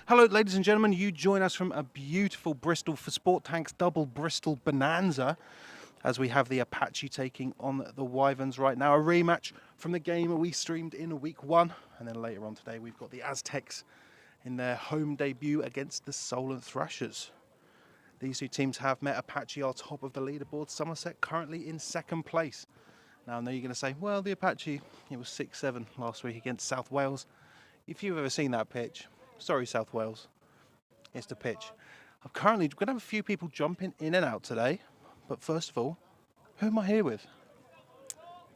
Hello, ladies and gentlemen. You join us from a beautiful Bristol for Sport Tanks double Bristol Bonanza as we have the Apache taking on the Wyverns right now. A rematch from the game we streamed in week 1. And then later on today, we've got the Aztecs in their home debut against the Solent Thrashers. These two teams have met. Apache are top of the leaderboard. Somerset currently in second place. Now, I know you're going to say, well, the Apache, it was 6-7 last week against South Wales. If you've ever seen that pitch, sorry, South Wales, it's the pitch. I'm currently going to have a few people jumping in and out today. But first of all, who am I here with?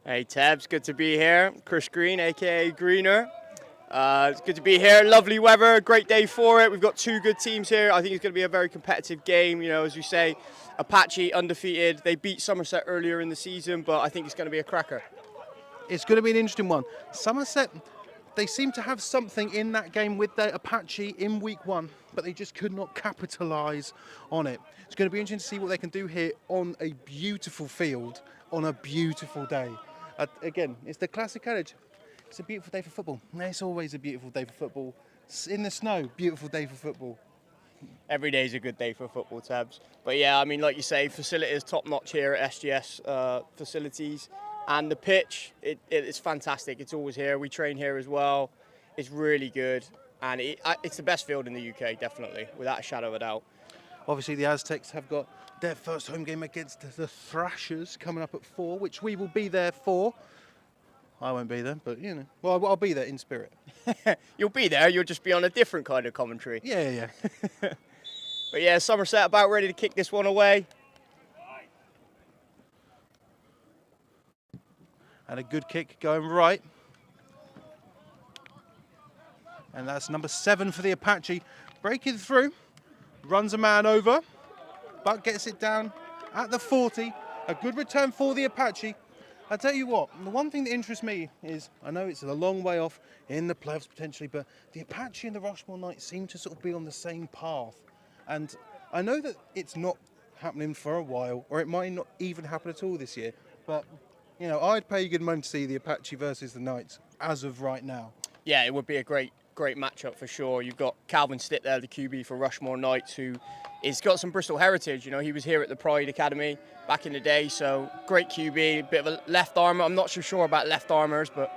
Hey Tabs, good to be here. Chris Green, aka Greener. It's good to be here. Lovely weather, great day for it. We've got two good teams here. I think it's going to be a very competitive game. You know, as you say, Apache undefeated. They beat Somerset earlier in the season, but I think it's going to be a cracker. It's going to be an interesting one. Somerset, they seem to have something in that game with their Apache in week 1, but they just could not capitalise on it. It's going to be interesting to see what they can do here on a beautiful field, on a beautiful day. Again, it's the classic adage. It's a beautiful day for football. It's always a beautiful day for football. In the snow, beautiful day for football. Every day is a good day for football, Tabs. But yeah, I mean, like you say, facilities top notch here at SGS facilities. And the pitch, it's fantastic. It's always here. We train here as well. It's really good. And it's the best field in the UK, definitely, without a shadow of a doubt. Obviously, the Aztecs have got their first home game against the Thrashers coming up at 4, which we will be there for. I won't be there, but, you know. Well, I'll be there in spirit. You'll be there. You'll just be on a different kind of commentary. Yeah. But yeah, Somerset about ready to kick this one away. And a good kick going right. And that's number 7 for the Apache. Breaking through. Runs a man over. But gets it down at the 40. A good return for the Apache. I tell you what, the one thing that interests me is, I know it's a long way off in the playoffs potentially, but the Apache and the Rushmore Knights seem to sort of be on the same path. And I know that it's not happening for a while, or it might not even happen at all this year, but you know, I'd pay good money to see the Apache versus the Knights as of right now. Yeah, it would be a great matchup for sure. You've got Calvin Stitt there, the QB for Rushmore Knights, who has got some Bristol heritage. You know, he was here at the Pride Academy back in the day, so great QB, bit of a left armour. I'm not so sure about left armours, but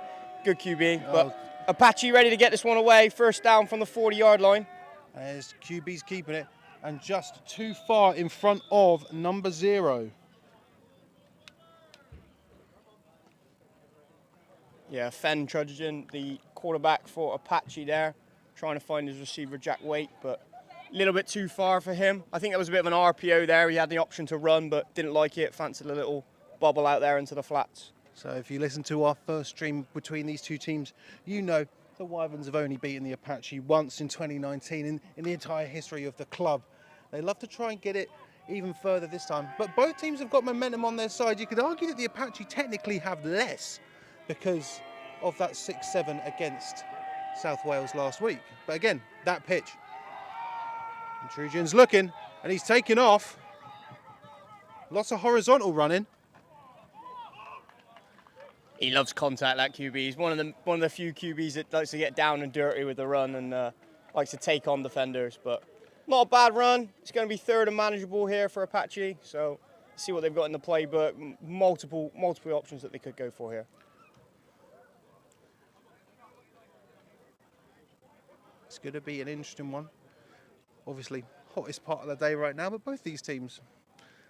good QB. But Apache ready to get this one away. First down from the 40-yard line. As QB's keeping it, and just too far in front of number 0. Yeah, Fen Trudgeon, the quarterback for Apache there, trying to find his receiver, Jack Waite, but a little bit too far for him. I think that was a bit of an RPO there. He had the option to run, but didn't like it. Fancied a little bobble out there into the flats. So if you listen to our first stream between these two teams, you know the Wyverns have only beaten the Apache once in 2019 in the entire history of the club. They love to try and get it even further this time, but both teams have got momentum on their side. You could argue that the Apache technically have less because of that 6-7 against South Wales last week. But again, that pitch. And Trujan's looking, and he's taking off. Lots of horizontal running. He loves contact, that QB. He's one of the few QBs that likes to get down and dirty with the run and likes to take on defenders. But not a bad run. It's going to be third and manageable here for Apache. So see what they've got in the playbook. Multiple options that they could go for here. It's going to be an interesting one. Obviously, hottest part of the day right now, but both these teams.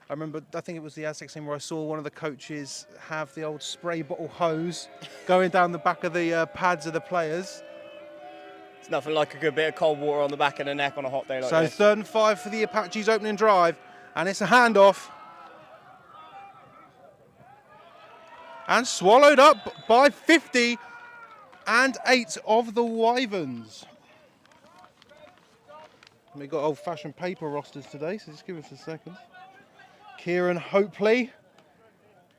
I remember, I think it was the Aztecs team where I saw one of the coaches have the old spray bottle hose going down the back of the pads of the players. It's nothing like a good bit of cold water on the back of the neck on a hot day like this. So 3rd and 5 for the Apache's opening drive, and it's a handoff. And swallowed up by 50 and 8 of the Wyverns. We've got old-fashioned paper rosters today, so just give us a second. Kieran Hopley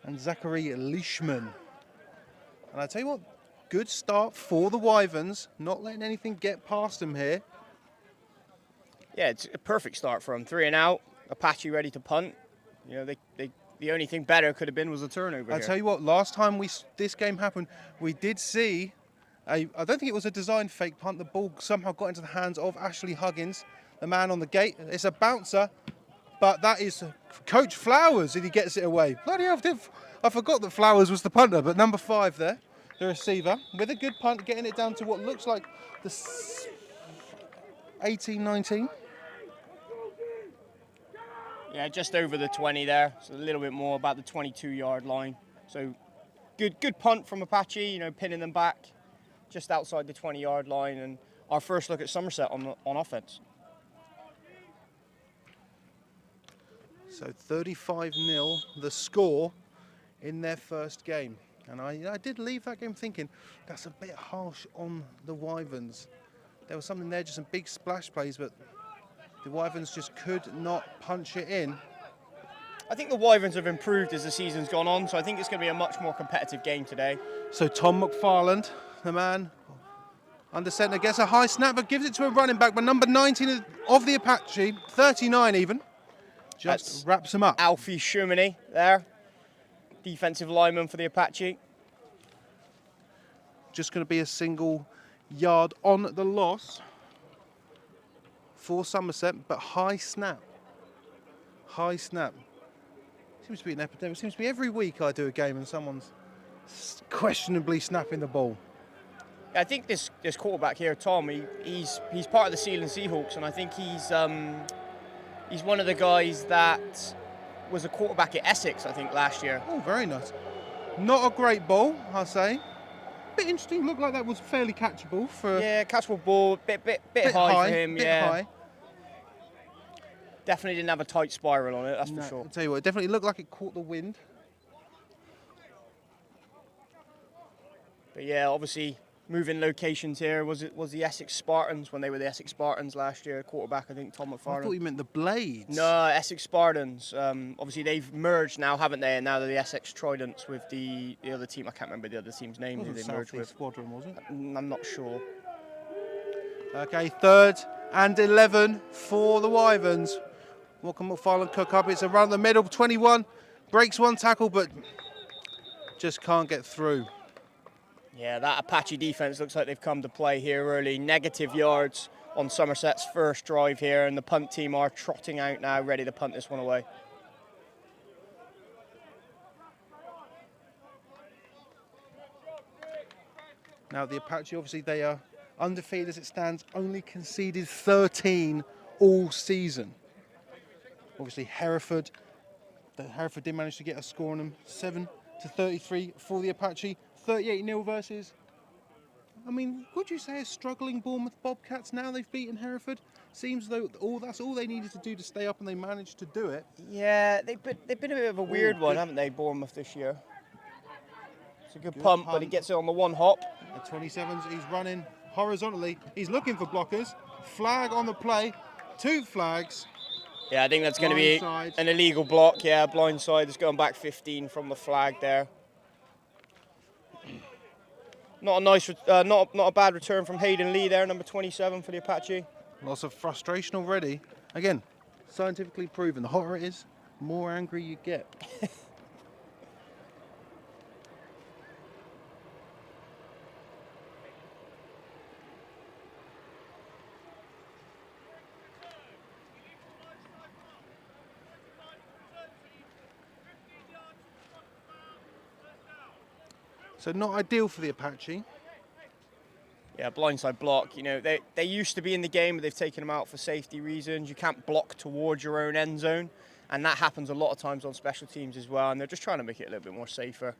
and Zachary Leishman. And I tell you what, good start for the Wyverns, not letting anything get past them here. Yeah, it's a perfect start for them. 3 and out, Apache ready to punt. You know, the only thing better could have been was a turnover. I tell you what, last time this game happened, we did see I don't think it was a design fake punt. The ball somehow got into the hands of Ashley Huggins, the man on the gate. It's a bouncer, but that is Coach Flowers, and he gets it away. Bloody hell, I forgot that Flowers was the punter, but number 5 there, the receiver, with a good punt, getting it down to what looks like the 18, 19. Yeah, just over the 20 there, so a little bit more, about the 22-yard line. So good punt from Apache, you know, pinning them back just outside the 20-yard line, and our first look at Somerset on offense. So 35-0, the score in their first game. And I did leave that game thinking, that's a bit harsh on the Wyverns. There was something there, just some big splash plays, but the Wyverns just could not punch it in. I think the Wyverns have improved as the season's gone on, so I think it's going to be a much more competitive game today. So Tom McFarland, the man under centre, gets a high snap, but gives it to a running back, but number 19 of the Apache, 39 even, just wraps him up. Alfie Shumini there, defensive lineman for the Apache. Just going to be a single yard on the loss for Somerset, but high snap. High snap. Seems to be an epidemic. Seems to be every week I do a game and someone's questionably snapping the ball. I think this quarterback here, Tom, he's part of the Seal and Seahawks, and I think he's one of the guys that was a quarterback at Essex, I think, last year. Oh, very nice. Not a great ball, I'll say. Bit interesting. Looked like that was fairly catchable for. Yeah, catchable ball. Bit high for him. Bit yeah. high. Definitely didn't have a tight spiral on it. That's No, for sure. I'll tell you what, it definitely looked like it caught the wind. But yeah, obviously moving locations here was the Essex Spartans when they were the Essex Spartans last year. Quarterback, I think, Tom McFarland. I thought you meant the Blades. No, Essex Spartans. Obviously they've merged now, haven't they? And now they're the Essex Tridents with the other team. I can't remember the other team's name. Who they merged with? Squadron, was it? I'm not sure. Okay, 3rd and 11 for the Wyverns. What can McFarland cook up? It's around the middle, 21. Breaks one tackle, but just can't get through. Yeah, that Apache defense looks like they've come to play here early. Negative yards on Somerset's first drive here, and the punt team are trotting out now, ready to punt this one away. Now the Apache, obviously they are undefeated as it stands, only conceded 13 all season. Obviously Hereford did manage to get a score on them, 7-33 for the Apache, 38-0 versus, I mean, would you say a struggling Bournemouth Bobcats now they've beaten Hereford? Seems though that's all they needed to do to stay up, and they managed to do it. Yeah, they've been a bit of a weird one, haven't they, Bournemouth this year? It's a good pump, but he gets it on the one hop. At 27s, he's running horizontally. He's looking for blockers. Flag on the play. 2 flags. Yeah, I think that's going to be an illegal block. Yeah, blindside. It's going back 15 from the flag there. Not a bad return from Hayden Lee there, number 27 for the Apache. Lots of frustration already. Again, scientifically proven. The hotter it is, the more angry you get. So not ideal for the Apache. Yeah, blindside block. You know, they used to be in the game, but they've taken them out for safety reasons. You can't block towards your own end zone, and that happens a lot of times on special teams as well, and they're just trying to make it a little bit more safer.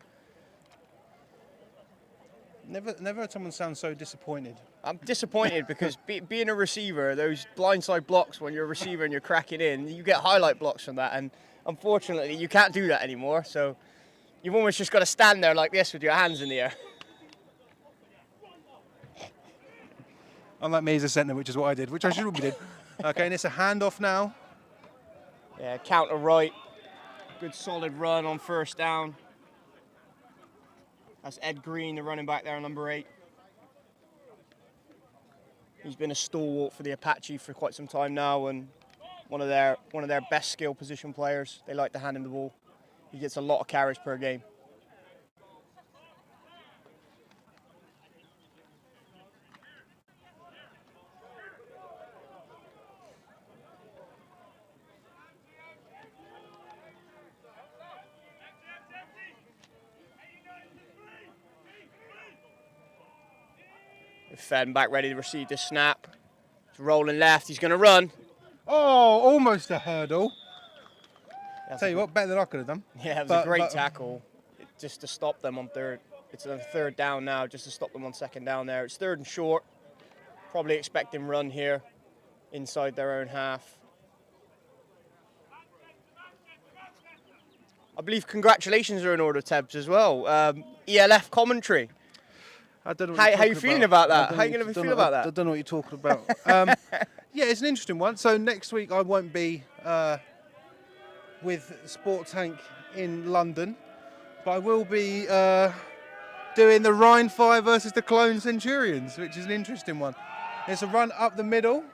Never heard someone sound so disappointed. I'm disappointed because being a receiver, those blindside blocks when you're a receiver and you're cracking in, you get highlight blocks from that, and unfortunately you can't do that anymore, so you've almost just got to stand there like this with your hands in the air. Unlike me as a centre, which is what I did, which I shouldn't be did. Okay, and it's a handoff now. Yeah, counter right. Good solid run on first down. That's Ed Green, the running back there, number 8. He's been a stalwart for the Apache for quite some time now, and one of their best skill position players. They like to hand him the ball. He gets a lot of carries per game. Defend back, ready to receive the snap. He's rolling left, he's going to run. Oh, almost a hurdle. That's Tell you what, better than I could have done. Yeah, it was a great tackle, just to stop them on third. It's a third down now, just to stop them on second down there. It's third and short. Probably expecting run here inside their own half. I believe congratulations are in order, Tebs, as well. ELF commentary. I don't know what How you feeling about that? How are you going to feel about that? I don't know what you're talking about. Yeah, it's an interesting one. So next week I won't be with Sport Tank in London, but I will be doing the Rhine Fire versus the Cologne Centurions, which is an interesting one. It's a run up the middle.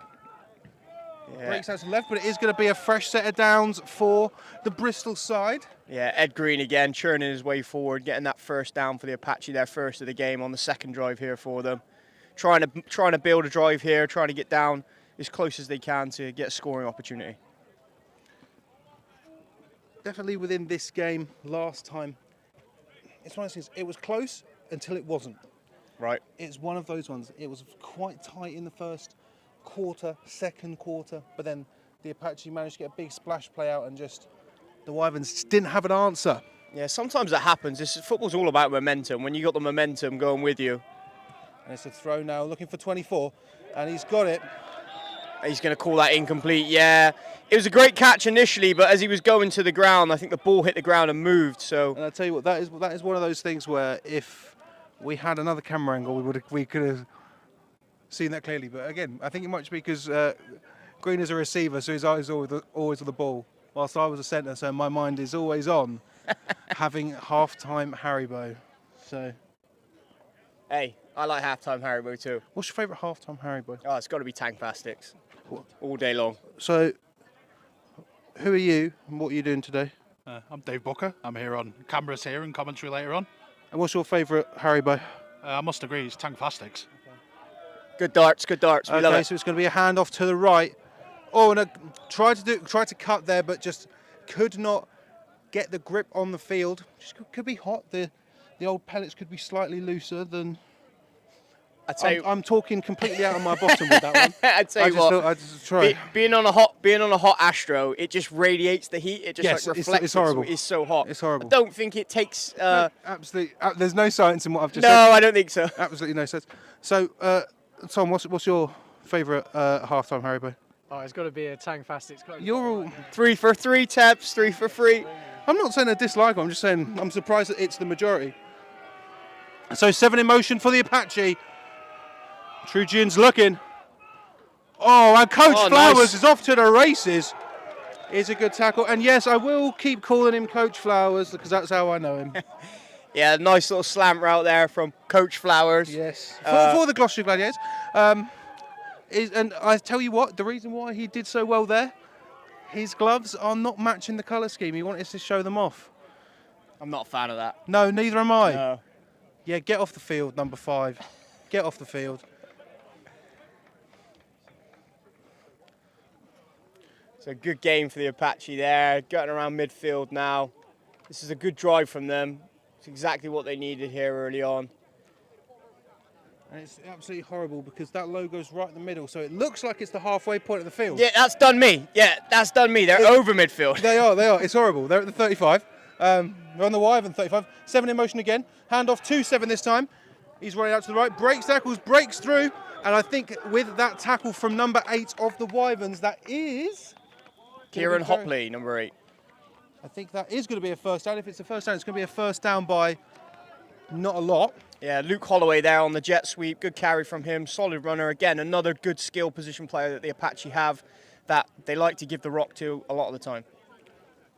Yeah. Breaks out to the left, but it is going to be a fresh set of downs for the Bristol side. Yeah, Ed Green again, churning his way forward, getting that first down for the Apache, their first of the game on the second drive here for them. Trying to build a drive here, trying to get down as close as they can to get a scoring opportunity. Definitely within this game last time, it's one of those things, it was close until it wasn't. Right. It's one of those ones. It was quite tight in the first quarter, second quarter, but then the Apache managed to get a big splash play out and just the Wyverns just didn't have an answer. Yeah, sometimes that happens. Football's all about momentum. When you got the momentum going with you. And it's a throw now, looking for 24, and he's got it. He's going to call that incomplete, yeah. It was a great catch initially, but as he was going to the ground, I think the ball hit the ground and moved, so. And I'll tell you what, that is one of those things where if we had another camera angle, we could have seen that clearly. But again, I think it might just be because Green is a receiver, so his eyes are always on the ball, whilst I was a centre, so my mind is always on having half-time Haribo. So. Hey, I like half-time Haribo too. What's your favourite half-time Haribo? Oh, it's got to be Tankfastics. All day long. So, who are you and what are you doing today? I'm Dave Booker. I'm here on cameras here and commentary later on. And what's your favourite Haribo? I must agree, it's Tankfastics. Good darts, good darts. We love Okay, it. so it's going to be a handoff to the right. Oh, and tried to cut there, but just could not get the grip on the field. Just could be hot. The old pellets could be slightly looser than. I'm talking completely out of my bottom with that one. I tell you what, I just try. being on a hot Astro, it just radiates the heat. It just like reflects. It's horrible. It's so hot. It's horrible. I don't think it takes. No, absolutely. There's no science in what I've just said. No, I don't think so. Absolutely no sense. So, Tom, what's your favourite half-time Haribo? Oh, it's got to be a Tankfastics. You're all 3 for 3 taps, 3 for 3. I'm not saying I dislike them, I'm just saying I'm surprised that it's the majority. So 7 in motion for the Apache. Trujian's looking. Oh, and Coach Flowers nice. is off to the races. It's a good tackle. And yes, I will keep calling him Coach Flowers because that's how I know him. Yeah, nice little slant route there from Coach Flowers. Yes. For the Gloucester Gladiators. And I tell you what, the reason why he did so well there, his gloves are not matching the colour scheme. He wanted to show them off. I'm not a fan of that. No, neither am I. No. Yeah, get off the field, number 5. Get off the field. So a good game for the Apache there, getting around midfield now. This is a good drive from them. It's exactly what they needed here early on. And it's absolutely horrible because that logo's right in the middle, so it looks like it's the halfway point of the field. Yeah, that's done me. Yeah, that's done me. They're over midfield. They are. It's horrible. They're at the 35. They're on the Wyvern 35. 7 in motion again. Hand off to 7 this time. He's running out to the right. Breaks tackles, breaks through. And I think with that tackle from number 8 of the Wyverns, that is... Kieran Hopley, number 8. I think that is going to be a first down. If it's a first down, it's going to be a first down by not a lot. Yeah, Luke Holloway there on the jet sweep. Good carry from him. Solid runner. Again, another good skill position player that the Apache have that they like to give the rock to a lot of the time.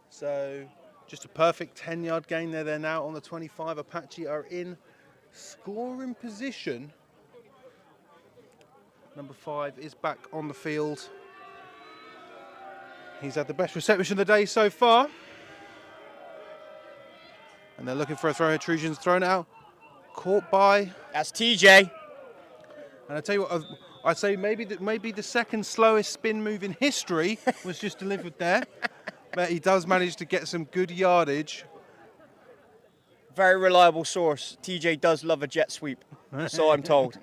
So just a perfect 10-yard gain there. They're now on the 25. Apache are in scoring position. Number 5 is back on the field. He's had the best reception of the day so far. And they're looking for a throw. Intrusion's thrown out. Caught by... That's TJ. And I tell you what, I'd say maybe the second slowest spin move in history was just delivered there. But he does manage to get some good yardage. Very reliable source. TJ does love a jet sweep, so I'm told.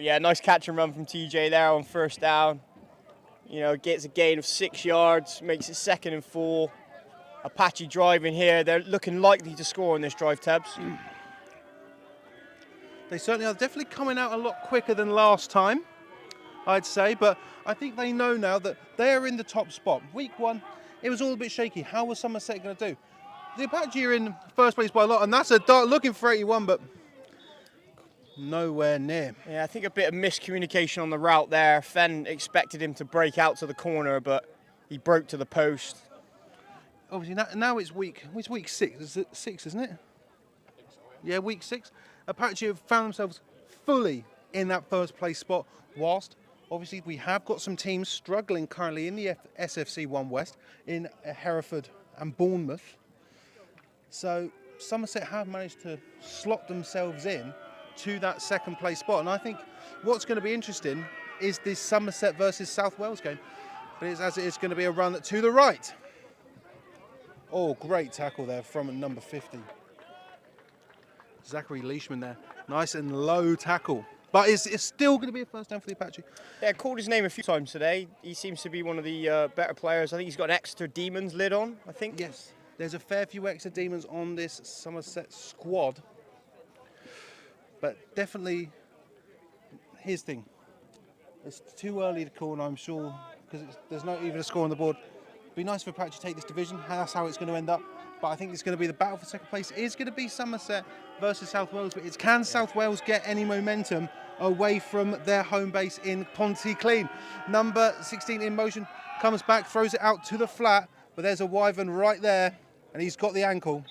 But yeah, nice catch and run from TJ there on first down. You know, gets a gain of 6 yards, makes it 2nd and 4. Apache driving here. They're looking likely to score on this drive, Tabs. They certainly are definitely coming out a lot quicker than last time, I'd say, but I think they know now that they are in the top spot. Week 1, it was all a bit shaky. How was Somerset going to do? The Apache are in first place by a lot, and that's a dart looking for 81, but nowhere near. Yeah, I think a bit of miscommunication on the route there. Fenn expected him to break out to the corner, but he broke to the post. Obviously, now it's week 6. Is it 6, isn't it? Yeah, week 6. Apache have found themselves fully in that first place spot, whilst obviously we have got some teams struggling currently in the SFC 1 West in Hereford and Bournemouth. So Somerset have managed to slot themselves in to that 2nd place spot, and I think what's going to be interesting is this Somerset versus South Wales game, but it's going to be a run to the right. Oh, great tackle there from number 50. Zachary Leishman there. Nice and low tackle. But it's still going to be a first down for the Apache. Yeah, called his name a few times today. He seems to be one of the better players. I think he's got an Exeter Demons lid on, I think. Yes, there's a fair few Exeter Demons on this Somerset squad. But definitely, here's the thing. It's too early to call, and I'm sure, because there's not even a score on the board. It'd be nice for Apache to take this division. That's how it's going to end up. But I think it's going to be the battle for 2nd place. It is going to be Somerset versus South Wales. But can South Wales get any momentum away from their home base in Pontyclean? Number 16 in motion, comes back, throws it out to the flat. But there's a Wyvern right there, and he's got the ankle.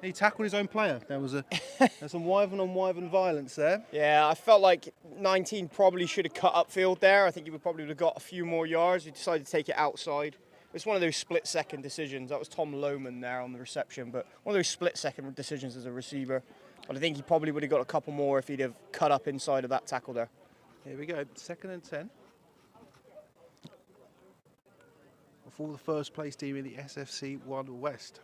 He tackled his own player. There's some Wyvern on Wyvern violence there. Yeah, I felt like 19 probably should have cut upfield there. I think he would probably have got a few more yards. He decided to take it outside. It's one of those split-second decisions. That was Tom Lohman there on the reception, but one of those split-second decisions as a receiver. But I think he probably would have got a couple more if he'd have cut up inside of that tackle there. Here we go, 2nd and 10. For the first place team in the SFC 1 West.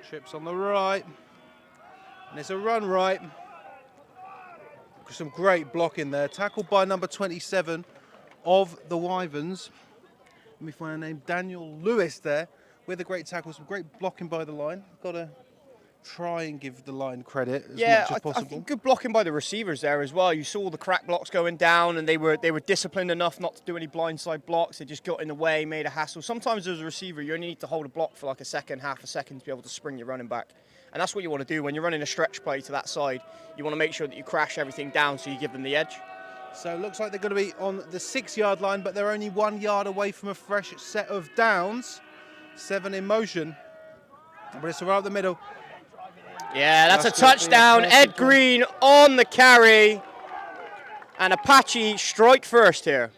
Trips on the right. And it's a run right. Some great blocking there. Tackled by number 27 of the Wyverns. Let me find a name. Daniel Lewis there with a great tackle. Some great blocking by the line. Got to try and give the line credit as much as possible. I think good blocking by the receivers there as well. You saw the crack blocks going down, and they were disciplined enough not to do any blindside blocks. They just got in the way, made a hassle. Sometimes as a receiver, you only need to hold a block for like a second, half a second to be able to spring your running back. And that's what you want to do when you're running a stretch play to that side. You want to make sure that you crash everything down so you give them the edge. So it looks like they're going to be on the 6-yard line, but they're only 1 yard away from a fresh set of downs. 7 in motion, but it's right up the middle. Yeah, that's a touchdown. Ed Green on the carry. And Apache strike first here.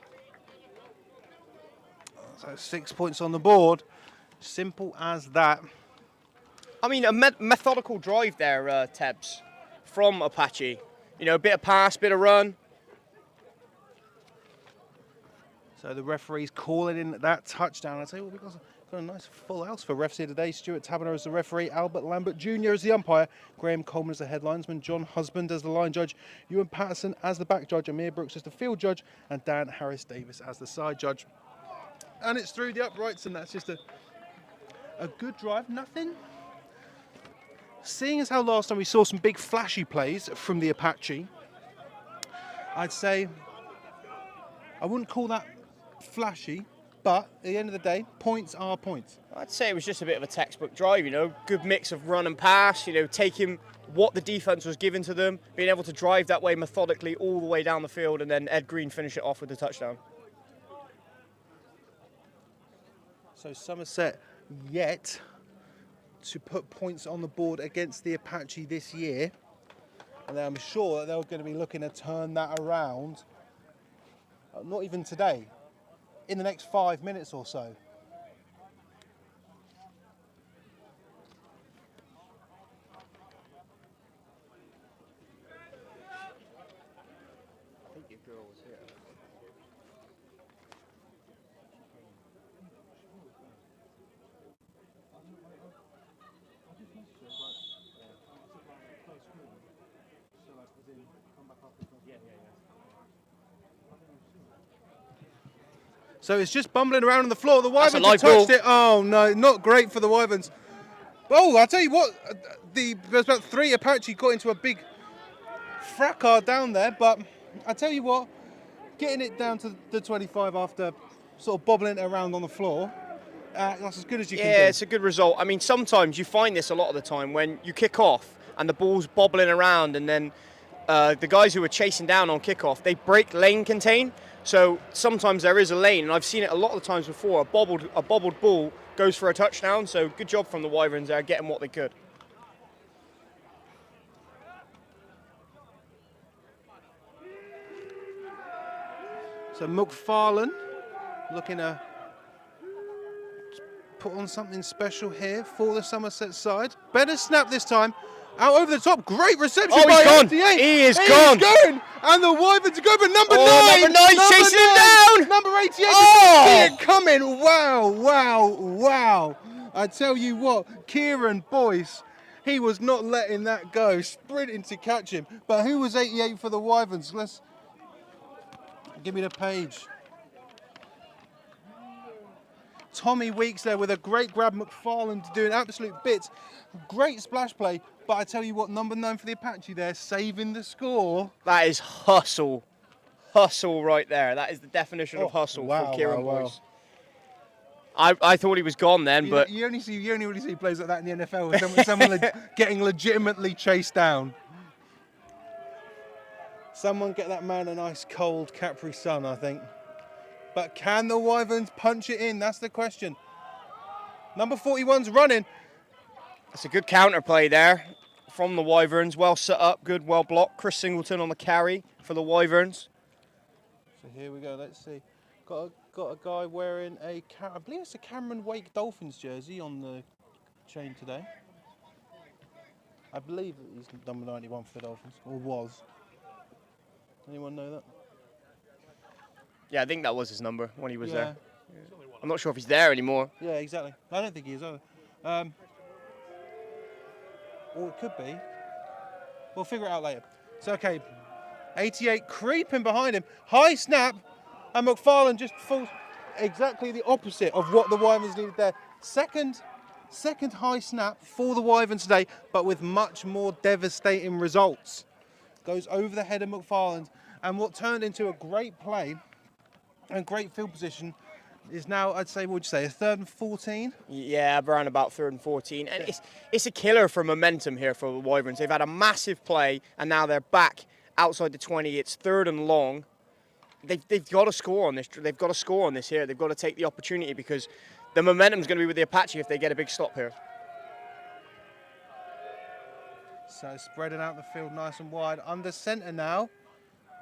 So 6 points on the board. Simple as that. I mean, a methodical drive there, Tebs, from Apache. You know, a bit of pass, bit of run. So the referee's calling in that touchdown. I tell you what, we've got a nice full house for refs here today. Stuart Taberner as the referee, Albert Lambert Jr. as the umpire, Graham Coleman as the headlinesman, John Husband as the line judge, Ewan Patterson as the back judge, Amir Brooks as the field judge, and Dan Harris Davis as the side judge. And it's through the uprights, and that's just a good drive. Nothing. Seeing as how last time we saw some big flashy plays from the Apache, I'd say I wouldn't call that flashy, but at the end of the day, points are points. I'd say it was just a bit of a textbook drive, you know, good mix of run and pass, you know, taking what the defense was given to them, being able to drive that way methodically all the way down the field, and then Ed Green finish it off with the touchdown. So Somerset yet to put points on the board against the Apache this year, and I'm sure that they're going to be looking to turn that around, not even today, in the next 5 minutes or so. I think your girl was here. So it's just bumbling around on the floor. The That's a Wyverns have live touched ball. it. Oh no, not great for the Wyverns. Oh, I'll tell you what, there's about 3 Apache got into a big fracas down there, but I tell you what, getting it down to the 25 after sort of bobbling it around on the floor, that's as good as you can do. Yeah, it's a good result. I mean, sometimes you find this a lot of the time when you kick off and the ball's bobbling around, and then the guys who are chasing down on kickoff, they break lane contain. So sometimes there is a lane, and I've seen it a lot of times before. A bobbled ball goes for a touchdown. So good job from the Wyverns there, getting what they could. So McFarlane looking to put on something special here for the Somerset side. Better snap this time. Out over the top, great reception Oh, by he's gone. 58. He is He's gone. going. And the Wyverns are going, but number 9. Number 9's chasing him down. Number 88. Oh. See it coming. Wow, wow, wow. I tell you what, Kieran Boyce, he was not letting that go, sprinting to catch him. But who was 88 for the Wyverns? Let's give me the page. Tommy Weeks there with a great grab. McFarlane doing absolute bits. Great splash play. But I tell you what, number 9 for the Apache there, saving the score. That is hustle. Hustle right there. That is the definition of hustle wow, from Kieran wow, wow. Boyce. I thought he was gone then, but You only really see players like that in the NFL, with someone getting legitimately chased down. Someone get that man a nice cold Capri Sun, I think. But can the Wyverns punch it in? That's the question. Number 41's running. it's a good counter play there from the Wyverns. Well set up, good, well blocked. Chris Singleton on the carry for the Wyverns. So here we go. Let's see. Got a guy wearing I believe it's a Cameron Wake Dolphins jersey on the chain today. I believe that he's number 91 for the Dolphins, or was. Anyone know that? Yeah, I think that was his number when he was Yeah. there. I'm not sure if he's there anymore. Yeah, exactly. I don't think he is either. Or it could be. We'll figure it out later. So, okay, 88 creeping behind him. High snap, and McFarlane just falls exactly the opposite of what the Wyverns needed there. Second high snap for the Wyverns today, but with much more devastating results. Goes over the head of McFarlane, and what turned into a great play and great field position is now, I'd say, what would you say, a 3rd and 14? Yeah, around about 3rd and 14. And it's a killer for momentum here for the Wyverns. They've had a massive play, and now they're back outside the 20. It's 3rd and long. They've got to score on this. They've got to score on this here. They've got to take the opportunity because the momentum's going to be with the Apache if they get a big stop here. So spreading out the field nice and wide. Under centre now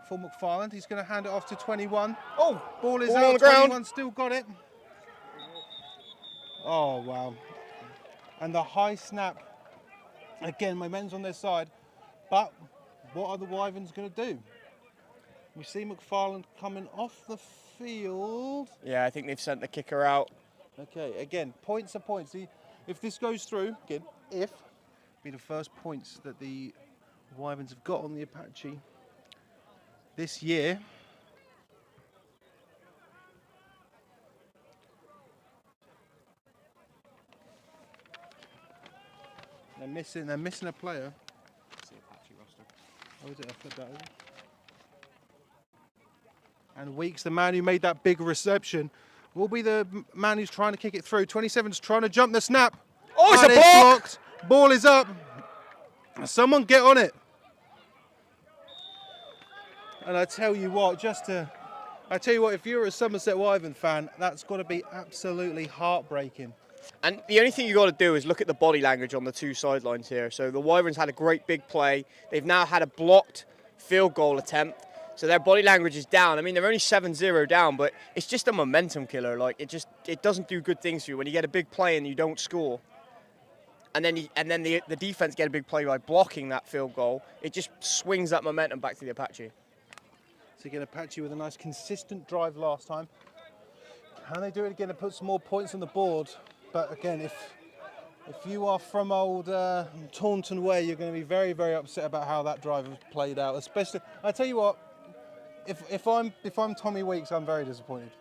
for McFarlane. He's going to hand it off to 21. Oh, Ball is ball out. on the ground. 21 still got it. Oh, wow. And the high snap. Again, momentum's on their side. But what are the Wyverns going to do? We see McFarlane coming off the field. Yeah, I think they've sent the kicker out. Okay, again, points are points. If this goes through, again, be the first points that the Wyverns have got on the Apache this year. They're missing a player. That's the Apache roster. Oh, is it? I flipped that over. And Weeks, the man who made that big reception, will be the man who's trying to kick it through. 27's trying to jump the snap. Oh, it's And a block! blocked. Ball is up. Someone get on it. And I tell you what, if you're a Somerset Wyvern fan, that's got to be absolutely heartbreaking. And the only thing you got to do is look at the body language on the two sidelines here. So the Wyverns had a great big play. They've now had a blocked field goal attempt. So their body language is down. I mean, they're only 7-0 down, but it's just a momentum killer. Like it doesn't do good things for you when you get a big play and you don't score. And then the defense get a big play by blocking that field goal. It just swings that momentum back to the Apache. So again, Apache with a nice consistent drive last time. Can they do it again and put some more points on the board? But again, If you are from old Taunton Way, you're going to be very, very upset about how that drive has played out. Especially, I tell you what, if I'm Tommy Weeks, I'm very disappointed.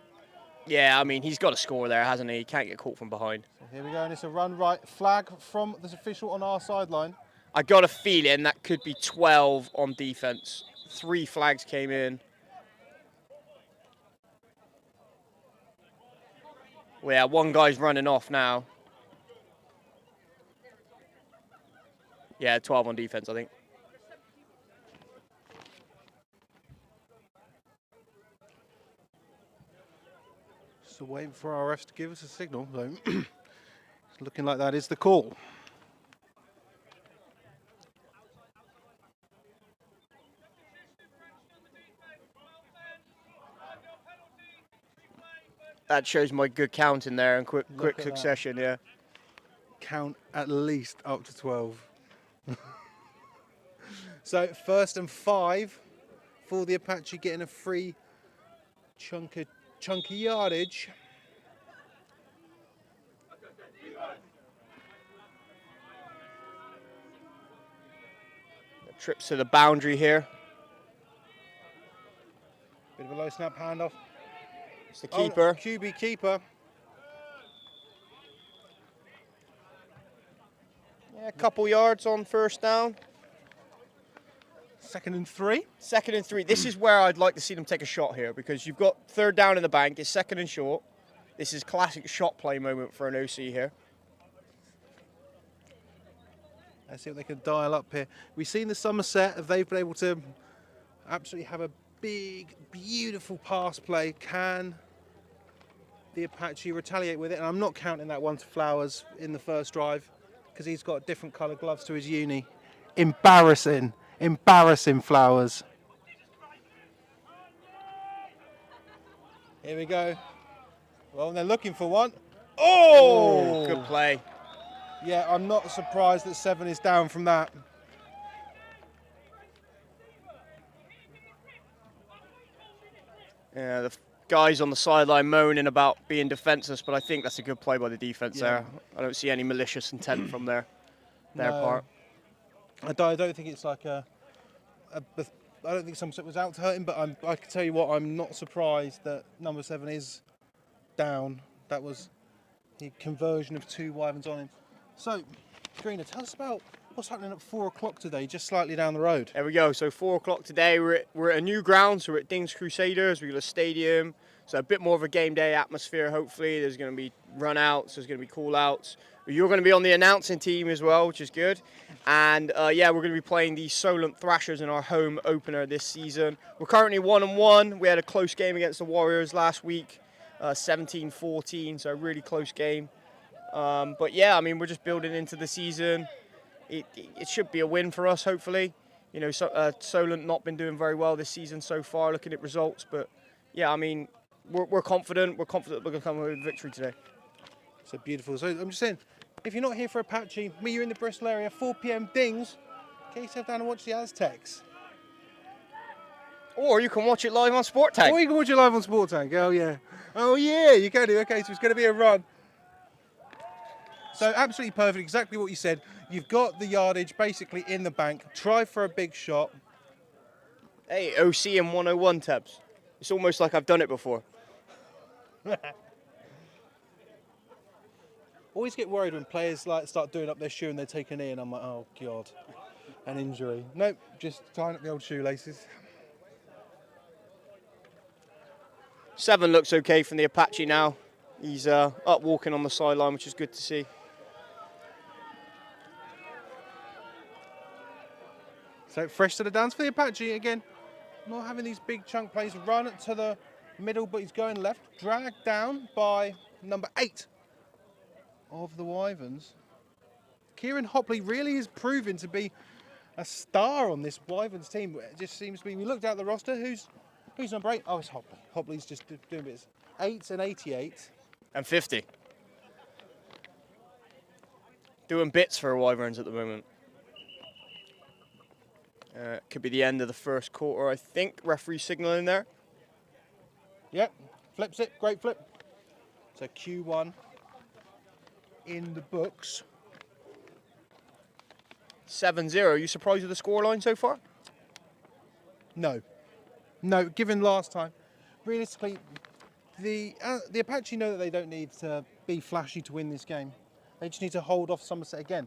Yeah, I mean, he's got a score there, hasn't he? He can't get caught from behind. So here we go, and it's a run right. Flag from this official on our sideline. I got a feeling that could be 12 on defence. 3 flags came in. Well, yeah, one guy's running off now. Yeah, 12 on defence, I think. So waiting for our refs to give us a signal. So it's looking like that is the call. That shows my good counting there in quick at succession, yeah. Count at least up to 12. So 1st and 5 for the Apache, getting a free chunky yardage. Trips to the boundary here. Bit of a low snap handoff. It's the keeper. Oh, QB keeper. Yeah, a couple yards on first down. 2nd and 3. 2nd and 3. This is where I'd like to see them take a shot here, because you've got 3rd down in the bank. It's 2nd and short. This is classic shot play moment for an OC here. Let's see what they can dial up here. We've seen the Somerset, if they've been able to absolutely have a big, beautiful pass play. Can the Apache retaliate with it? And I'm not counting that one to Flowers in the first drive, because he's got different coloured gloves to his uni. Embarrassing Flowers. Here we go. Well, they're looking for one. Oh! Good play. Yeah, I'm not surprised that 7 is down from that. Yeah, the guys on the sideline moaning about being defenceless, but I think that's a good play by the defence there. I don't see any malicious intent from their part. I don't think it's like I don't think Somerset was out to hurt him, but I can tell you what, I'm not surprised that number 7 is down. That was the conversion of 2 Wyverns on him. So, Karina, tell us about what's happening at 4 o'clock today, just slightly down the road. There we go. So 4 o'clock today, we're at a new ground. So we're at Dings Crusaders. We've got a stadium. So a bit more of a game day atmosphere, hopefully. There's going to be run-outs. There's going to be call-outs. You're going to be on the announcing team as well, which is good. And, yeah, we're going to be playing the Solent Thrashers in our home opener this season. We're currently 1-1. We had a close game against the Warriors last week, 17-14, so a really close game. But, yeah, I mean, we're just building into the season. It should be a win for us, hopefully. You know, Solent not been doing very well this season so far, looking at results. But, yeah, I mean, we're confident. We're confident we're going to come with a victory today. So beautiful. So I'm just saying, if you're not here for Apache, you're in the Bristol area, 4 p.m. Dings, get yourself down and watch the Aztecs. Or you can watch it live on Sport Tank. Or you can watch it live on Sport Tank. Oh, yeah. Oh, yeah, you can do. Okay, so it's going to be a run. So absolutely perfect, exactly what you said. You've got the yardage basically in the bank. Try for a big shot. Hey, OC and 101 tabs. It's almost like I've done it before. Always get worried when players start doing up their shoe and they take a knee, and I'm like, oh God, an injury. Nope, just tying up the old shoelaces. 7 looks okay from the Apache now. He's up walking on the sideline, which is good to see. So fresh to the dance for the Apache again. Not having these big chunk plays. Run to the middle, but he's going left. Dragged down by number 8 of the Wyverns. Kieran Hopley really is proving to be a star on this Wyverns team. It just seems to be, we looked at the roster, who's number 8? Oh, it's Hopley. Hopley's just doing bits. 8 and 88. And 50. Doing bits for Wyverns at the moment. Could be the end of the first quarter, I think. Referee signaling there. Yep, flips it. Great flip. So Q1 in the books. 7-0. Are you surprised with the scoreline so far? No. No, given last time. Realistically, the Apache know that they don't need to be flashy to win this game. They just need to hold off Somerset again.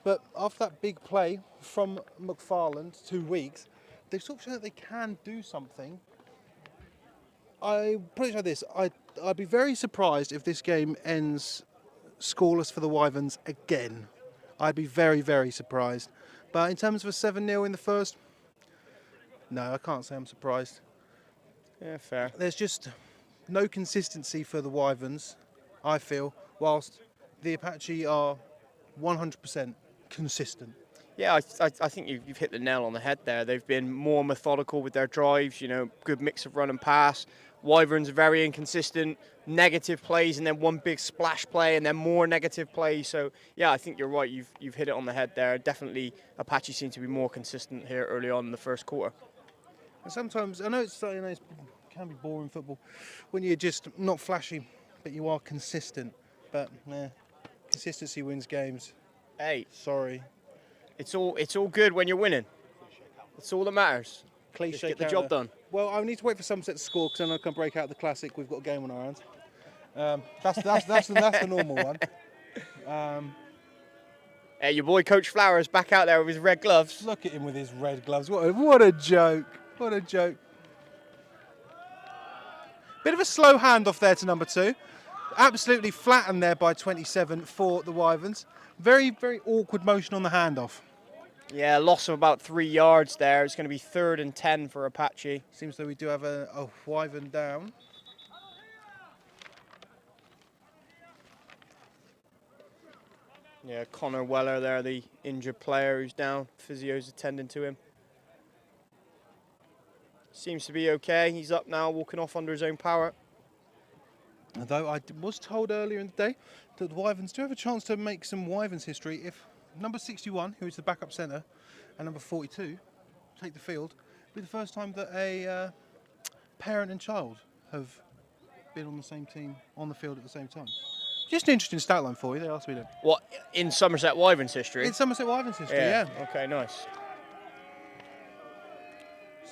But after that big play from McFarland, 2 weeks, they've sort of shown that they can do something. I put it like this, I'd be very surprised if this game ends scoreless for the Wyverns again. I'd be very, very surprised. But in terms of a 7-0 in the first, no, I can't say I'm surprised. Yeah, fair. There's just no consistency for the Wyverns, I feel, whilst the Apache are 100% consistent. Yeah, I think you've hit the nail on the head there. They've been more methodical with their drives, you know, good mix of run and pass. Wyverns are very inconsistent, negative plays and then one big splash play and then more negative plays. So, yeah, I think you're right. You've hit it on the head there. Definitely Apache seem to be more consistent here early on in the first quarter. And sometimes, I know it can be boring football when you're just not flashy, but you are consistent. But, consistency wins games. Hey. Sorry. It's all good when you're winning. It's all that matters. Cliche Just get the job done. Well, I need to wait for Somerset to score because then I can break out the classic. We've got a game on our hands. That's the normal one. Hey, your boy Coach Flowers back out there with his red gloves. Look at him with his red gloves. What a joke. What a joke. Bit of a slow handoff there to number 2. Absolutely flattened there by 27 for the Wyverns. Very, very awkward motion on the handoff. Yeah, loss of about 3 yards there. It's going to be 3rd and 10 for Apache. Seems though we do have a Wyvern down. Yeah, Connor Weller there, the injured player who's down. Physio's attending to him. Seems to be okay. He's up now, walking off under his own power. Although I was told earlier in the day that the Wyverns do have a chance to make some Wyverns history if number 61, who is the backup centre, and number 42 take the field. It'll be the first time that a parent and child have been on the same team on the field at the same time. Just an interesting stat line for you. They asked me to. What, in Somerset Wyverns history? In Somerset Wyverns history, yeah. Okay, nice.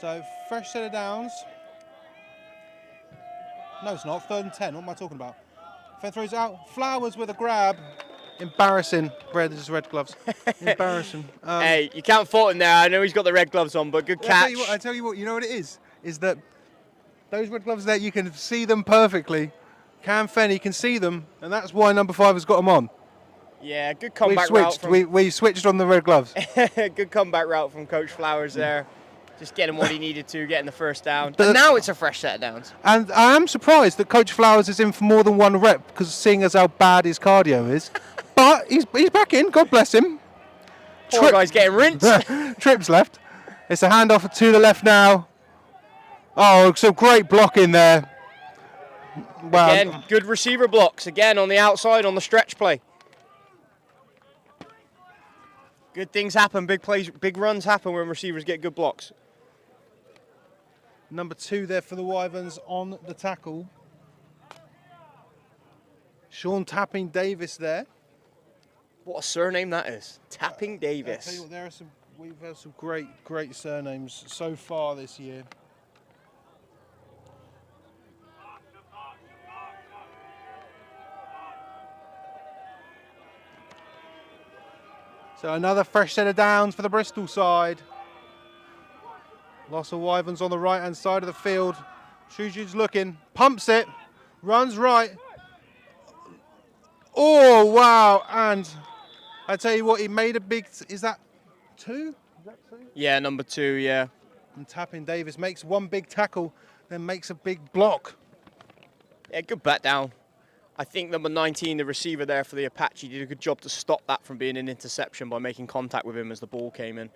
So, fresh set of downs. No, it's not. 3rd and 10. What am I talking about? Fair throws out. Flowers with a grab. Embarrassing. Red gloves. Embarrassing. Hey, you can't fault him there. I know he's got the red gloves on, but good catch. I tell you what. You know what it is? Is that those red gloves there, you can see them perfectly. Cam Fenny can see them, and that's why number 5 has got them on. Yeah, good comeback route. We switched on the red gloves. Good comeback route from Coach Flowers there. Just getting what he needed to, getting the first down. But now it's a fresh set of downs. And I am surprised that Coach Flowers is in for more than one rep, because seeing as how bad his cardio is. But he's back in, God bless him. Poor guy's getting rinsed. Trips left. It's a handoff to the left now. Oh, some great blocking there. Wow. Again, good receiver blocks. Again, on the outside, on the stretch play. Good things happen, big plays, big runs happen when receivers get good blocks. Number 2 there for the Wyverns on the tackle. Sean Tapping Davis there. What a surname that is. Tapping Davis. I'll tell you what, we've had some great surnames so far this year. So another fresh set of downs for the Bristol side. Loss of Wyverns on the right-hand side of the field. Shuji's looking, pumps it, runs right. Oh, wow. And I tell you what, he made a big, is that 2? Is that 2? Yeah, number 2, yeah. And Tapping Davis makes one big tackle, then makes a big block. Yeah, good bat down. I think number 19, the receiver there for the Apache, did a good job to stop that from being an interception by making contact with him as the ball came in,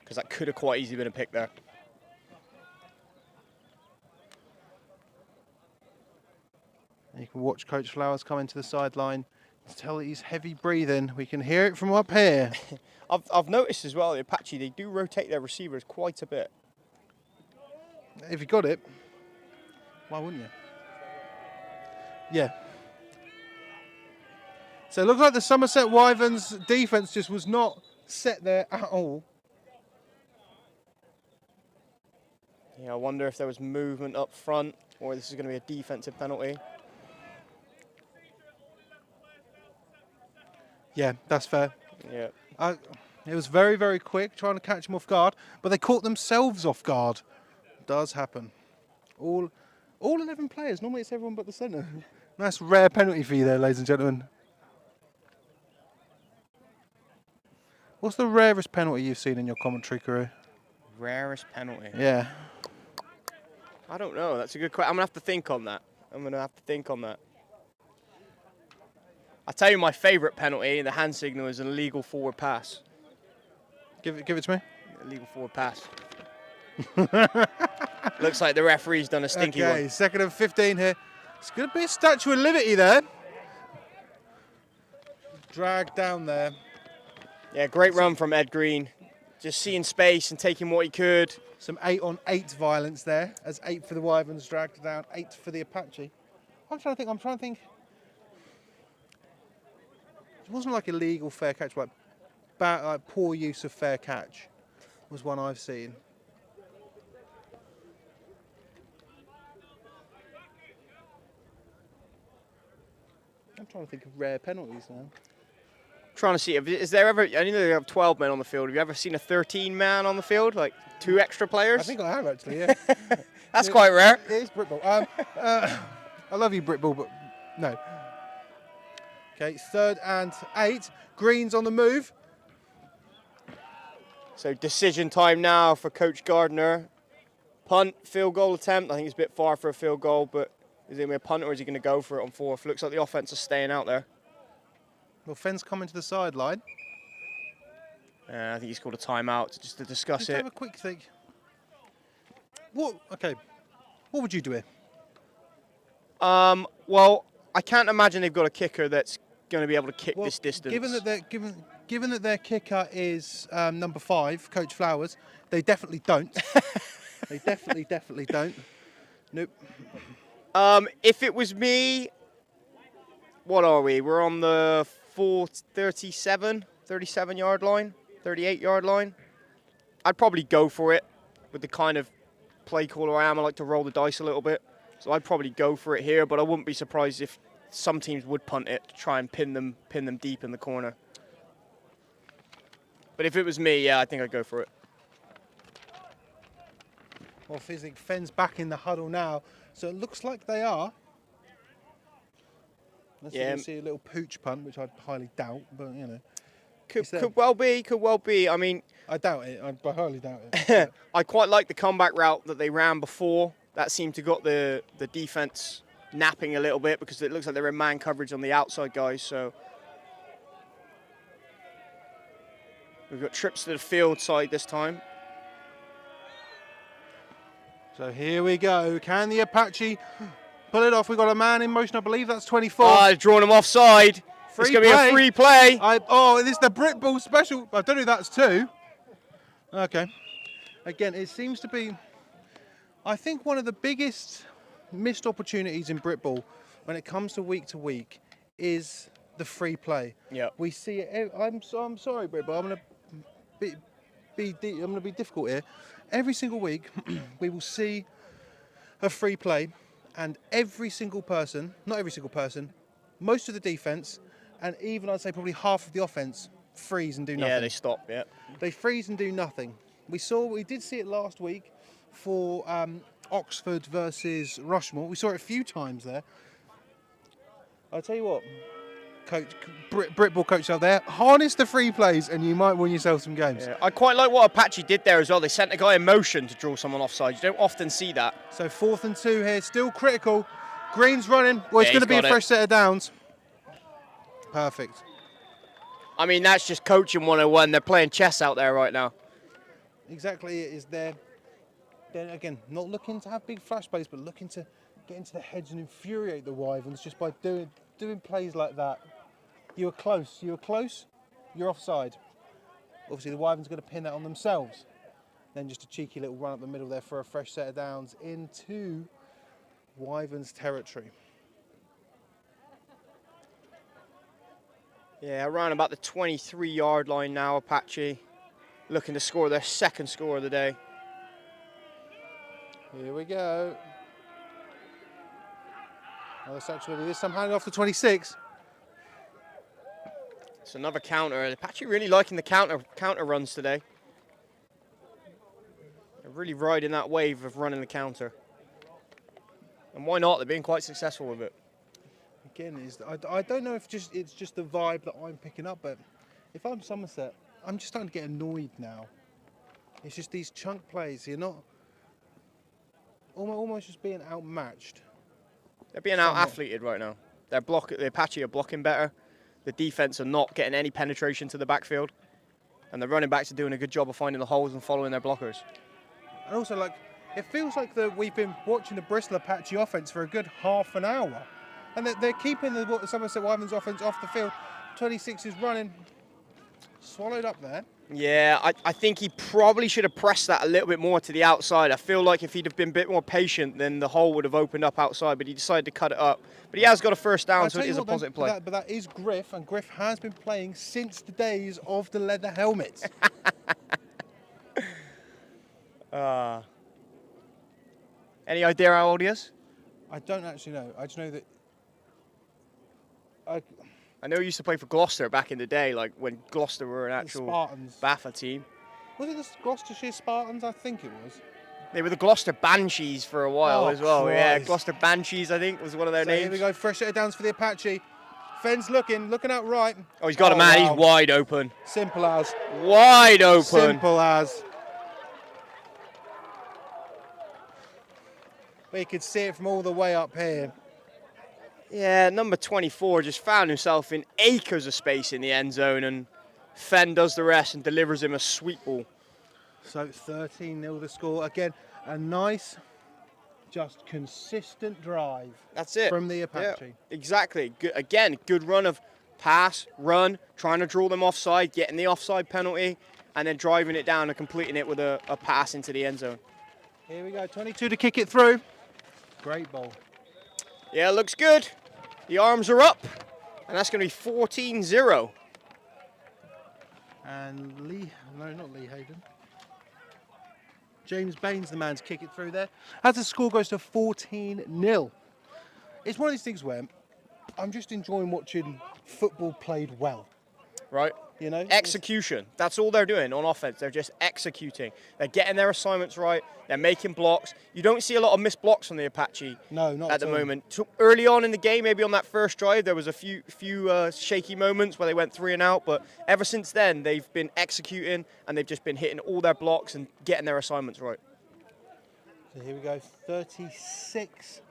because that could have quite easily been a pick there. You can watch Coach Flowers come into the sideline. Tell that he's heavy breathing. We can hear it from up here. I've noticed as well, the Apache, they do rotate their receivers quite a bit. If you got it, why wouldn't you? Yeah. So it looks like the Somerset Wyverns defence just was not set there at all. Yeah, I wonder if there was movement up front or this is going to be a defensive penalty. Yeah, that's fair. Yeah. It was very, very quick, trying to catch them off guard, but they caught themselves off guard. Does happen. All 11 players. Normally it's everyone but the centre. Nice rare penalty for you there, ladies and gentlemen. What's the rarest penalty you've seen in your commentary career? Rarest penalty? Yeah. I don't know. That's a good question. I'm going to have to think on that. I'll tell you my favourite penalty, the hand signal, is an illegal forward pass. Give it to me. Illegal forward pass. Looks like the referee's done a stinky one. Okay, 2nd and 15 here. It's going to be a Statue of Liberty there. Dragged down there. Yeah, great run from Ed Green. Just seeing space and taking what he could. Some 8-on-8 violence there, as 8 for the Wyverns dragged down, 8 for the Apache. I'm trying to think. It wasn't like illegal fair catch, like poor use of fair catch was one I've seen. I'm trying to think of rare penalties now. Trying to see, is there ever, I know they have 12 men on the field. Have you ever seen a 13-man on the field, like 2 extra players? I think I have actually, yeah. That's quite rare. It is Britball. I love you, Britball, but no. Okay, 3rd and 8. Green's on the move. So decision time now for Coach Gardner. Punt, field goal attempt. I think it's a bit far for a field goal, but is it going to be a punt or is he going to go for it on 4th? Looks like the offense is staying out there. Well, Fenn's coming to the sideline. I think he's called a timeout just to discuss Just it. have a quick think. What would you do here? Well, I can't imagine they've got a kicker that's going to be able to kick this distance. Given that their kicker is number 5, Coach Flowers, they definitely don't. They definitely don't. Nope. If it was me, what are we? We're on the 37-yard line, 38-yard line. I'd probably go for it with the kind of play caller I am. I like to roll the dice a little bit. So I'd probably go for it here, but I wouldn't be surprised if some teams would punt it to try and pin them deep in the corner. But if it was me, yeah, I think I'd go for it. Well, Fenn's back in the huddle now, so it looks like they are. Let's see a little pooch punt, which I highly doubt, but you know. Could well be. I mean, I doubt it. I highly doubt it. I quite like the comeback route that they ran before. That seemed to got the defense napping a little bit because it looks like they're in man coverage on the outside guys. So we've got trips to the field side this time. So here we go. Can the Apache pull it off? We've got a man in motion. I believe that's 24. Drawn him offside. It's going to be a free play. This is the Britball special. I don't know if that's 2. Okay. Again, it seems to be, I think, one of the biggest missed opportunities in Britball when it comes to week is the free play. Yeah. We see it. I'm sorry, Britball. I'm going to be difficult here. Every single week, we will see a free play, and every single person, not every single person, most of the defense, and even I'd say probably half of the offense, freeze and do nothing. Yeah, they stop. Yeah. They freeze and do nothing. We did see it last week for Oxford versus Rushmore. We saw it a few times there. I'll tell you what, coach, Britball coach out there, harness the free plays and you might win yourself some games. Yeah, I quite like what Apache did there as well. They sent a guy in motion to draw someone offside. You don't often see that. So 4th and 2 here, still critical. Green's running. Well, it's going to be a fresh set of downs. Perfect. I mean, that's just coaching 101. They're playing chess out there right now. Exactly, it is there. Then again, not looking to have big flash plays, but looking to get into the heads and infuriate the Wyverns just by doing plays like that. You were close, you're offside. Obviously the Wyverns are going to pin that on themselves. Then just a cheeky little run up the middle there for a fresh set of downs into Wyverns territory. Yeah, around about the 23-yard line now, Apache. Looking to score their second score of the day. Here we go. Oh, it's actually this time handing off to 26. It's another counter. Apache really liking the counter runs today. They're really riding that wave of running the counter. And why not? They're being quite successful with it. Again, I don't know if it's just the vibe that I'm picking up, but if I'm Somerset, I'm just starting to get annoyed now. It's just these chunk plays. You're not almost just being outmatched. They're being out-athleted right now. The Apache are blocking better. The defense are not getting any penetration to the backfield. And the running backs are doing a good job of finding the holes and following their blockers. And also, like, it feels like we've been watching the Bristol Apache offense for a good half an hour. And they're keeping the Somerset Wyverns offense off the field. 26 is running. Swallowed up there. Yeah, I think he probably should have pressed that a little bit more to the outside. I feel like if he'd have been a bit more patient, then the hole would have opened up outside, but he decided to cut it up. But he has got a first down, so it is a positive play. But that is Griff, and Griff has been playing since the days of the leather helmets. Any idea how old he is? I don't actually know. I just know that... I know he used to play for Gloucester back in the day, like when Gloucester were an actual Spartans. BAFA team. Was it the Gloucestershire Spartans? I think it was. They were the Gloucester Banshees for a while as well. Christ. Yeah, Gloucester Banshees, I think, was one of their names. Here we go, fresh set of downs for the Apache. Fenn's looking out right. Oh, he's got a man. Wow. He's wide open. Simple as. Wide open. Simple as. But you could see it from all the way up here. Yeah, number 24 just found himself in acres of space in the end zone, and Fenn does the rest and delivers him a sweet ball. So 13-0 the score. Again, a nice, just consistent drive. That's it. From the Apache. Yeah, exactly. Good, again, good run of pass, run, trying to draw them offside, getting the offside penalty, and then driving it down and completing it with a pass into the end zone. Here we go, 22 to kick it through. Great ball. Yeah, looks good. The arms are up, and that's going to be 14-0. And Lee, no, not Lee Hayden. James Baines, the man, to kick it through there. As the score goes to 14-0. It's one of these things where I'm just enjoying watching football played well. Right. You know? Execution. That's all they're doing on offense. They're just executing. They're getting their assignments right. They're making blocks. You don't see a lot of missed blocks from the Apache at the moment. Early on in the game, maybe on that first drive, there was a few shaky moments where they went 3 and out. But ever since then, they've been executing, and they've just been hitting all their blocks and getting their assignments right. So here we go, 36.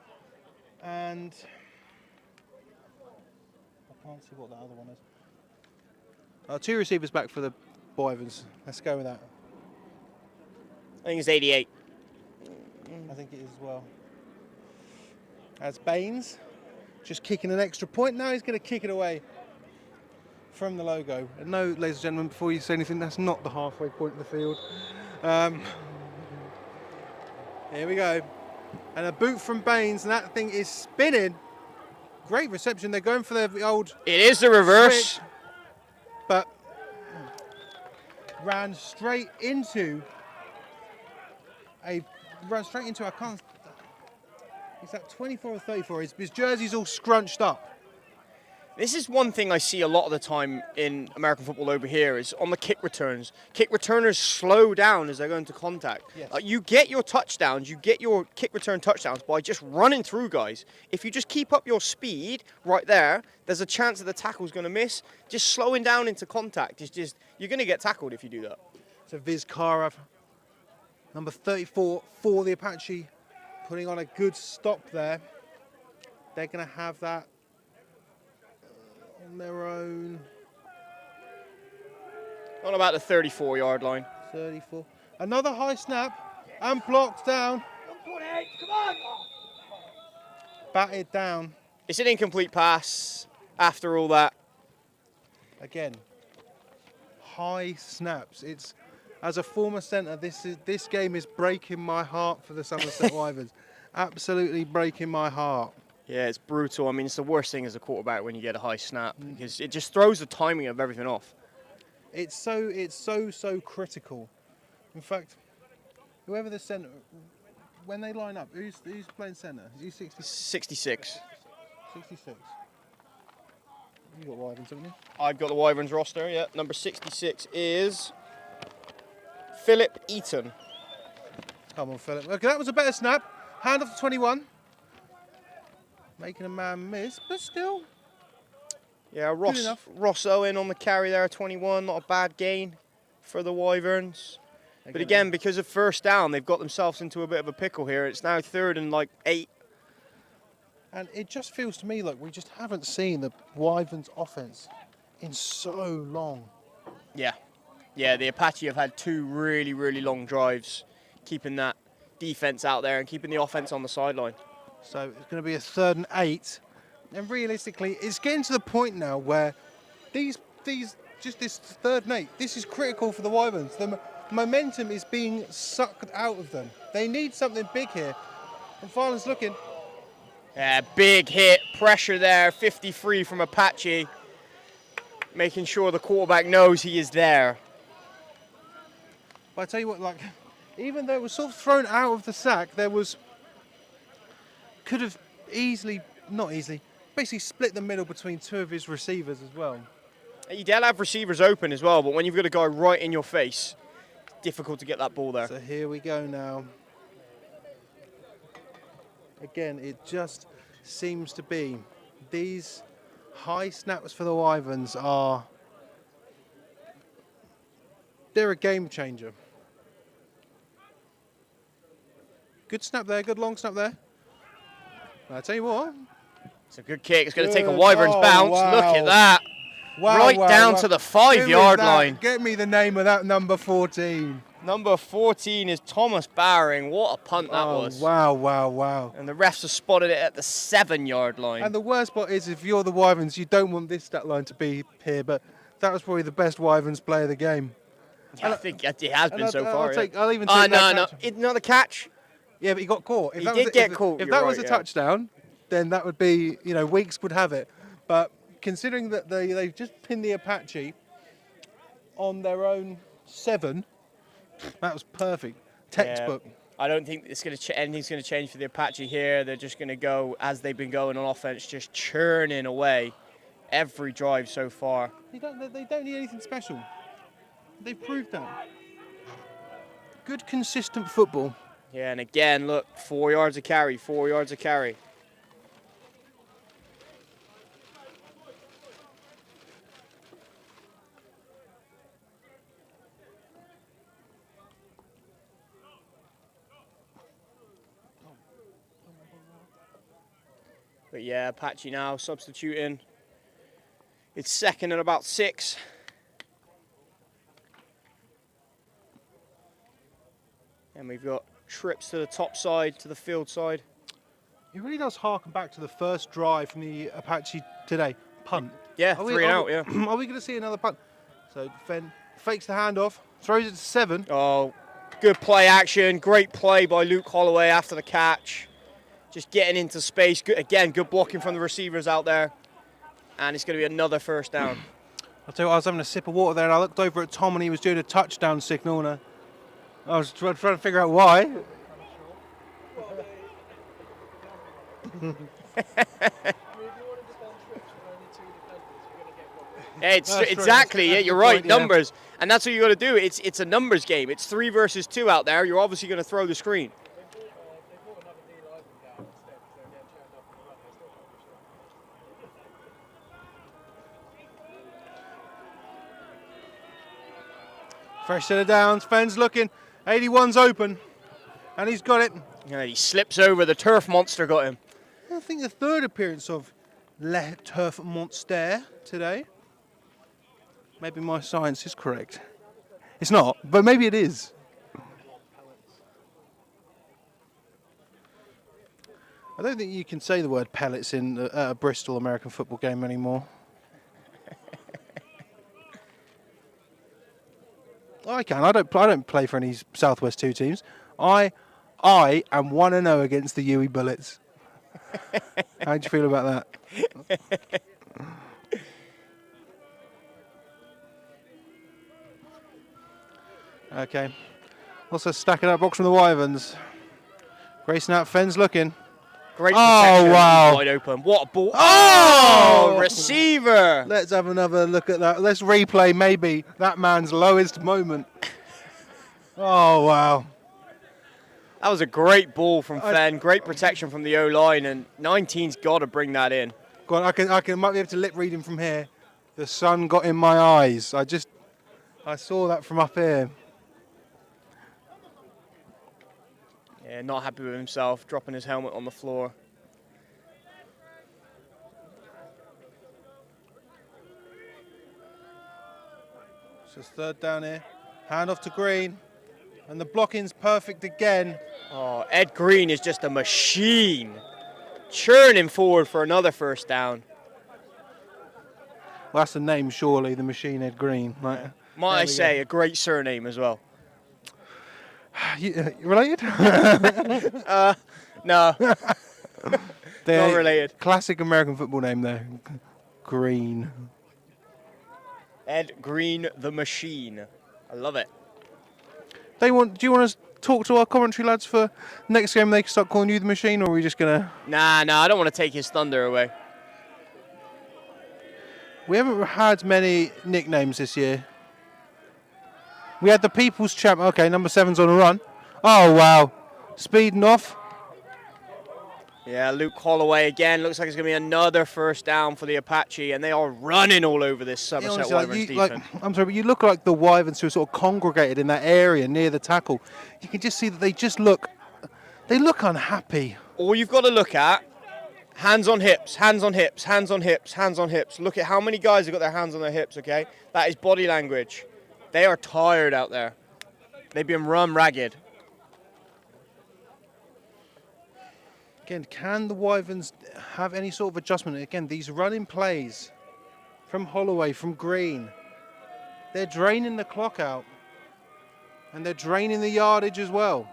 And I can't see what that other one is. 2 receivers back for the Wyverns. Let's go with that. I think it's 88. I think it is as well. As Baines just kicking an extra point. Now he's going to kick it away from the logo. And no, ladies and gentlemen, before you say anything, that's not the halfway point of the field. Here we go. And a boot from Baines, and that thing is spinning. Great reception. They're going for the old... It is the reverse. Switch, but ran straight into I can't. Is that 24 or 34? His jersey's all scrunched up. This is one thing I see a lot of the time in American football over here is on the kick returns. Kick returners slow down as they go into contact. Yes. You get your touchdowns, you get your kick return touchdowns by just running through guys. If you just keep up your speed right there, there's a chance that the tackle's going to miss. Just slowing down into contact is just, you're going to get tackled if you do that. So Viz Karav, number 34 for the Apache, putting on a good stop there. They're going to have that on their own. On about the 34-yard line. 34. Another high snap and blocked down. Come on! Batted down. It's an incomplete pass after all that. Again, high snaps. It's, as a former centre, this game is breaking my heart for the Somerset Wyverns. Absolutely breaking my heart. Yeah, it's brutal. I mean, it's the worst thing as a quarterback when you get a high snap because it just throws the timing of everything off. It's so critical. In fact, whoever the centre, when they line up, who's playing centre? Is he 66. 66? You got Wyverns, haven't you? I've got the Wyverns roster, yeah. Number 66 is Philip Eaton. Come on, Philip. Okay, that was a better snap. Hand off to 21. Making a man miss, but still. Yeah, Good enough. Ross Owen on the carry there, 21. Not a bad gain for the Wyverns. But again, because of first down, they've got themselves into a bit of a pickle here. It's now 3rd and like 8. And it just feels to me like we just haven't seen the Wyverns offense in so long. Yeah. Yeah, the Apache have had 2 really, really long drives, keeping that defense out there and keeping the offense on the sideline. So it's going to be a 3rd and 8. And realistically, it's getting to the point now where this 3rd and 8, this is critical for the Wyverns. The momentum is being sucked out of them. They need something big here. And Farland's looking. Yeah, big hit, pressure there, 53 from Apache, making sure the quarterback knows he is there. But I tell you what, like, even though it was sort of thrown out of the sack, could have basically split the middle between 2 of his receivers as well. You did have receivers open as well, but when you've got a guy right in your face, it's difficult to get that ball there. So here we go now. Again, it just seems to be these high snaps for the Wyverns they're a game changer. Good snap there, good long snap there. I'll tell you what. It's a good kick. It's going to take a Wyverns bounce. Wow. Look at that. Wow, down to the 5-yard line. Get me the name of that number 14. Number 14 is Thomas Bowering. What a punt that was. Wow. And the refs have spotted it at the 7-yard line. And the worst part is, if you're the Wyverns, you don't want this stat line to be here, but that was probably the best Wyverns play of the game. Yeah, I think it has been so far. I'll even take that catch. Another catch? Yeah, but he got caught. He did get caught. If that was a touchdown, then that would be, Weeks would have it. But considering that they've just pinned the Apache on their own 7, that was perfect. Textbook. Yeah, I don't think anything's going to change for the Apache here. They're just going to go as they've been going on offense, just churning away every drive so far. They don't need anything special. They've proved that. Good, consistent football. Yeah, and again, look, 4 yards of carry, 4 yards of carry. But yeah, Apache now substituting. It's 2nd and about 6. And we've got trips to the top side, to the field side. It really does harken back to the first drive from the Apache today. Punt. Yeah, 3 and out, yeah. Are we going to see another punt? So Fenn fakes the handoff, throws it to 7. Oh, good play action. Great play by Luke Holloway after the catch. Just getting into space. Again, good blocking from the receivers out there. And it's going to be another first down. I'll tell you what, I was having a sip of water there and I looked over at Tom and he was doing a touchdown signal and I was trying to figure out why. Exactly, yeah, you're right, numbers. And that's what you got to do. It's a numbers game. It's 3 versus 2 out there. You're obviously going to throw the screen. Fresh set of downs, Fenn's looking, 81's open, and he's got it. Yeah, he slips over, the turf monster got him. I think the 3rd appearance of Le Turf Monster today. Maybe my science is correct. It's not, but maybe it is. I don't think you can say the word pellets in a Bristol American football game anymore. I can. I don't play for any Southwest 2 teams. I am 1-0 against the Uwe Bullets. How do you feel about that? Okay. Also stacking that box from the Wyverns. Grayson out Fenn's looking. Great Oh, protection. wow. Wide open. What a ball. Oh! Oh, receiver. Let's have another look at that. Let's replay maybe that man's lowest moment. Oh, wow. That was a great ball from Fenn. Great protection from the O-line, and 19's got to bring that in. Go on, I might be able to lip read him from here. The sun got in my eyes. I saw that from up here. Yeah, not happy with himself, dropping his helmet on the floor. It's just third down here. Hand off to Green. And the blocking's perfect again. Oh, Ed Green is just a machine. Churning forward for another first down. Well, that's the name, surely, the machine Ed Green. Right. Might I say, a great surname as well. You related? No, not related. Classic American football name, though. Green. Ed Green, the machine. I love it. Do you want us to talk to our commentary lads for next game? They can start calling you the machine, or are we just gonna? Nah, I don't want to take his thunder away. We haven't had many nicknames this year. We had the People's Champ. Okay, number 7's on a run. Oh wow, speeding off. Yeah, Luke Holloway again. Looks like it's going to be another first down for the Apache, and they are running all over this Somerset Wyverns defense. I'm sorry, but you look like the Wyverns who are sort of congregated in that area near the tackle. You can just see that they look unhappy. All you've got to look at, hands on hips, hands on hips, hands on hips, hands on hips. Look at how many guys have got their hands on their hips, okay? That is body language. They are tired out there. They've been run ragged. Again, can the Wyverns have any sort of adjustment? Again, these running plays from Holloway, from Green, they're draining the clock out. And they're draining the yardage as well.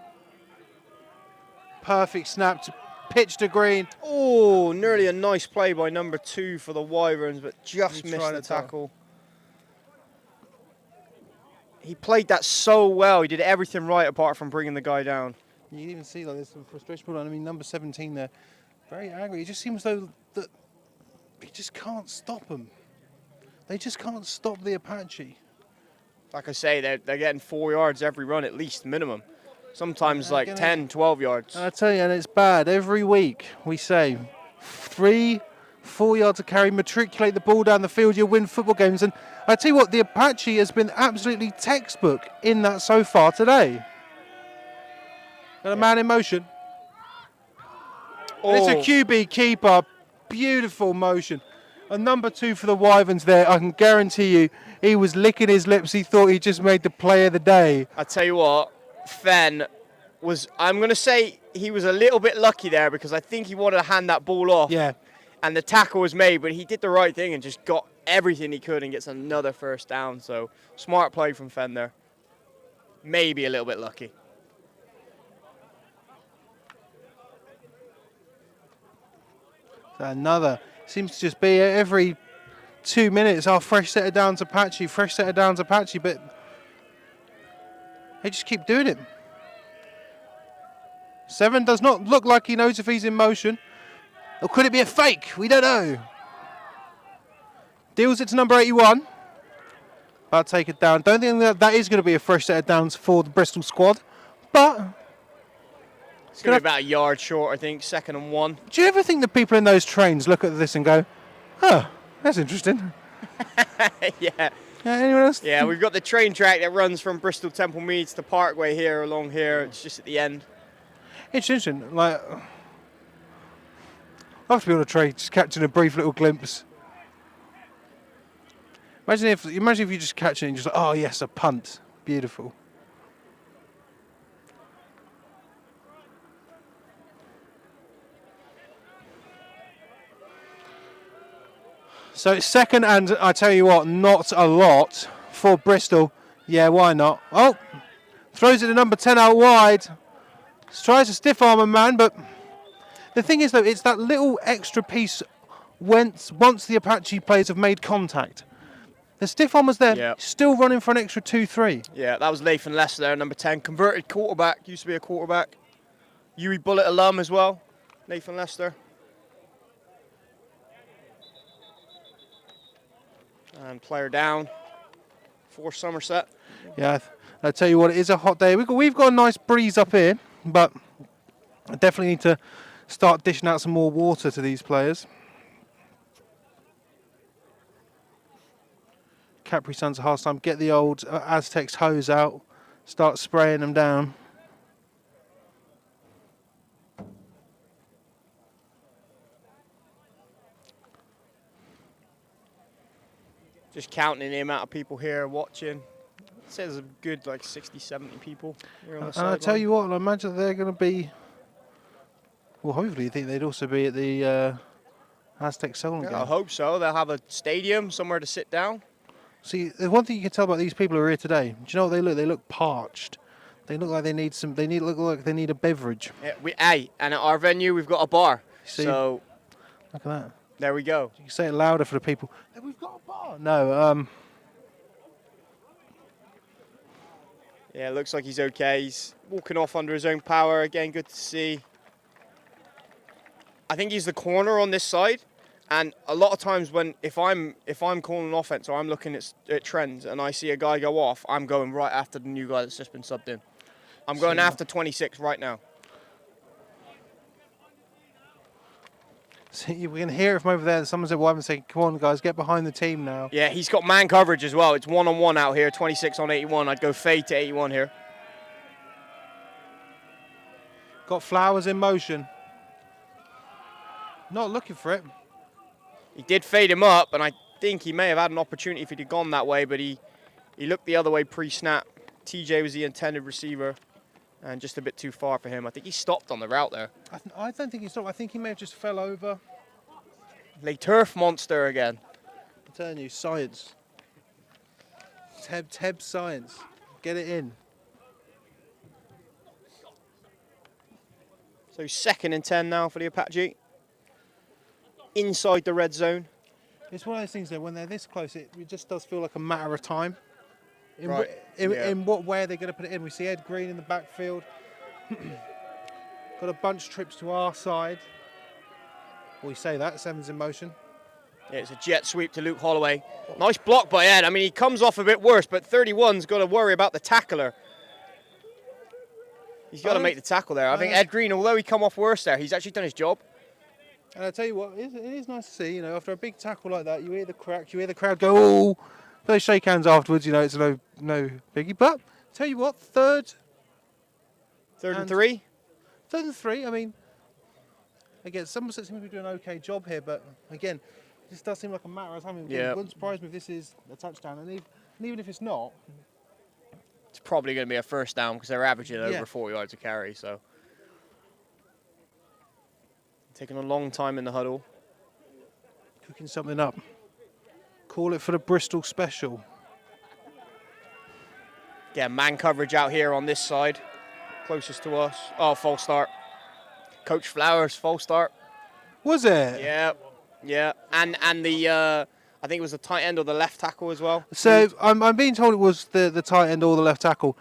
Perfect snap to pitch to Green. Oh, nearly a nice play by number 2 for the Wyverns, but just missed the tackle. He played that so well. He did everything right apart from bringing the guy down. You can even see like there's some frustration. I mean, number 17 there, very angry. It just seems though that he just can't stop them. They just can't stop the Apache. Like I say, they're getting 4 yards every run at least, minimum. Sometimes like 10, 12 yards. I tell you, and it's bad. Every week we say 3-4 yards of carry, matriculate the ball down the field, you'll win football games. And I tell you what, the Apache has been absolutely textbook in that so far today. Got a man in motion. Oh. It's a QB keeper. Beautiful motion. A number 2 for the Wyverns there. I can guarantee you he was licking his lips. He thought he just made the play of the day. I tell you what, Fenn was, I'm going to say he was a little bit lucky there because I think he wanted to hand that ball off. Yeah. And the tackle was made, but he did the right thing and just got everything he could and gets another first down. So smart play from Fenn there. Maybe a little bit lucky. Another. Seems to just be every 2 minutes, fresh set of downs Apache, fresh set of downs Apache, but they just keep doing it. 7 does not look like he knows if he's in motion. Or could it be a fake? We don't know. Deals it to number 81. About to take it down. Don't think that is going to be a fresh set of downs for the Bristol squad, but it's going to be about a yard short, I think, 2nd and 1. Do you ever think the people in those trains look at this and go, oh, that's interesting? Yeah. Anyone else? Yeah, we've got the train track that runs from Bristol Temple Meads to Parkway here, along here. It's just at the end. It's interesting. Like, I love to be on a train, just catching a brief little glimpse. Imagine if you just catch it and just like, oh yes, a punt. Beautiful. So it's 2nd and, I tell you what, not a lot for Bristol. Yeah, why not? Oh, throws it to number 10 out wide. Tries to stiff arm a man, but The thing is, though, it's that little extra piece once the Apache players have made contact. The stiff arm was there, Yep. still running for an extra 2-3. Yeah, that was Lathan Lester there, number 10. Converted quarterback, used to be a quarterback. Huey Bullet alum as well, Lathan Lester. And player down for Somerset. Yeah, I tell you what, it is a hot day. We've got a nice breeze up here, but I definitely need to start dishing out some more water to these players. Capri Sun's a hard time. Get the old Aztecs hose out, start spraying them down. Just counting the amount of people here watching. It says a good like 60, 70 people here on the And I tell sideline. you what, I imagine they're going to be. Well, hopefully, I think they'd also be at the Aztec Solent Yeah, I game. hope so. They'll have a stadium, somewhere to sit down. See, the one thing you can tell about these people who are here today. Do you know what they look? They look parched. They look like they need some. Look like they need a beverage. Yeah, and at our venue we've got a bar. See? So Look at that. there we go. You can say it louder for the people. Hey, we've got a bar. No. Yeah, it looks like he's okay. He's walking off under his own power. Again, good to see. I think he's the corner on this side. And a lot of times if I'm calling an offense or I'm looking at trends and I see a guy go off, I'm going right after the new guy that's just been subbed in. I'm going after 26 right now. See, we can hear it from over there. Someone's at Wyverns saying, "Come on, guys, get behind the team now." Yeah, he's got man coverage as well. It's one-on-one out here, 26 on 81. I'd go fade to 81 here. Got Flowers in motion. Not looking for it. He did fade him up, and I think he may have had an opportunity if he'd have gone that way, but he looked the other way pre-snap. TJ was the intended receiver, and just a bit too far for him. I think he stopped on the route there. I don't think he stopped. I think he may have just fell over. Les Turf Monster again. I'm telling you, science. Teb science. Get it in. So 2nd and 10 now for the Apache. Inside the red zone. It's one of those things that when they're this close, it just does feel like a matter of time. In, Right, yeah. in what way are they going to put it in? We see Ed Green in the backfield. Got a bunch of trips to our side. We say that, 7's in motion. Yeah, it's a jet sweep to Luke Holloway. Nice block by Ed. I mean, he comes off a bit worse, but 31's got to worry about the tackler. He's got to make the tackle there. I think Ed Green, although he come off worse there, he's actually done his job. And I tell you what, it is nice to see, after a big tackle like that, you hear the crack, you hear the crowd go, "Oh!" They shake hands afterwards, it's no biggie. But tell you what, third and 3. Third and 3, I mean, again, Somerset seems to be doing an okay job here, but again, this does seem like a matter of time. Yeah. It wouldn't surprise me if this is a touchdown, and even if it's not, It's probably going to be a first down because they're averaging Yeah. over 4 yards a carry. So taking a long time in the huddle. cooking something up. Call it for the Bristol special. Yeah, man coverage out here on this side, closest to us. Oh, false start. Coach Flowers, false start. Was it? Yeah. And the I think it was the tight end or the left tackle as well. So I'm being told it was the tight end or the left tackle.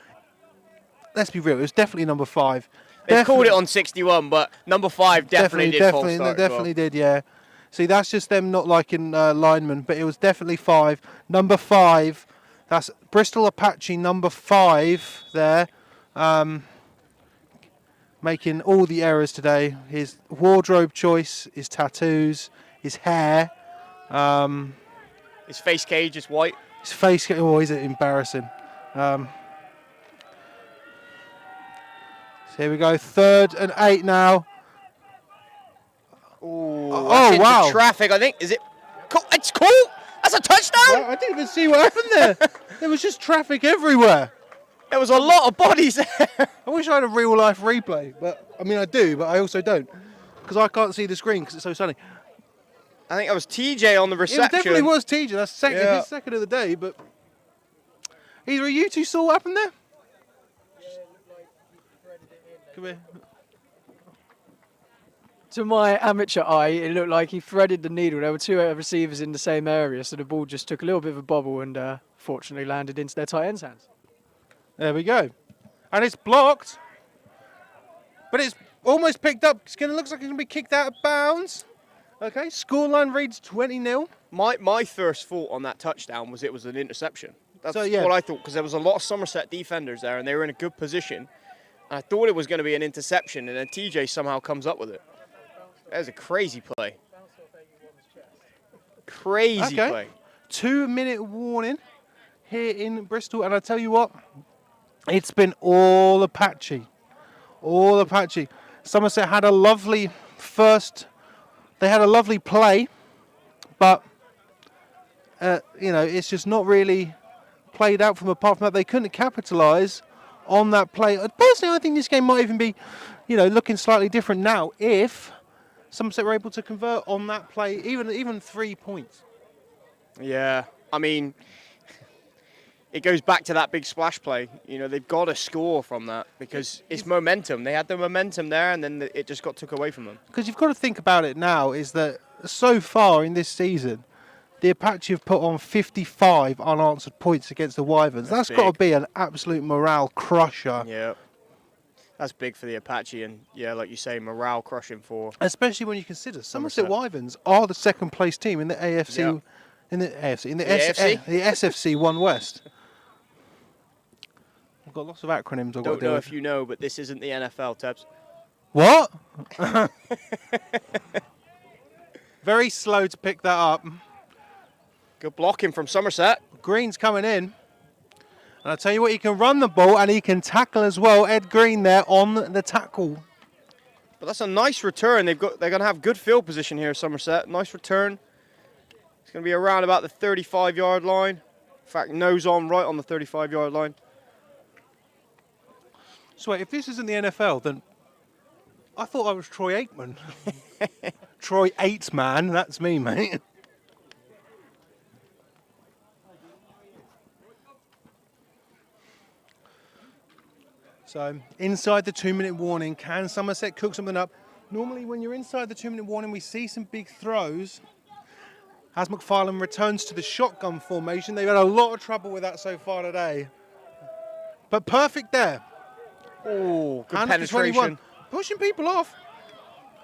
Let's be real, it was definitely number 5. They called it on 61, but number 5 definitely did false start as well. Definitely did, yeah. See, that's just them not liking linemen, but it was definitely 5. Number 5, that's Bristol Apache number 5 there, making all the errors today. His wardrobe choice, his tattoos, his hair, his face cage is white. his face. Oh, is it embarrassing? So here we go, 3rd and 8 now. Oh, wow. Traffic, I think. Is it? It's cool. That's a touchdown. Well, I didn't even see what happened there. There was just traffic everywhere. There was a lot of bodies there. I wish I had a real life replay, but I mean I do, but I also don't because I can't see the screen because it's so sunny. I think that was TJ on the reception. It definitely was TJ. That's second, Yeah. his second of the day. But either of you two saw what happened there. Come here. To my amateur eye, it looked like he threaded the needle. There were two receivers in the same area, so the ball just took a little bit of a bobble and fortunately landed into their tight end's hands. There we go. And it's blocked. But it's almost picked up. It looks like it's going to be kicked out of bounds. Okay, scoreline reads 20-0. My first thought on that touchdown was it was an interception. That's So, yeah. what I thought, because there was a lot of Somerset defenders there, and they were in a good position. And I thought it was going to be an interception, and then TJ somehow comes up with it. That was a crazy play. Crazy play. 2-minute warning here in Bristol. And I tell you what, it's been all Apache. All Apache. Somerset had a lovely they had a lovely play, but, it's just not really played out from apart from that. They couldn't capitalise on that play. Personally, I think this game might even be, looking slightly different now if Somerset were able to convert on that play, even 3 points. Yeah, I mean, it goes back to that big splash play. They've got to score from that because it's momentum. They had the momentum there, and then it just got took away from them. Because you've got to think about it now is that so far in this season, the Apache have put on 55 unanswered points against the Wyverns. That's got to be an absolute morale crusher. Yeah. That's big for the Apache, and like you say, morale crushing for. Especially when you consider Somerset Wyverns are the second place team in the AFC, in the SFC 1 West. I've got lots of acronyms. Don't know if you know, but this isn't the NFL, Tebs. What? Very slow to pick that up. Good blocking from Somerset. Green's coming in. And I'll tell you what, he can run the ball and he can tackle as well. Ed Green there on the tackle. But that's a nice return. They're going to have good field position here, Somerset. Nice return. It's going to be around about the 35-yard line. In fact, nose on right on the 35-yard line. So wait, if this isn't the NFL, then I thought I was Troy Aikman. Troy Aikman, that's me, mate. So, inside the 2-minute warning, can Somerset cook something up? Normally, when you're inside the 2-minute warning, we see some big throws. As McFarlane returns to the shotgun formation, they've had a lot of trouble with that so far today. But perfect there. Oh, good And penetration. Pushing people off.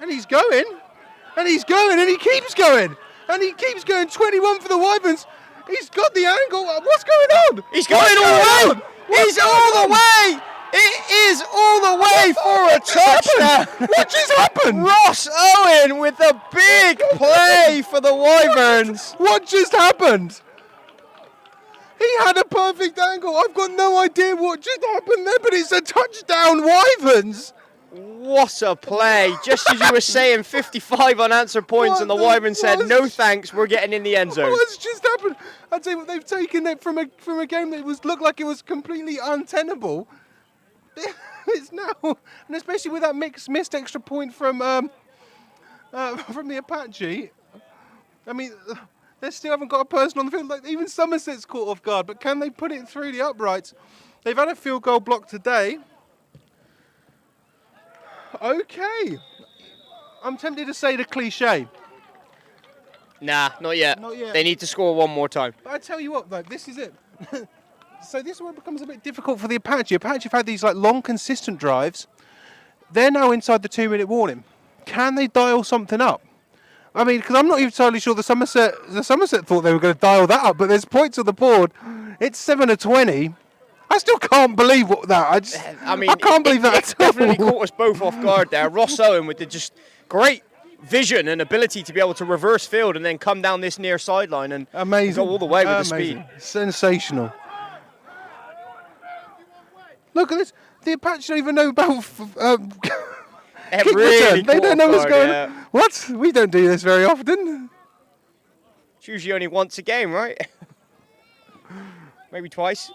And he's going. And he's going. And he keeps going. And he keeps going. 21 for the Wyverns. He's got the angle. What's going on? He's going all the way. He's all the way. It is all the way for a touchdown. What just happened? Ross Owen with a big play for the Wyverns. What just happened? He had a perfect angle. I've got no idea what just happened there, but it's a touchdown, Wyverns. What a play. Just as you were saying, 55 unanswered points, and the Wyverns said, no thanks, we're getting in the end zone. What's just happened? I'd say they've taken it from a game that looked like it was completely untenable. It's now, and especially with that missed extra point from the Apache. I mean, they still haven't got a person on the field. Like, even Somerset's caught off guard, but can they put it through the uprights? They've had a field goal block today. Okay. I'm tempted to say the cliche. Nah, not yet. Not yet. They need to score one more time. But I tell you what, though, this is it. So this is where it becomes a bit difficult for the Apache. Apache have had these long, consistent drives. They're now inside the 2-minute warning. Can they dial something up? I mean, because I'm not even totally sure the Somerset thought they were going to dial that up, but there's points on the board. It's 7-20. I still can't believe that. I can't believe that it at all. definitely caught us both off guard there. Ross Owen with the just great vision and ability to be able to reverse field and then come down this near sideline and amazing. Go all the way with the speed. Sensational. Look at this. The Apache don't even know about kick return. They don't know what's going on. What? We don't do this very often. It's usually only once a game, right? Maybe twice.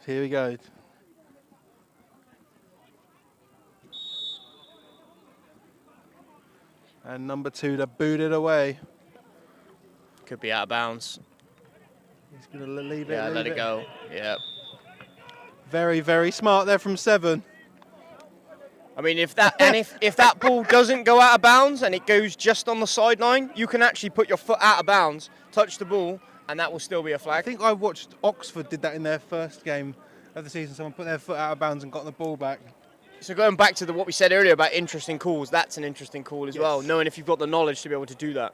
Here we go. And number 2 to boot it away. Could be out of bounds. He's going to leave it. Yeah, let it go. Yeah. Very, very smart there from 7. I mean, if that ball doesn't go out of bounds and it goes just on the sideline, you can actually put your foot out of bounds, touch the ball, and that will still be a I flag. think I watched Oxford did that in their first game of the season. Someone put their foot out of bounds and got the ball back. So going back to what we said earlier about interesting calls, that's an interesting call as well, knowing if you've got the knowledge to be able to do that.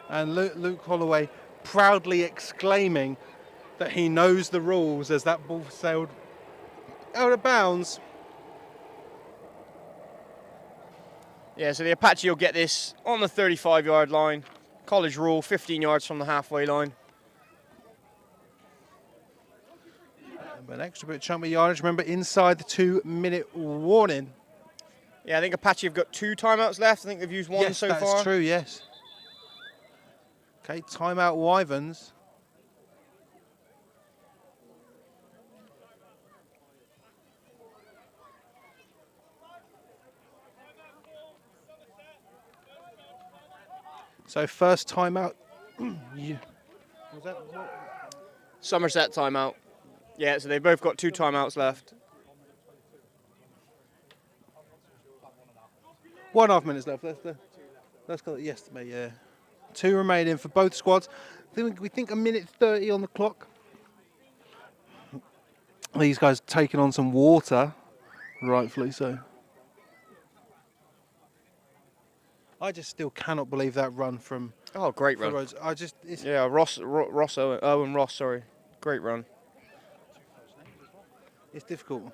And Luke Holloway proudly exclaiming that he knows the rules as that ball sailed out of bounds. Yeah, so the Apache will get this on the 35-yard line. College rule, 15 yards from the halfway line. An extra bit of chunk of yardage. Remember, inside the 2-minute warning. Yeah, I think Apache have got 2 timeouts left. I think they've used 1 so far. Yes, that's true, yes. Okay, timeout Wyverns. So first timeout. Yeah. Was that what? Somerset timeout. Yeah, so they've both got 2 timeouts left. 1.5 minutes left. Let's call it yesterday. Yeah. 2 remaining for both squads. We think 1:30 on the clock. These guys taking on some water, rightfully so. I just still cannot believe that run from. Oh, great run. Rhodes. It's Yeah, Owen Ross, sorry. Great run. It's difficult.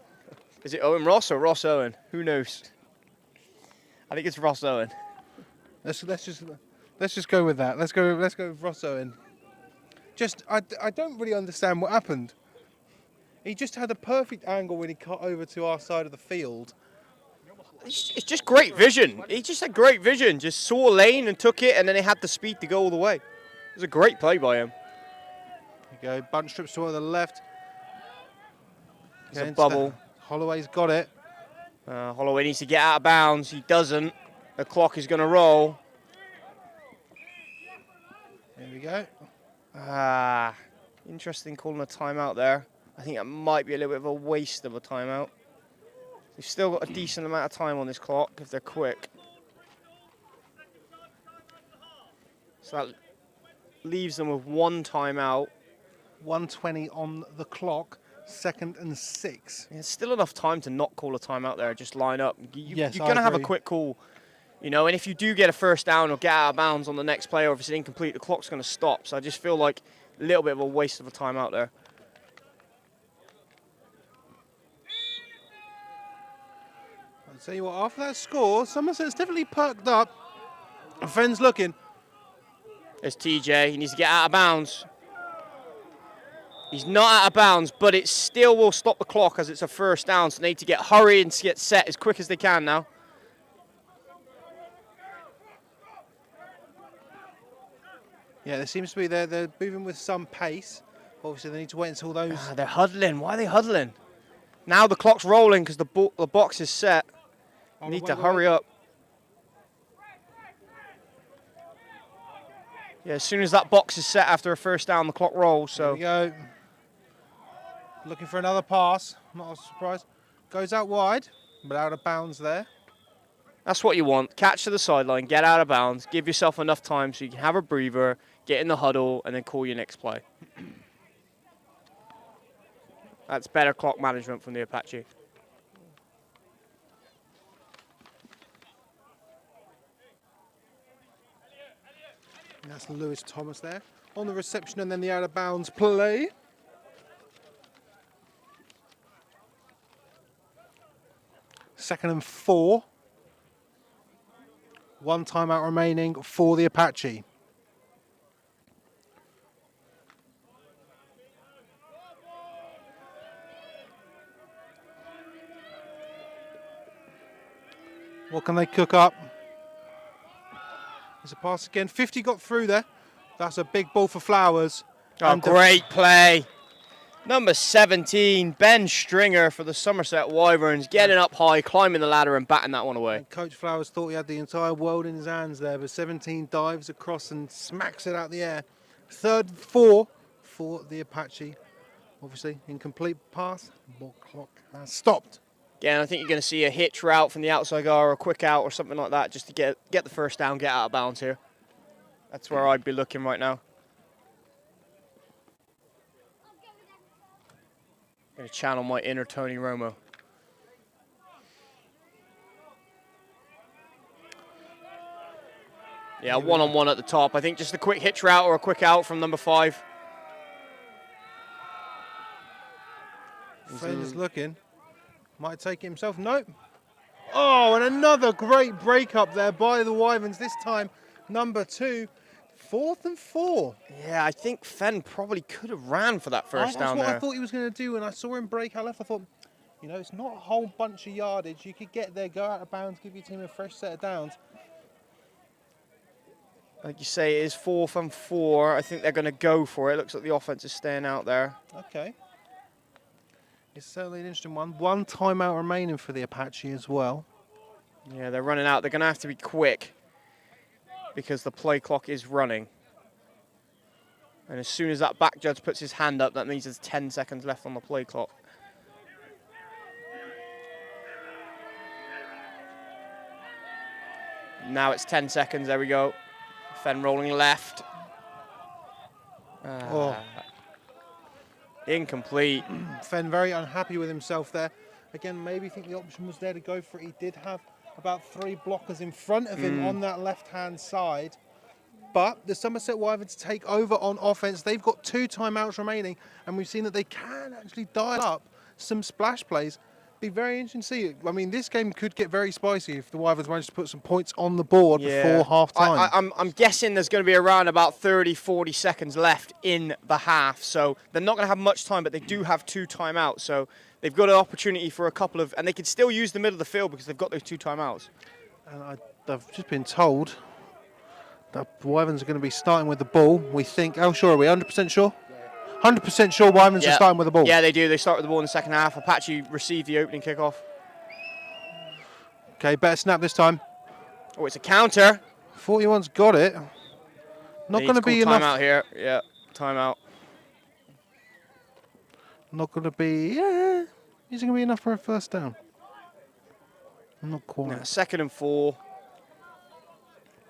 Is it Owen Ross or Ross Owen? Who knows? I think it's Ross Owen. Let's just go with that. Let's go with Ross Owen. I don't really understand what happened. He just had a perfect angle when he cut over to our side of the field. It's just great vision. He just had great vision. Just saw a lane and took it, and then he had the speed to go all the way. It was a great play by him. There you go. Bunch strips to the left. It's a bubble. Holloway's got it. Holloway needs to get out of bounds. He doesn't. The clock is going to roll. There we go. Interesting calling a timeout there. I think that might be a little bit of a waste of a timeout. They've still got a decent amount of time on this clock if they're quick. So that leaves them with 1 timeout. 1:20 on the clock. 2nd and 6. There's still enough time to not call a timeout there. Just line up. Yes, you're going to have a agree. quick call. You know, and if you do get a first down or get out of bounds on the next play, or if it's incomplete, the clock's going to stop. So I just feel like a little bit of a waste of a timeout there. I'll tell you what, after that score, Somerset's definitely perked up. Friends looking. There's TJ. He needs to get out of bounds. He's not out of bounds, but it still will stop the clock as it's a first down. So they need to get hurried and get set as quick as they can now. Yeah, there seems to be they're moving with some pace. Obviously, they need to wait until those. They're huddling. Why are they huddling? Now the clock's rolling because the box is set. Oh, Need wait, to wait, hurry wait. up. Yeah, as soon as that box is set after a first down, the clock rolls. There So we go. Looking for another pass. Not a surprise. Goes out wide, but out of bounds there. that's what you want. Catch to the sideline, get out of bounds, give yourself enough time so you can have a breather, get in the huddle, and then call your next play. That's better clock management from the Apache. That's Lewis Thomas there on the reception, and then the out of bounds play. Second and 4. 1 timeout remaining for the Apache. What can they cook up? There's a pass again. 50 got through there. That's a big ball for Flowers. Oh, And great play. Number 17, Ben Stringer for the Somerset Wyverns, getting up high, climbing the ladder and batting that one away. And Coach Flowers thought he had the entire world in his hands there, but 17 dives across and smacks it out the air. 3rd and 4 for the Apache Obviously, incomplete pass. Ball clock has stopped. Again, I think you're going to see a hitch route from the outside guy or a quick out or something like that just to get the first down, get out of bounds here. That's where I'd be looking right now. Going to channel my inner Tony Romo. Yeah, one-on-one at the top. I think just a quick hitch route or a quick out from number 5. Fenn is looking. Might take it himself. Nope. Oh, and another great break up there by the Wyverns. This time, number 2. 4th and 4. Yeah, I think Fenn probably could have ran for that first down there. That's what I thought he was going to do when I saw him break out left. I thought, you know, it's not a whole bunch of yardage. You could get there, go out of bounds, give your team a fresh set of downs. Like you say, it is 4th and 4. I think they're going to go for it. Looks like the offense is staying out there. Okay. It's certainly an interesting one. 1 timeout remaining for the Apache as well. Yeah, they're running out. They're going to have to be quick because the play clock is running. And as soon as that back judge puts his hand up, that means there's 10 seconds left on the play clock. Now it's 10 seconds. There we go. Fenn rolling left. Incomplete. Fenn very unhappy with himself there. Again, maybe think the option was there to go for it. He did have about 3 blockers in front of him on that left-hand side. But the Somerset Wyverns take over on offense. They've got 2 timeouts remaining, and we've seen that they can actually dial up some splash plays. Be very interesting to see. I mean, this game could get very spicy if the Wyverns manage to put some points on the board before half-time. I'm guessing there's going to be around about 30, 40 seconds left in the half. So they're not going to have much time, but they do have 2 timeouts. So they've got an opportunity for a couple of... And they can still use the middle of the field because they've got those 2 timeouts. And I've just been told that the Wyverns are going to be starting with the ball. We think... How sure are we? 100% sure? 100% sure Wyverns are starting with the ball. Yeah, they do. They start with the ball in the second half. Apache received the opening kickoff. Okay, better snap this time. Oh, it's a counter. 41's got it. Not going to be enough. Timeout here. Yeah, timeout. Not going to be... Yeah, is it going to be enough for a first down? Not quite. No, 2nd and 4.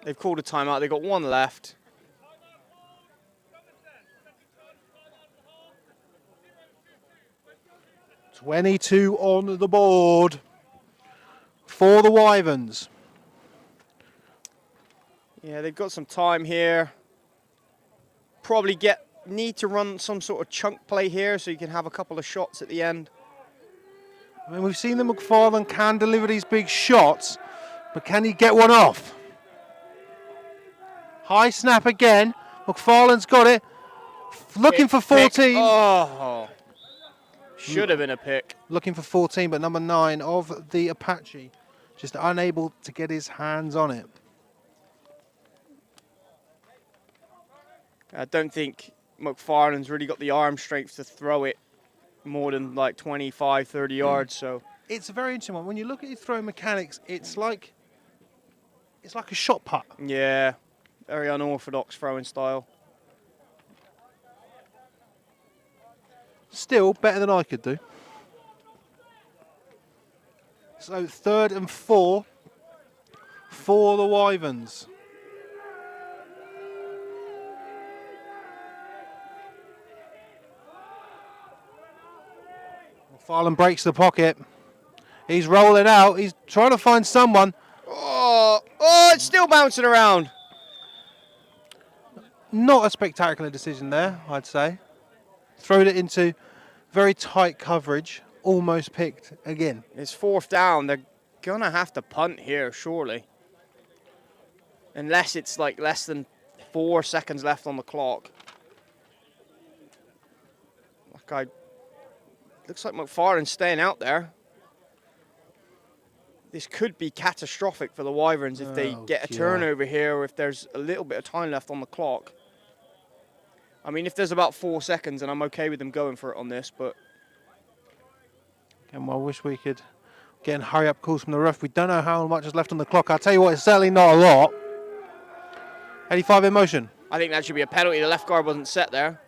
They've called a timeout. They've got 1 left. .22 on the board for the Wyverns. Yeah, they've got some time here. Probably need to run some sort of chunk play here so you can have a couple of shots at the end. I mean, we've seen that McFarlane can deliver these big shots, but can he get one off? High snap again. McFarlane's got it. Looking for 14. Pick. Oh. Should have been a pick. Looking for 14, but number 9 of the Apache just unable to get his hands on it. I don't think McFarlane's really got the arm strength to throw it more than like 25, 30 yards. So it's a very interesting one. When you look at his throwing mechanics, it's like a shot put. Yeah, very unorthodox throwing style. Still better than I could do. So 3rd and 4 for the Wyverns. McFarlane breaks the pocket. He's rolling out. He's trying to find someone. Oh, it's still bouncing around. Not a spectacular decision there, I'd say. Throwed it into very tight coverage. Almost picked again. It's 4th down. They're going to have to punt here, surely. Unless it's like less than 4 seconds left on the clock. Looks like McFarlane's staying out there. This could be catastrophic for the Wyverns if they get a turnover here or if there's a little bit of time left on the clock. I mean, if there's about 4 seconds, and I'm okay with them going for it on this, but... Again, I wish we could get hurry-up calls from the ref. We don't know how much is left on the clock. I'll tell you what, it's certainly not a lot. 85 in motion. I think that should be a penalty. The left guard wasn't set there.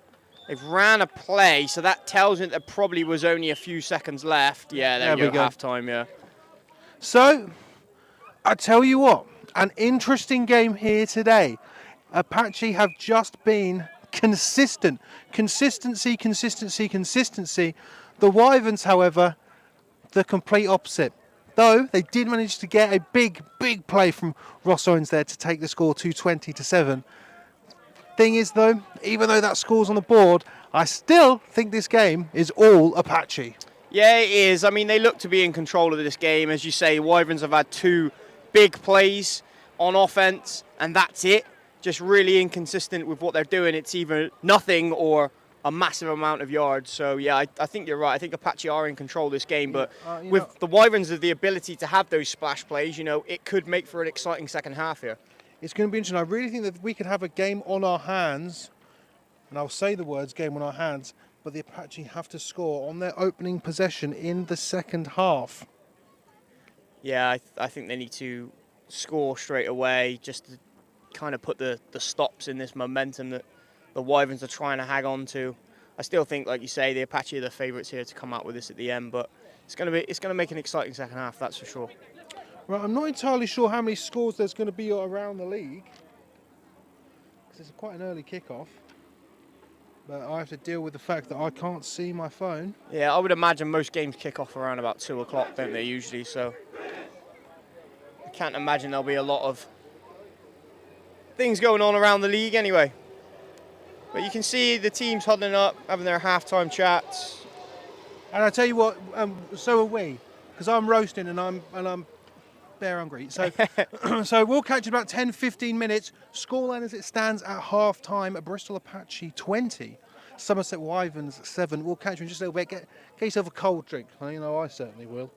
They've ran a play, so that tells me there probably was only a few seconds left. Yeah, there There you we go, go. half time, yeah. So, I tell you what, an interesting game here today. Apache have just been consistent. Consistency, consistency, consistency. The Wyverns, however, the complete opposite. Though they did manage to get a big, big play from Ross Owens there to take the score to 20-7. Thing is, though, even though that score's on the board, I still think this game is all Apache. Yeah, it is. I mean, they look to be in control of this game. As you say, Wyverns have had 2 big plays on offense, and that's it. Just really inconsistent with what they're doing. It's either nothing or a massive amount of yards. So, yeah, I think you're right. I think Apache are in control of this game. But with the Wyverns have the ability to have those splash plays, it could make for an exciting second half here. It's going to be interesting. I really think that we could have a game on our hands, and I'll say the words game on our hands, but the Apache have to score on their opening possession in the second half. Yeah, I think they need to score straight away just to kind of put the stops in this momentum that the Wyverns are trying to hang on to. I still think, like you say, the Apache are the favourites here to come out with this at the end, but it's going to make an exciting second half, that's for sure. Right, I'm not entirely sure how many scores there's going to be around the league, because it's quite an early kickoff. But I have to deal with the fact that I can't see my phone. Yeah, I would imagine most games kick off around about 2 o'clock, don't they, usually? So I can't imagine there'll be a lot of things going on around the league anyway. But you can see the teams huddling up, having their halftime chats. And I tell you what, so are we, because I'm roasting and I'm bare hungry. So, so we'll catch you in about 10-15 minutes. Scoreline as it stands at half time: Bristol Apache 20, Somerset Wyverns 7. We'll catch you in just a little bit. Get yourself a cold drink. I certainly will.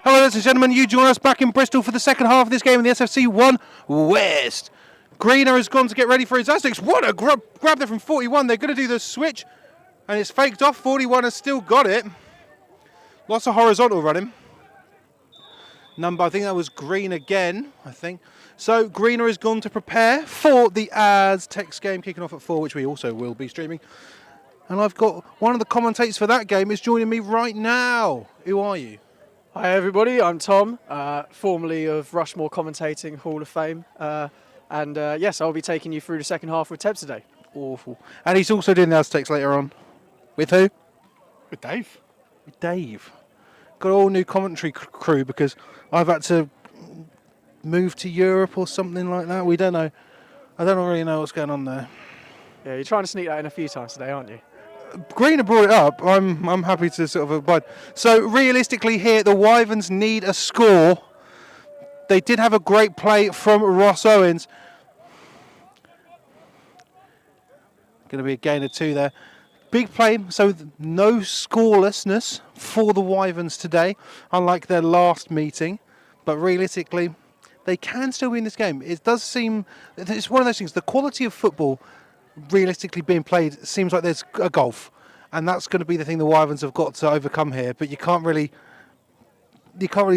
Hello, ladies and gentlemen. You join us back in Bristol for the second half of this game in the SFC 1 West. Greener has gone to get ready for his Aztecs. What a grab there from 41. They're going to do the switch, and it's faked off. 41 has still got it. Lots of horizontal running. I think that was Green again, I think. So Greener has gone to prepare for the Aztecs game, kicking off at 4, which we also will be streaming. And I've got one of the commentators for that game is joining me right now. Who are you? Hi everybody, I'm Tom, formerly of Rushmore Commentating Hall of Fame. Yes, I'll be taking you through the second half with Teb today. Awful. And he's also doing the Aztecs later on. With who? With Dave. With Dave. Got an all new commentary crew because I've had to move to Europe or something like that. We don't know. I don't really know what's going on there. Yeah, you're trying to sneak that in a few times today, aren't you? Greener brought it up. I'm happy to sort of abide. So realistically here, the Wyverns need a score. They did have a great play from Ross Owens. Going to be a gain of 2 there. Big play, so no scorelessness for the Wyverns today, unlike their last meeting. But realistically, they can still win this game. It does seem, it's one of those things, the quality of football realistically being played seems like there's a gulf. And that's going to be the thing the Wyverns have got to overcome here. But you can't really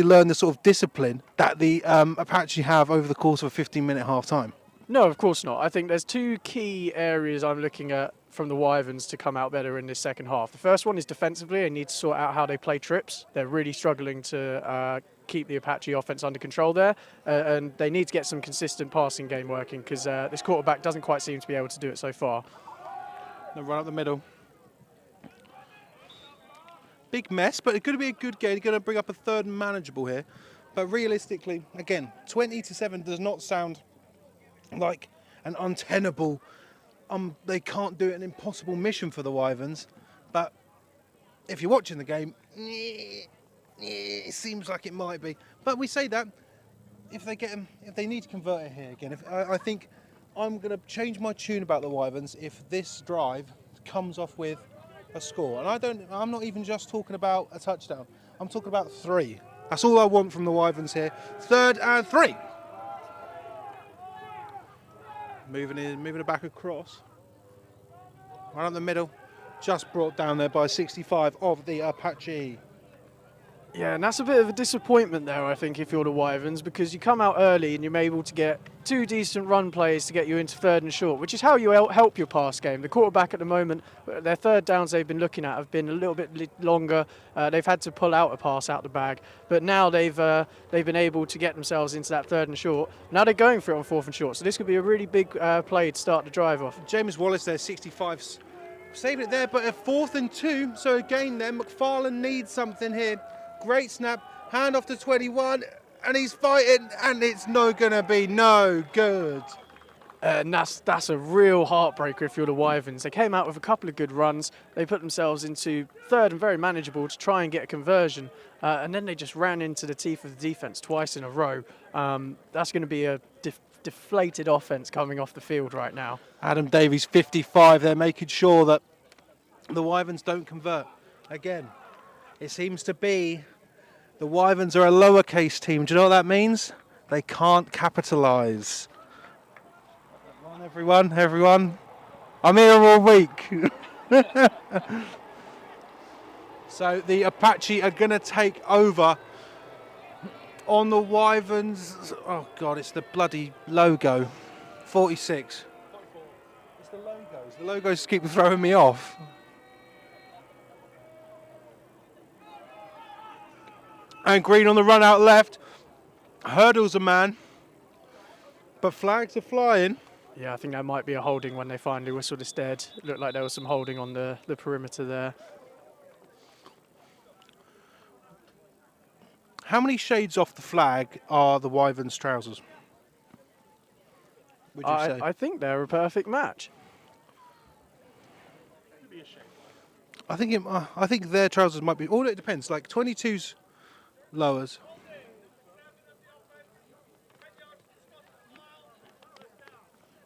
learn the sort of discipline that the Apache have over the course of a 15-minute half-time. No, of course not. I think there's 2 key areas I'm looking at from the Wyverns to come out better in this second half. The first one is defensively. They need to sort out how they play trips. They're really struggling to keep the Apache offense under control there, and they need to get some consistent passing game working because this quarterback doesn't quite seem to be able to do it so far. They'll run up the middle. Big mess, but it's going to be a good game. It's going to bring up a third and manageable here. But realistically, again, 20-7 does not sound like an untenable, they can't do it, an impossible mission for the Wyverns. But if you're watching the game, it seems like it might be. But we say that if they need to convert it here again. I think I'm going to change my tune about the Wyverns if this drive comes off with a score. And I'm not even just talking about a touchdown. I'm talking about 3. That's all I want from the Wyverns here. 3rd and 3. Moving it back across. Right up the middle. Just brought down there by 65 of the Apache. Yeah, and that's a bit of a disappointment there, I think, if you're the Wyverns, because you come out early and you're able to get 2 decent run plays to get you into 3rd and short, which is how you help your pass game. The quarterback at the moment, their 3rd downs they've been looking at have been a little bit longer. They've had to pull out a pass out the bag, but now they've been able to get themselves into that 3rd and short. Now they're going for it on 4th and short, so this could be a really big play to start the drive off. James Wallace there, 65, saved it there, but a 4th and 2. So again, then McFarlane needs something here. Great snap, hand off to 21, and he's fighting, and it's not going to be no good. And that's a real heartbreaker if you're the Wyverns. They came out with a couple of good runs. They put themselves into 3rd and very manageable to try and get a conversion, and then they just ran into the teeth of the defence twice in a row. That's going to be a deflated offence coming off the field right now. Adam Davies, 55 there, making sure that the Wyverns don't convert. Again, it seems to be the Wyverns are a lowercase team. Do you know what that means? They can't capitalise. Everyone. I'm here all week. So the Apache are going to take over on the Wyverns. Oh, God, it's the bloody logo. 46. It's the logos. The logos keep throwing me off. And Green on the run out left. Hurdles a man. But flags are flying. Yeah, I think that might be a holding when they finally whistled instead. It looked like there was some holding on the perimeter there. How many shades off the flag are the Wyverns' trousers? Would you say? I think they're a perfect match. I think their trousers might be. All it depends. Like 22's lowers.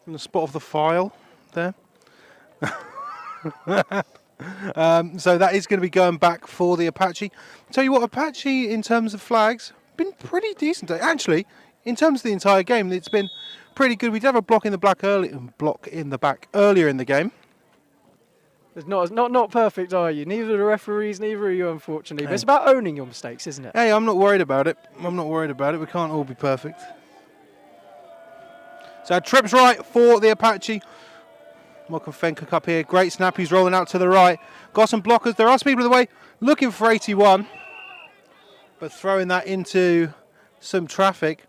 In the spot of the file there. So that is going to be going back for the Apache. Tell you what, Apache in terms of flags, been pretty decent. Actually, in terms of the entire game, it's been pretty good. We did have a block in the back earlier in the game. It's not perfect, are you? Neither are the referees, neither are you, unfortunately. But it's about owning your mistakes, isn't it? Hey, I'm not worried about it. We can't all be perfect. So trips right for the Apache. Welcome Fencock up here. Great snap. He's rolling out to the right. Got some blockers. There are some people in the way looking for 81. But throwing that into some traffic.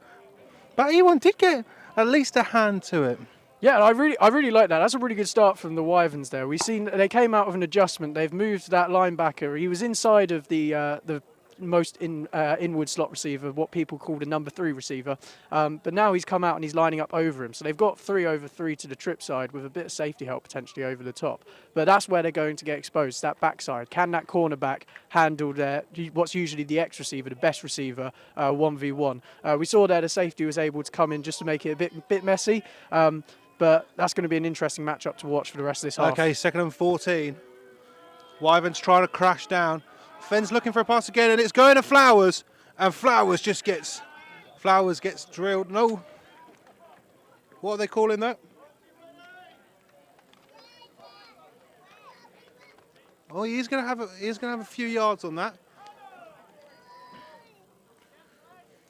But 81 did get at least a hand to it. Yeah, I really like that. That's a really good start from the Wyverns there. We've seen they came out of an adjustment. They've moved that linebacker. He was inside of the most inward slot receiver, what people call the number 3 receiver. But now he's come out and he's lining up over him. So they've got 3 over 3 to the trip side with a bit of safety help potentially over the top. But that's where they're going to get exposed, that backside. Can that cornerback handle what's usually the X receiver, the best receiver, 1v1? We saw there the safety was able to come in just to make it a bit messy. But that's going to be an interesting matchup to watch for the rest of this half. Okay, 2nd and 14. Wyverns trying to crash down. Fenn's looking for a pass again, and it's going to Flowers. And Flowers gets drilled. No. What are they calling that? Oh, he's going to have a few yards on that.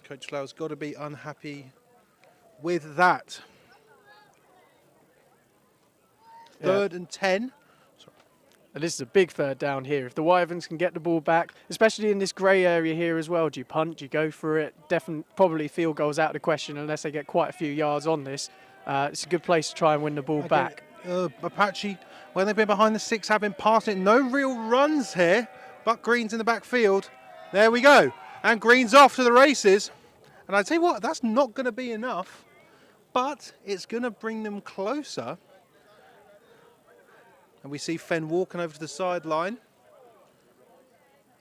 Coach Flowers got to be unhappy with that. 3rd and 10. And this is a big 3rd down here. If the Wyverns can get the ball back, especially in this grey area here as well, do you punt, do you go for it? Probably field goals out of the question unless they get quite a few yards on this. It's a good place to try and win the ball back. Apache, when they've been behind the 6, have been passing it. No real runs here, but Green's in the backfield. There we go. And Green's off to the races. And I tell you what, that's not going to be enough, but it's going to bring them closer. And we see Fenn walking over to the sideline.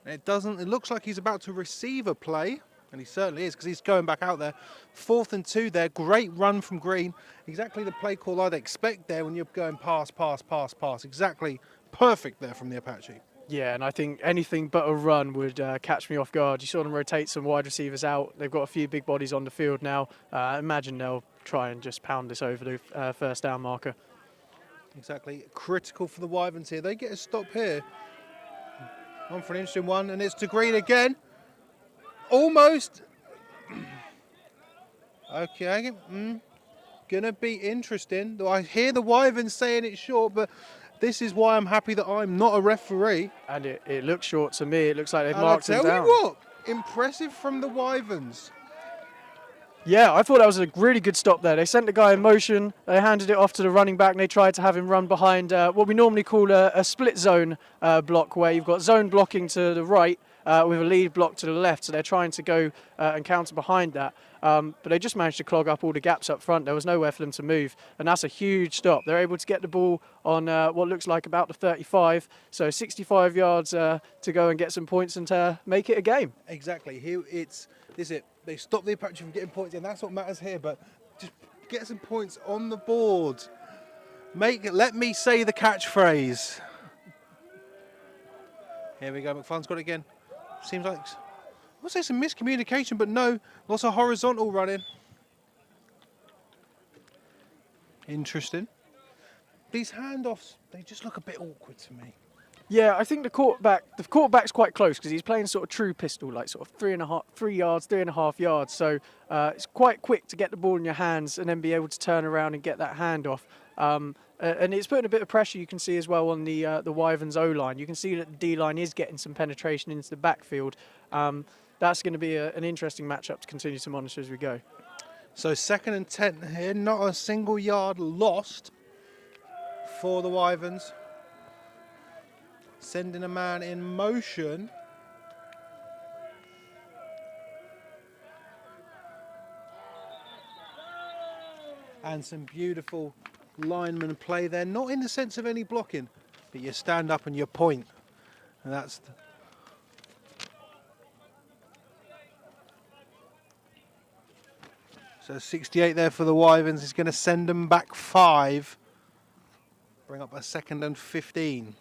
It looks like he's about to receive a play, and he certainly is because he's going back out there. 4th and 2 there. Great run from Green. Exactly the play call I'd expect there when you're going pass. Exactly perfect there from the Apache. Yeah, and I think anything but a run would catch me off guard. You saw them rotate some wide receivers out. They've got a few big bodies on the field now. Imagine they'll try and just pound this over the 1st down marker. Exactly. Critical for the Wyverns here. They get a stop here. On for an interesting one, and it's to Green again. Almost. Okay. Gonna be interesting. I hear the Wyverns saying it's short, but this is why I'm happy that I'm not a referee. And it looks short to me. It looks like they've marked him down. Tell you what, impressive from the Wyverns. Yeah, I thought that was a really good stop there. They sent the guy in motion, they handed it off to the running back, and they tried to have him run behind what we normally call a split zone block, where you've got zone blocking to the right with a lead block to the left. So they're trying to go and counter behind that. But they just managed to clog up all the gaps up front. There was nowhere for them to move, and that's a huge stop. They're able to get the ball on what looks like about the 35, so 65 yards to go and get some points and make it a game. Exactly. Here this is it. They stop the Apache from getting points, and that's what matters here. But just get some points on the board. Let me say the catchphrase. Here we go. McFarlane's got it again. Seems like I would say some miscommunication, but no, lots of horizontal running. Interesting. These handoffs, they just look a bit awkward to me. Yeah, I think the quarterback's quite close because he's playing sort of true pistol, like sort of 3.5 yards. So it's quite quick to get the ball in your hands and then be able to turn around and get that handoff. And it's putting a bit of pressure, you can see as well on the Wyverns O-line. You can see that the D-line is getting some penetration into the backfield. That's going to be an interesting matchup to continue to monitor as we go. So 2nd and 10 here, not a single yard lost for the Wyverns. Sending a man in motion. And some beautiful lineman play there. Not in the sense of any blocking, but you stand up and you point. And that's... So 68 there for the Wyverns. Is going to send them back 5. Bring up a 2nd and 15.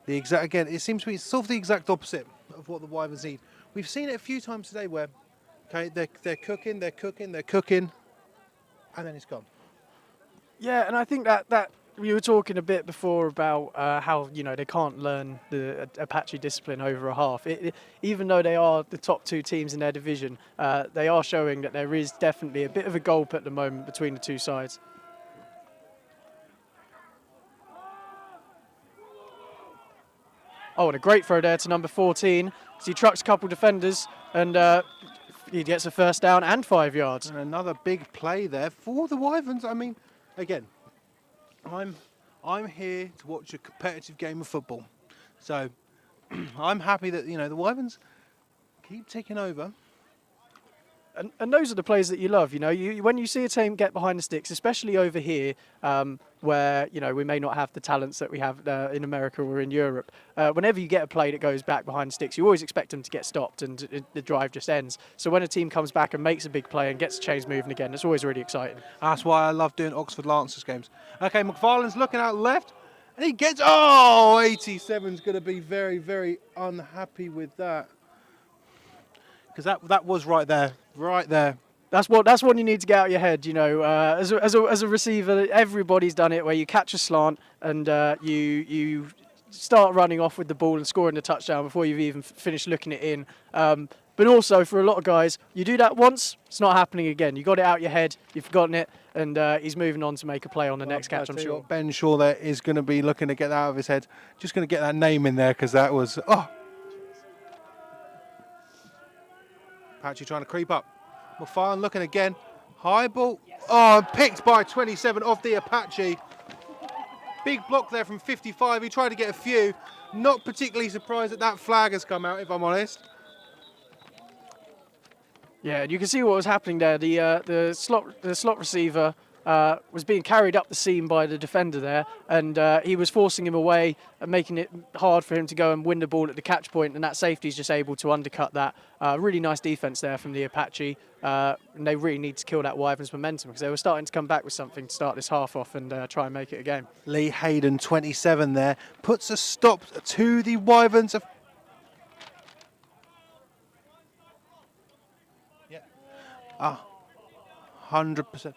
Again, it seems to be sort of the exact opposite of what the Wyverns need. We've seen it a few times today where, okay, they're cooking, and then it's gone. Yeah, and I think that we were talking a bit before about how they can't learn the Apache discipline over a half. Even though they are the top 2 teams in their division, they are showing that there is definitely a bit of a gulp at the moment between the 2 sides. Oh, and a great throw there to number 14. So he trucks a couple defenders and he gets a first down and 5 yards. And another big play there for the Wyverns. I mean, again, I'm here to watch a competitive game of football. So I'm happy that, the Wyverns keep taking over. And those are the plays that you love, when you see a team get behind the sticks, especially over here, where, we may not have the talents that we have in America or in Europe. Whenever you get a play that goes back behind the sticks, you always expect them to get stopped and the drive just ends. So when a team comes back and makes a big play and gets the chains moving again, it's always really exciting. That's why I love doing Oxford Lancers games. Okay, McFarlane's looking out left, and he gets, 87's going to be very, very unhappy with that. Because that was right there. That's what you need to get out of your head, as a receiver, everybody's done it where you catch a slant and you start running off with the ball and scoring the touchdown before you've even finished looking it in. But also for a lot of guys, you do that once, it's not happening again. You got it out your head, you've forgotten it, and he's moving on to make a play on the next catch, I'm sure. Ben Shaw there is going to be looking to get that out of his head. Just going to get that name in there because that was, Apache trying to creep up. McFarlane looking again. High ball. Picked by 27 off the Apache. Big block there from 55. He tried to get a few. Not particularly surprised that flag has come out, if I'm honest. Yeah, and you can see what was happening there. The slot receiver was being carried up the seam by the defender there, and he was forcing him away and making it hard for him to go and win the ball at the catch point, and that safety is just able to undercut that. Really nice defence there from the Apache, and they really need to kill that Wyverns momentum because they were starting to come back with something to start this half off and try and make it a game. Lee Hayden, 27 there, puts a stop to the Wyverns. 100%.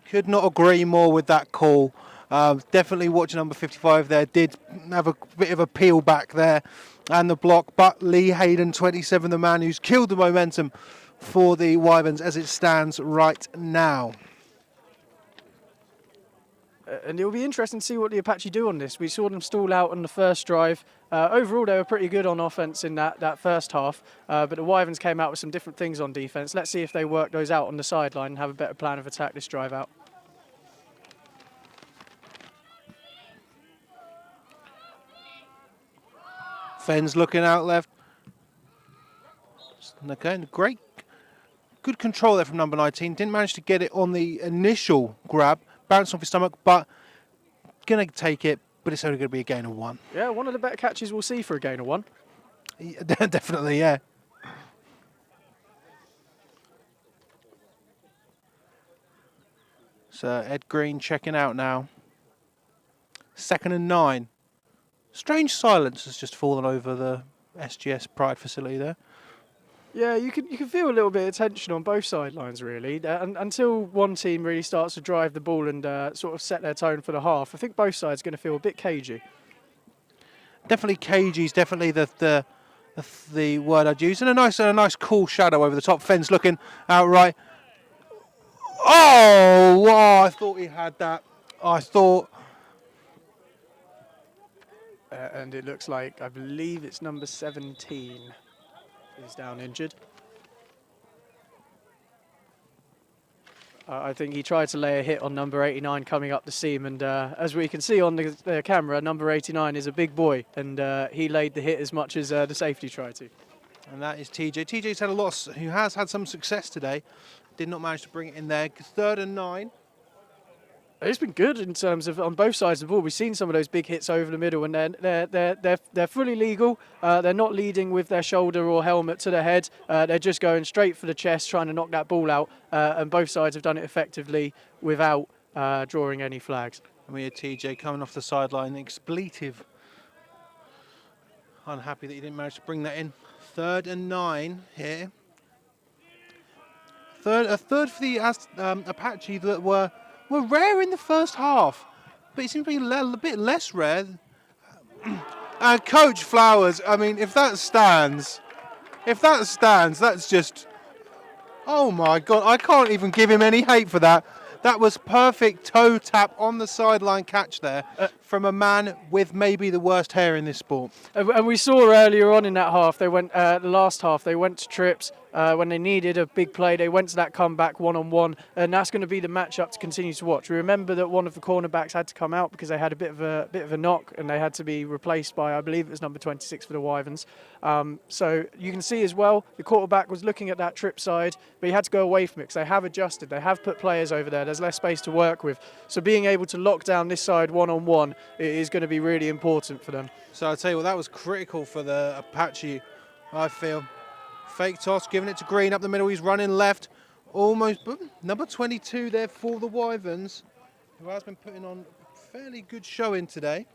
Could not agree more with that call. Definitely watching number 55 there. Did have a bit of a peel back there and the block. But Lee Hayden, 27, the man who's killed the momentum for the Wyverns as it stands right now. And it'll be interesting to see what the Apache do on this. We saw them stall out on the first drive. Overall, they were pretty good on offense in that first half, but the Wyverns came out with some different things on defense. Let's see if they work those out on the sideline and have a better plan of attack this drive out. Fenn's looking out left. Okay, great. Good control there from number 19. Didn't manage to get it on the initial grab. Bounced off his stomach, but going to take it, but it's only going to be a gain of 1. Yeah, one of the better catches we'll see for a gain of 1. Yeah, definitely, yeah. So Ed Green checking out now. 2nd and 9. Strange silence has just fallen over the SGS Pride facility there. Yeah, you can feel a little bit of tension on both sidelines, really, until one team really starts to drive the ball and sort of set their tone for the half. I think both sides are going to feel a bit cagey. Definitely cagey is definitely the word I'd use, and a nice cool shadow over the top. Fence looking outright. Oh, I thought he had that. I thought. And it looks like, I believe it's number 17 is down injured. I think he tried to lay a hit on number 89 coming up the seam, and as we can see on the camera, number 89 is a big boy, and he laid the hit as much as the safety tried to. And that is TJ. TJ's had who has had some success today. Did not manage to bring it in there. 3rd and 9. It's been good in terms of on both sides of the ball. We've seen some of those big hits over the middle, and they're fully legal. They're not leading with their shoulder or helmet to the head. They're just going straight for the chest, trying to knock that ball out. And both sides have done it effectively without drawing any flags. And we had TJ coming off the sideline, expletive. Unhappy that he didn't manage to bring that in. 3rd and 9 here. A third for the Apache that were rare in the first half, but it seems to be a bit less rare. Coach Flowers, I mean, if that stands, that's just, oh my God, I can't even give him any hate for that. That was perfect toe tap on the sideline catch there from a man with maybe the worst hair in this sport. And we saw earlier on in that half, the last half, they went to trips. When they needed a big play, they went to that comeback one-on-one, and that's going to be the matchup to continue to watch. We remember that one of the cornerbacks had to come out because they had a bit of a knock, and they had to be replaced by, I believe it was number 26 for the Wyverns. So you can see as well, the quarterback was looking at that trip side, but he had to go away from it because they have adjusted. They have put players over there. There's less space to work with. So being able to lock down this side one-on-one is going to be really important for them. So I'll tell you what, that was critical for the Apache, I feel. Fake toss, giving it to Green up the middle. He's running left. Almost, number 22 there for the Wyverns, who has been putting on a fairly good showing today.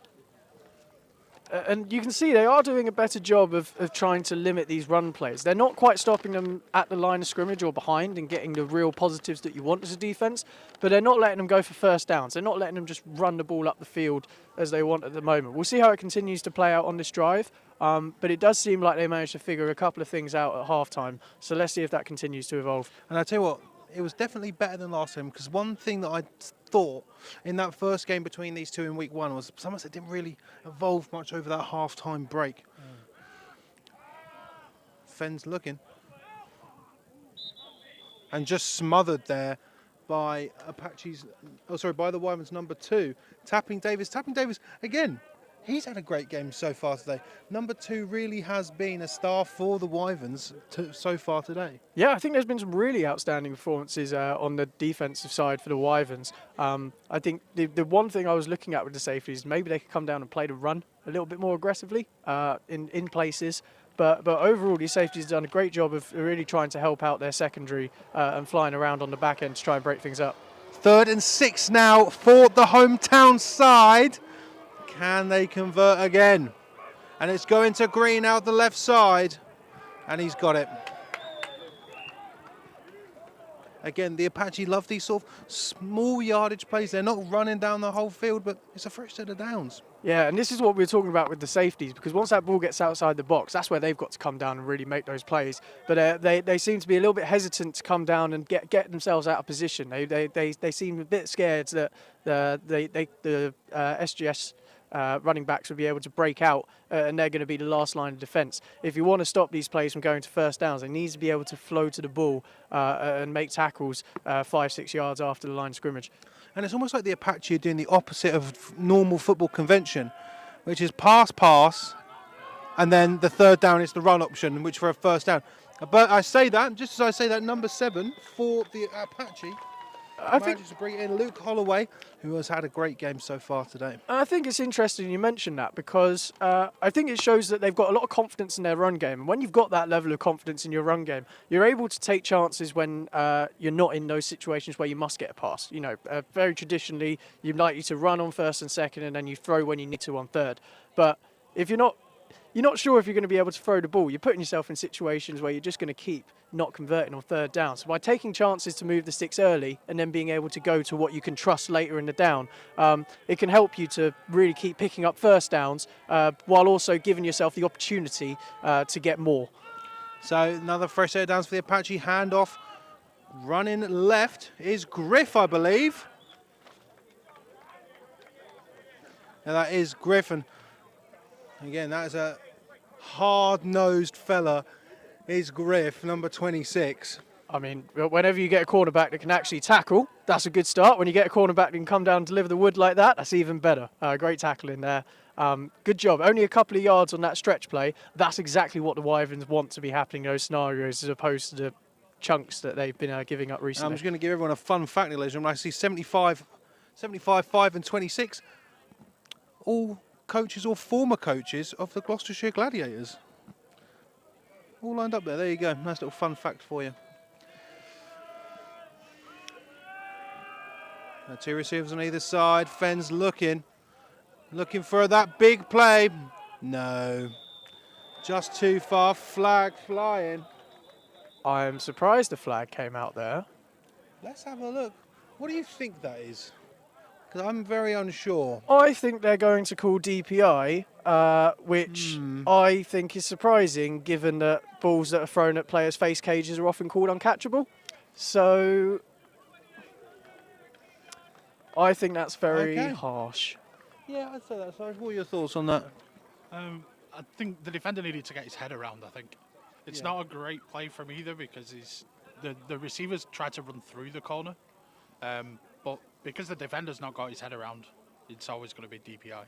And you can see they are doing a better job of trying to limit these run plays. They're not quite stopping them at the line of scrimmage or behind and getting the real positives that you want as a defence, but they're not letting them go for first downs. They're not letting them just run the ball up the field as they want at the moment. We'll see how it continues to play out on this drive, but it does seem like they managed to figure a couple of things out at halftime. So let's see if that continues to evolve. And I'll tell you what, it was definitely better than last time, because one thing that I thought in that first game between these two in week 1 was Somerset didn't really evolve much over that half-time break. Fenn's looking. And just smothered there by by the Wyverns number 2. Tapping Davis, again, he's had a great game so far today. Number 2 really has been a star for the Wyverns so far today. Yeah, I think there's been some really outstanding performances on the defensive side for the Wyverns. I think the one thing I was looking at with the safeties, maybe they could come down and play the run a little bit more aggressively in places. But overall, these safeties have done a great job of really trying to help out their secondary and flying around on the back end to try and break things up. 3rd and 6 now for the hometown side. Can they convert again? And it's going to Green out the left side, and he's got it. Again, the Apache love these sort of small yardage plays. They're not running down the whole field, but it's a fresh set of downs. Yeah, and this is what we were talking about with the safeties, because once that ball gets outside the box, that's where they've got to come down and really make those plays. But they seem to be a little bit hesitant to come down and get themselves out of position. They seem a bit scared that the SGS running backs will be able to break out and they're going to be the last line of defence. If you want to stop these plays from going to first downs, they need to be able to flow to the ball and make tackles 5-6 yards after the line of scrimmage. And it's almost like the Apache are doing the opposite of normal football convention, which is pass, and then the third down is the run option, which for a first down. But I say that, just as I say that, number 7 for the Apache manages to bring in Luke Holloway, who has had a great game so far today. I think it's interesting you mentioned that, because I think it shows that they've got a lot of confidence in their run game. And when you've got that level of confidence in your run game, you're able to take chances when you're not in those situations where you must get a pass. You know, very traditionally, you'd like you to run on first and second, and then you throw when you need to on third. But if you're not sure if you're going to be able to throw the ball, you're putting yourself in situations where you're just going to keep not converting on third down. So by taking chances to move the sticks early and then being able to go to what you can trust later in the down, it can help you to really keep picking up first downs while also giving yourself the opportunity to get more. So another fresh set of downs for the Apache. Handoff, running left is Griff, I believe. Now that is Griffin. Again, that is a hard-nosed fella, is Griff, number 26. I mean, whenever you get a cornerback that can actually tackle, that's a good start. When you get a cornerback that can come down and deliver the wood like that, that's even better. Great tackle in there. Good job. Only a couple of yards on that stretch play. That's exactly what the Wyverns want to be happening in those scenarios, as opposed to the chunks that they've been giving up recently. I'm just going to give everyone a fun fact, ladies and gentlemen. I see 75, 5 and 26. All coaches or former coaches of the Gloucestershire Gladiators. All lined up there. There you go. Nice little fun fact for you. Now, 2 receivers on either side. Fenn's looking for that big play. No. Just too far, flag flying. I'm surprised the flag came out there. Let's have a look. What do you think that is? Because I'm very unsure. I think they're going to call DPI, which I think is surprising given that balls that are thrown at players' face cages are often called uncatchable. So I think that's very harsh. Yeah, I'd say that. So what are your thoughts on that? I think the defender needed to get his head around, I think. It's not a great play from either because the receivers tried to run through the corner. But because the defender's not got his head around, it's always going to be DPI.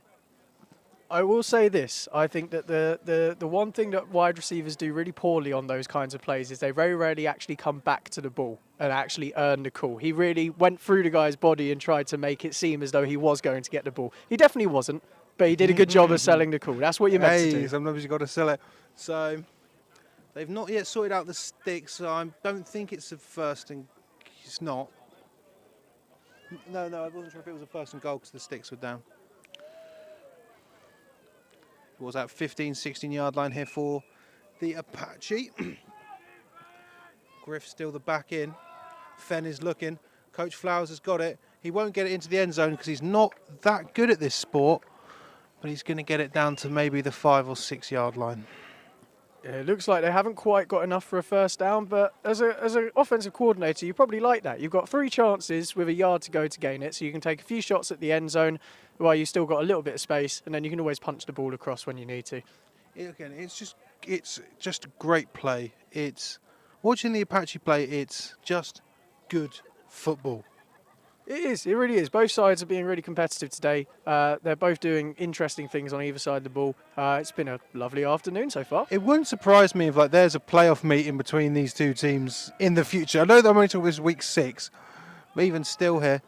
I will say this. I think that the one thing that wide receivers do really poorly on those kinds of plays is they very rarely actually come back to the ball and actually earn the call. He really went through the guy's body and tried to make it seem as though he was going to get the ball. He definitely wasn't, but he did a good job of selling the call. That's what you're meant to do. Sometimes you've got to sell it. So they've not yet sorted out the sticks, so I don't think it's a first and it's not. No, I wasn't sure if it was a first and goal because the sticks were down. What was that, 15, 16 yard line here for the Apache. Griff still the back in. Fenn is looking. Coach Flowers has got it. He won't get it into the end zone because he's not that good at this sport, but he's going to get it down to maybe the 5 or 6 yard line. Yeah, it looks like they haven't quite got enough for a first down, but as an offensive coordinator, you probably like that. You've got 3 chances with a yard to go to gain it, so you can take a few shots at the end zone while you still got a little bit of space, and then you can always punch the ball across when you need to. Again, it's just a great play. It's watching the Apache play. It's just good football. It is. It really is. Both sides are being really competitive today. They're both doing interesting things on either side of the ball. It's been a lovely afternoon so far. It wouldn't surprise me if there's a playoff meeting between these two teams in the future. I know that I'm only talking this week 6, but even still here.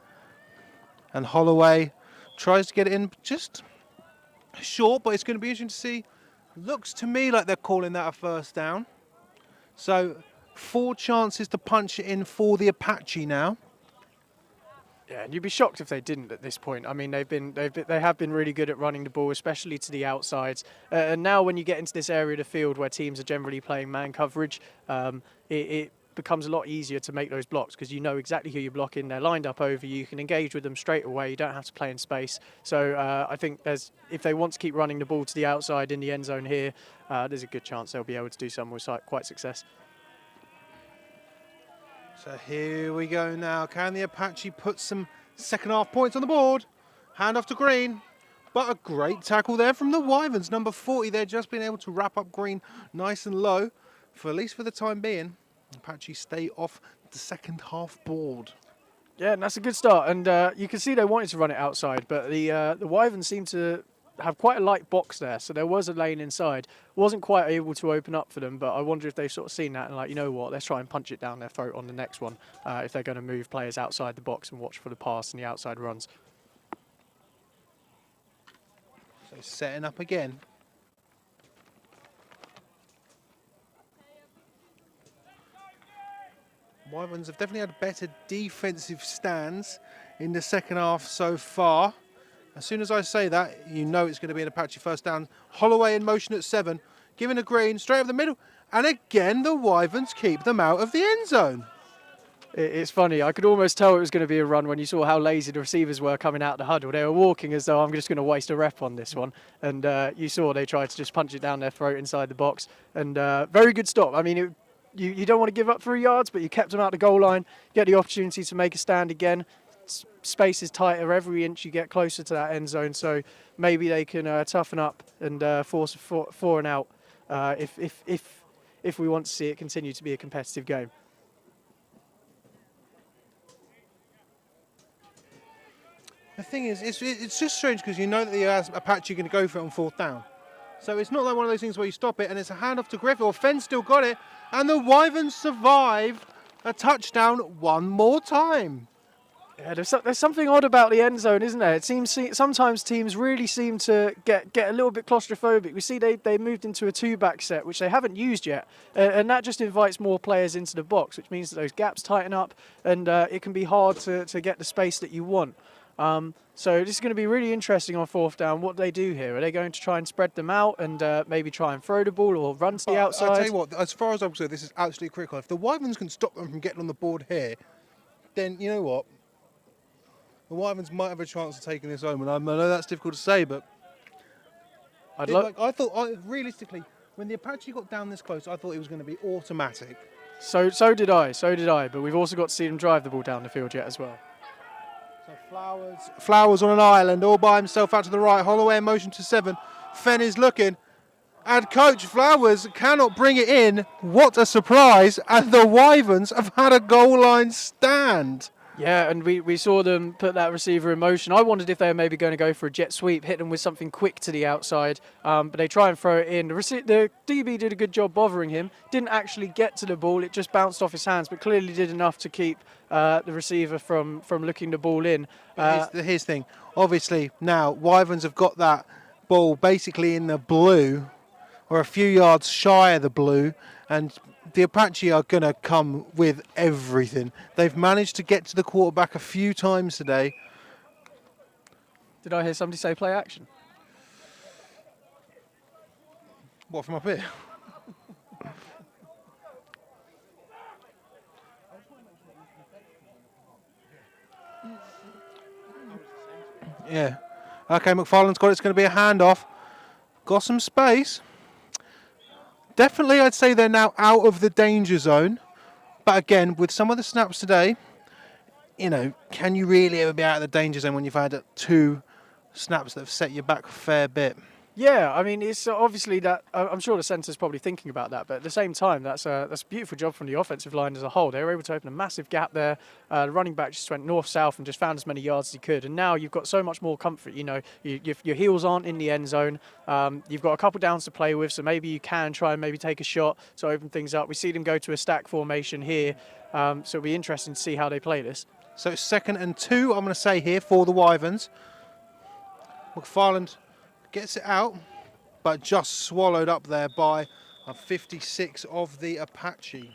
And Holloway tries to get it in just short, but it's going to be interesting to see. Looks to me like they're calling that a first down. So 4 chances to punch it in for the Apache now. Yeah, and you'd be shocked if they didn't at this point. I mean, they have been really good at running the ball, especially to the outsides. And now, when you get into this area of the field where teams are generally playing man coverage, it becomes a lot easier to make those blocks because you know exactly who you're blocking. They're lined up over you. You can engage with them straight away. You don't have to play in space. So I think if they want to keep running the ball to the outside in the end zone here, there's a good chance they'll be able to do some with quite success. So here we go now. Can the Apache put some second half points on the board? Hand off to Green. But a great tackle there from the Wyverns. Number 40, they're just been able to wrap up Green nice and low, for at least for the time being. Apache stay off the second half board. Yeah, and that's a good start. And you can see they wanted to run it outside, but the Wyverns seem to have quite a light box there, so there was a lane inside. Wasn't quite able to open up for them, but I wonder if they've sort of seen that and you know what, let's try and punch it down their throat on the next one if they're going to move players outside the box and watch for the pass and the outside runs. So setting up again. Wyverns have definitely had better defensive stands in the second half so far. As soon as I say that, you know it's going to be an Apache first down. Holloway in motion at 7, giving a Green straight up the middle. And again, the Wyverns keep them out of the end zone. It's funny. I could almost tell it was going to be a run when you saw how lazy the receivers were coming out the huddle. They were walking as though I'm just going to waste a rep on this one. And you saw they tried to just punch it down their throat inside the box. And very good stop. I mean, you don't want to give up 3 yards, but you kept them out the goal line. Get the opportunity to make a stand again. Space is tighter every inch you get closer to that end zone, so maybe they can toughen up and force a 4 and out if we want to see it continue to be a competitive game. The thing is, it's just strange because you know that the Apache are going to go for it on 4th down. So it's not like one of those things where you stop it and it's a handoff to Griffith, or Fenn still got it, and the Wyverns survive a touchdown one more time. Yeah, there's something odd about the end zone, isn't there? It seems sometimes teams really seem to get a little bit claustrophobic. We see they moved into a 2-back set, which they haven't used yet, and that just invites more players into the box, which means that those gaps tighten up, and it can be hard to get the space that you want. So this is going to be really interesting on 4th down. What they do here? Are they going to try and spread them out and maybe try and throw the ball or run to the outside? I'll tell you what, as far as I'm concerned, this is absolutely critical. If the Wyverns can stop them from getting on the board here, then you know what? The Wyverns might have a chance of taking this home. And I know that's difficult to say, but realistically, when the Apache got down this close, I thought it was going to be automatic. So did I. But we've also got to see them drive the ball down the field yet as well. So Flowers on an island, all by himself out to the right. Holloway in motion to 7. Fenn is looking. And Coach Flowers cannot bring it in. What a surprise. And the Wyverns have had a goal line stand. Yeah, and we saw them put that receiver in motion. I wondered if they were maybe going to go for a jet sweep, hit them with something quick to the outside, but they try and throw it in. The DB did a good job bothering him. Didn't actually get to the ball. It just bounced off his hands, but clearly did enough to keep the receiver from looking the ball in. Here's the thing. Obviously, now Wyverns have got that ball basically in the blue, or a few yards shy of the blue, and the Apache are going to come with everything. They've managed to get to the quarterback a few times today. Did I hear somebody say play action? What, from up here? Yeah. Okay, McFarlane's got it. It's going to be a handoff. Got some space. Definitely, I'd say they're now out of the danger zone. But again, with some of the snaps today, you know, can you really ever be out of the danger zone when you've had 2 snaps that have set you back a fair bit? Yeah, I mean, it's obviously that. I'm sure the centre's probably thinking about that, but at the same time, that's a beautiful job from the offensive line as a whole. They were able to open a massive gap there. The running back just went north-south and just found as many yards as he could. And now you've got so much more comfort. You know, your heels aren't in the end zone. You've got a couple downs to play with, so maybe you can try and maybe take a shot to open things up. We see them go to a stack formation here, so it'll be interesting to see how they play this. So it's 2nd and 2, I'm going to say here, for the Wyverns. McFarland gets it out, but just swallowed up there by a 56 of the Apache.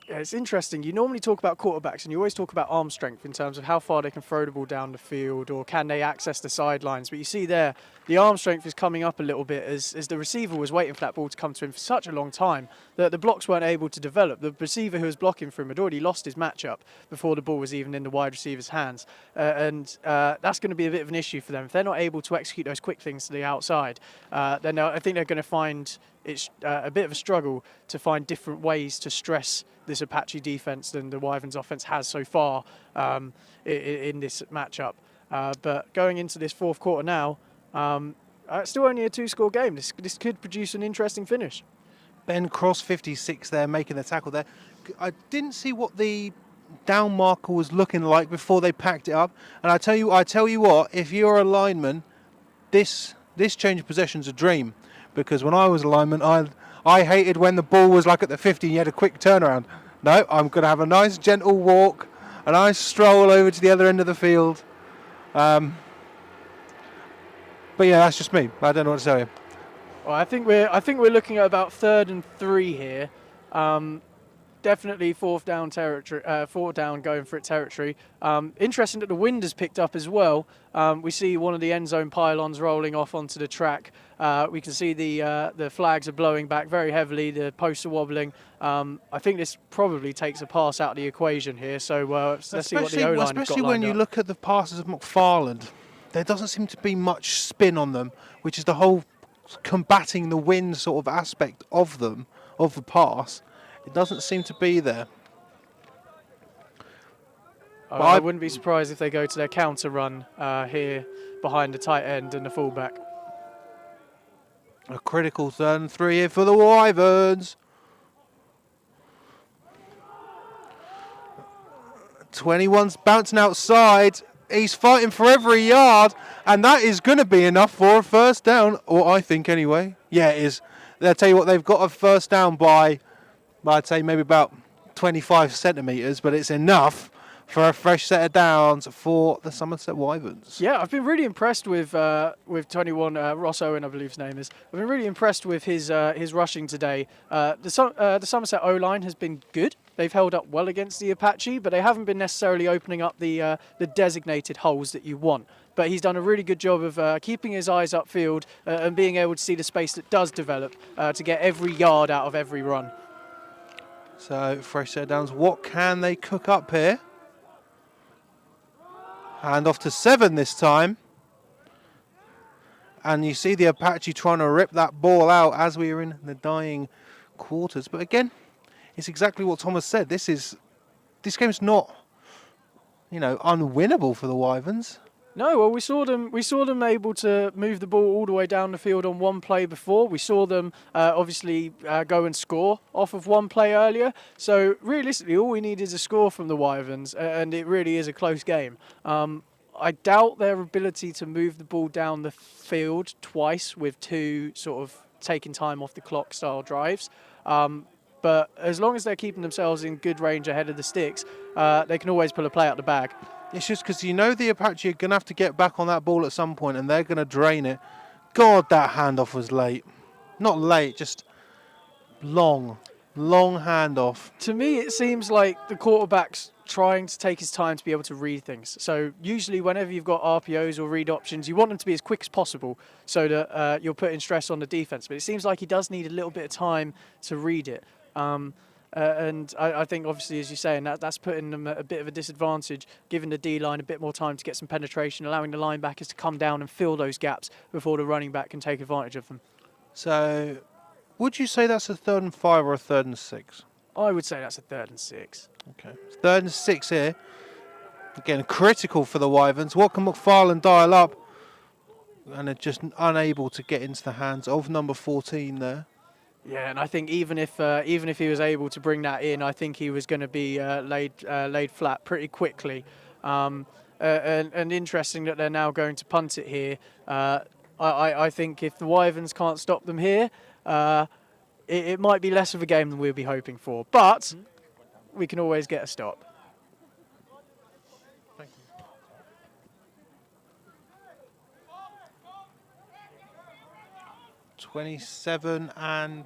Yeah, it's interesting. You normally talk about quarterbacks and you always talk about arm strength in terms of how far they can throw the ball down the field or can they access the sidelines. But you see there, the arm strength is coming up a little bit as the receiver was waiting for that ball to come to him for such a long time that the blocks weren't able to develop. The receiver who was blocking for him had already lost his matchup before the ball was even in the wide receiver's hands. And that's going to be a bit of an issue for them. If they're not able to execute those quick things to the outside, then I think they're going to find it's a bit of a struggle to find different ways to stress this Apache defense than the Wyverns offense has so far in this matchup. But going into this 4th quarter now, it's still only a 2-score game. This could produce an interesting finish. Ben Cross, 56 there, making the tackle there. I didn't see what the down marker was looking like before they packed it up. And I tell you what, if you're a lineman, this change of possession's a dream. Because when I was a lineman, I hated when the ball was like at the 50 and you had a quick turnaround. No, I'm going to have a nice gentle walk, a nice stroll over to the other end of the field. But yeah, that's just me. I don't know what to tell you. Well, I think we're looking at about 3rd and 3 here. Definitely 4th down territory. 4th down going for it territory. Interesting that the wind has picked up as well. We see one of the end zone pylons rolling off onto the track. We can see the flags are blowing back very heavily. The posts are wobbling. I think this probably takes a pass out of the equation here. So let's see what the O-line has got especially when you look at the passes of McFarland, there doesn't seem to be much spin on them, which is the whole combating the wind sort of aspect of them, of the pass. It doesn't seem to be there. I wouldn't be surprised if they go to their counter run here behind the tight end and the fullback. A critical 3rd and 3 here for the Wyverns. 21's bouncing outside. He's fighting for every yard, and that is going to be enough for a 1st down, or I think anyway. Yeah, it is. I'll tell you what, they've got a 1st down by, I'd say maybe about 25 centimetres, but it's enough for a fresh set of downs for the Somerset Wyverns. Yeah, I've been really impressed with 21 Ross Owen, I believe his name is. I've been really impressed with his rushing today. The Somerset O-line has been good. they've held up well against the Apache, but they haven't been necessarily opening up the designated holes that you want. But he's done a really good job of keeping his eyes upfield and being able to see the space that does develop to get every yard out of every run. So fresh set downs. What can they cook up here? Hand off to 7 this time. And you see the Apache trying to rip that ball out as we are in the dying quarters. But again, it's exactly what Thomas said. This game's not, unwinnable for the Wyverns. No, well, we saw them able to move the ball all the way down the field on one play before. We saw them obviously go and score off of one play earlier. So realistically, all we need is a score from the Wyverns, and it really is a close game. I doubt their ability to move the ball down the field twice with 2 sort of taking time off the clock style drives. But as long as they're keeping themselves in good range ahead of the sticks, they can always pull a play out the bag. It's just because the Apache are going to have to get back on that ball at some point and they're going to drain it. God, that handoff was late. Not late, just long handoff. To me, it seems like the quarterback's trying to take his time to be able to read things. So usually whenever you've got RPOs or read options, you want them to be as quick as possible so that you're putting stress on the defense. But it seems like he does need a little bit of time to read it. And I think, obviously, as you say, and that's putting them at a bit of a disadvantage, giving the D-line a bit more time to get some penetration, allowing the linebackers to come down and fill those gaps before the running back can take advantage of them. So, would you say that's a 3rd and 5 or a 3rd and 6? I would say that's a 3rd and 6. Okay, 3rd and 6 here. Again, critical for the Wyverns. What can McFarlane dial up? And they're just unable to get into the hands of number 14 there. Yeah, and I think even if he was able to bring that in, I think he was going to be laid flat pretty quickly. And interesting that they're now going to punt it here. I think if the Wyverns can't stop them here, it might be less of a game than we'll be hoping for. But we can always get a stop. Thank you. 27 and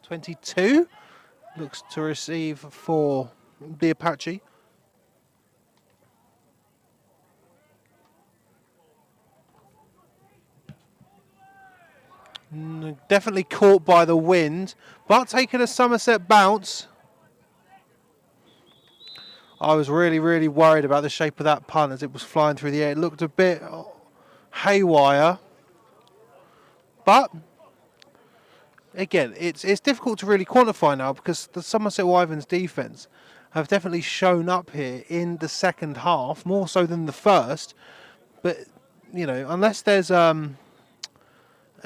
22 looks to receive for the Apache. Definitely caught by the wind, but taking a Somerset bounce. I was really worried about the shape of that punt as it was flying through the air. It looked a bit haywire, but again, it's difficult to really quantify now because the Somerset Wyverns defence have definitely shown up here in the second half, more so than the first. But unless there's a